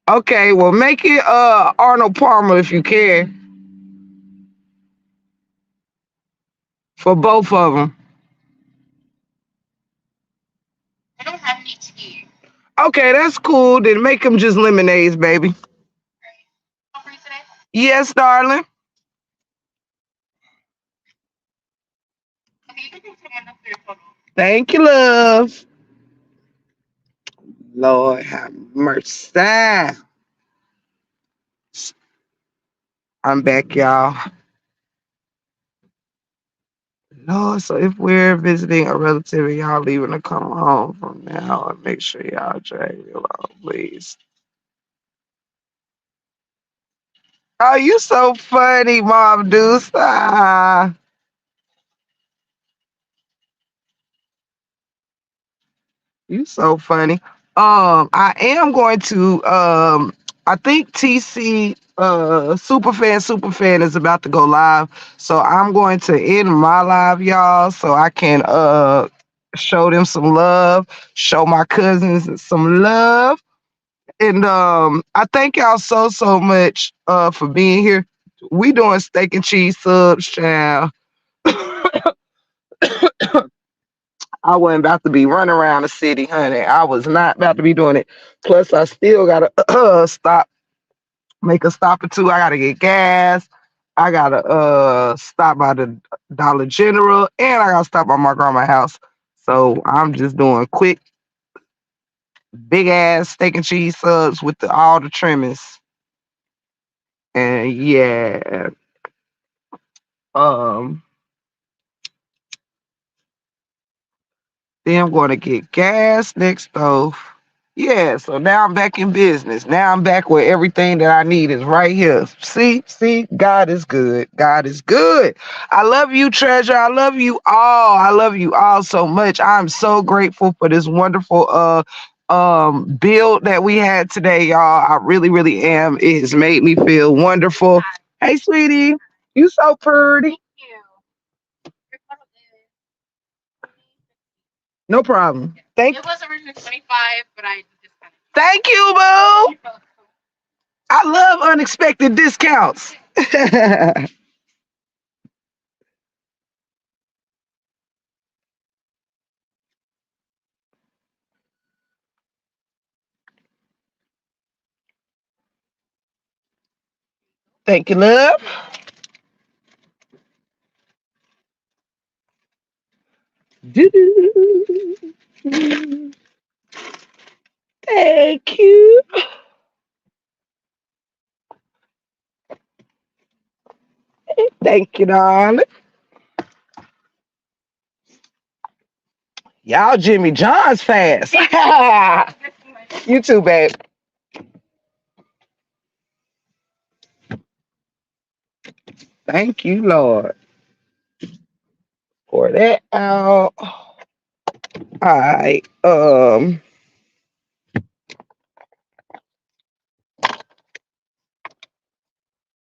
Okay, well, make it Arnold Palmer if you can for both of them. Okay, that's cool. Then make them just lemonades, baby. Yes, darling. Thank you, love. Lord have mercy. I'm back, y'all. Lord, so if we're visiting a relative and y'all leaving to come home from now on, make sure y'all drag me along, please. Oh, you so funny, Mom Deuce. Ah, you so funny. I am going to I think TC Superfan is about to go live. So I'm going to end my live, y'all, so I can show them some love, show my cousins some love. And I thank y'all so much for being here. We doing steak and cheese subs, child. I wasn't about to be running around the city, honey. I was not about to be doing it. Plus, I still gotta stop, make a stop or two. I gotta get gas. I gotta stop by the Dollar General, and I gotta stop by my grandma's house. So I'm just doing quick, big ass steak and cheese subs with all the trimmings. And yeah, um, then I'm gonna get gas next though. Yeah, so now I'm back in business. Now I'm back where everything that I need is right here. See, God is good. God is good. I love you, treasure. I love you all. I love you all so much. I'm so grateful for this wonderful build that we had today, y'all. I really, really am. It has made me feel wonderful. Hey, sweetie, you so pretty. No problem. It was originally 25, but I discounted. Thank you, boo. I love unexpected discounts. Thank you, love. Thank you. Thank you, darling. Y'all Jimmy John's fast. You too, babe. Thank you, Lord, for that out. All right.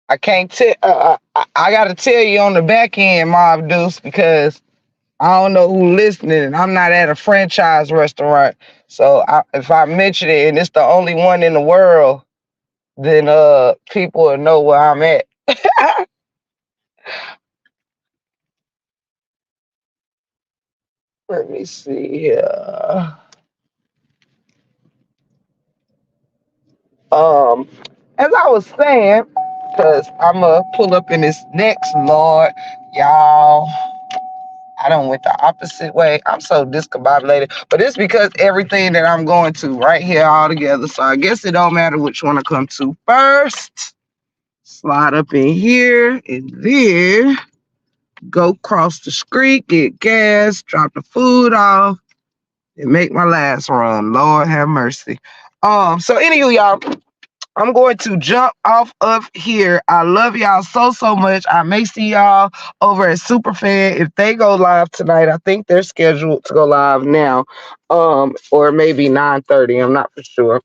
I can't tell. I gotta tell you on the back end, Mob Deuce, because I don't know who listening. And I'm not at a franchise restaurant, so if I mention it and it's the only one in the world, then people will know where I'm at. Let me see here. Um, as I was saying, because I'm gonna pull up in this next Lord, y'all. I don't went the opposite way. I'm so discombobulated, but it's because everything that I'm going to right here all together. So I guess it don't matter which one I come to first. Slide up in here and then go cross the street, get gas, drop the food off, and make my last run. Lord have mercy. So anywho, y'all, I'm going to jump off of here. I love y'all so much. I may see y'all over at Superfan if they go live tonight. I think they're scheduled to go live now, or maybe 9:30. I'm not for sure.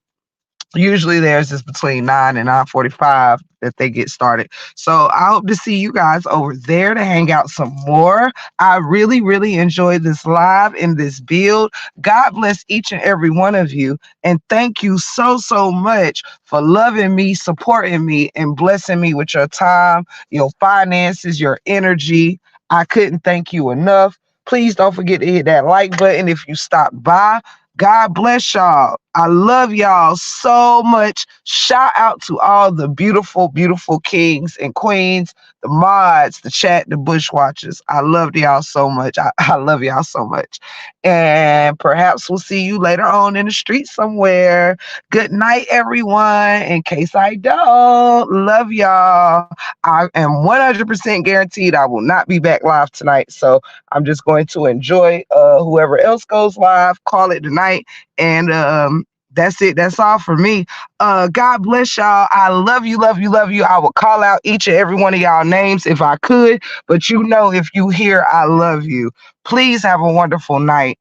Usually theirs is between 9 and 9:45 that they get started. So I hope to see you guys over there to hang out some more. I really enjoyed this live and this build. God bless each and every one of you. And thank you so much for loving me, supporting me, and blessing me with your time, your finances, your energy. I couldn't thank you enough. Please don't forget to hit that like button if you stop by. God bless y'all. I love y'all so much. Shout out to all the beautiful kings and queens, the mods, the chat, the bushwatchers. I love y'all so much. I love y'all so much. And perhaps we'll see you later on in the street somewhere. Good night, everyone. In case I don't, love y'all. I am 100% guaranteed I will not be back live tonight. So I'm just going to enjoy whoever else goes live, call it tonight. And that's it. That's all for me. God bless y'all. I love you. I will call out each and every one of y'all names if I could, but if you hear, I love you. Please have a wonderful night.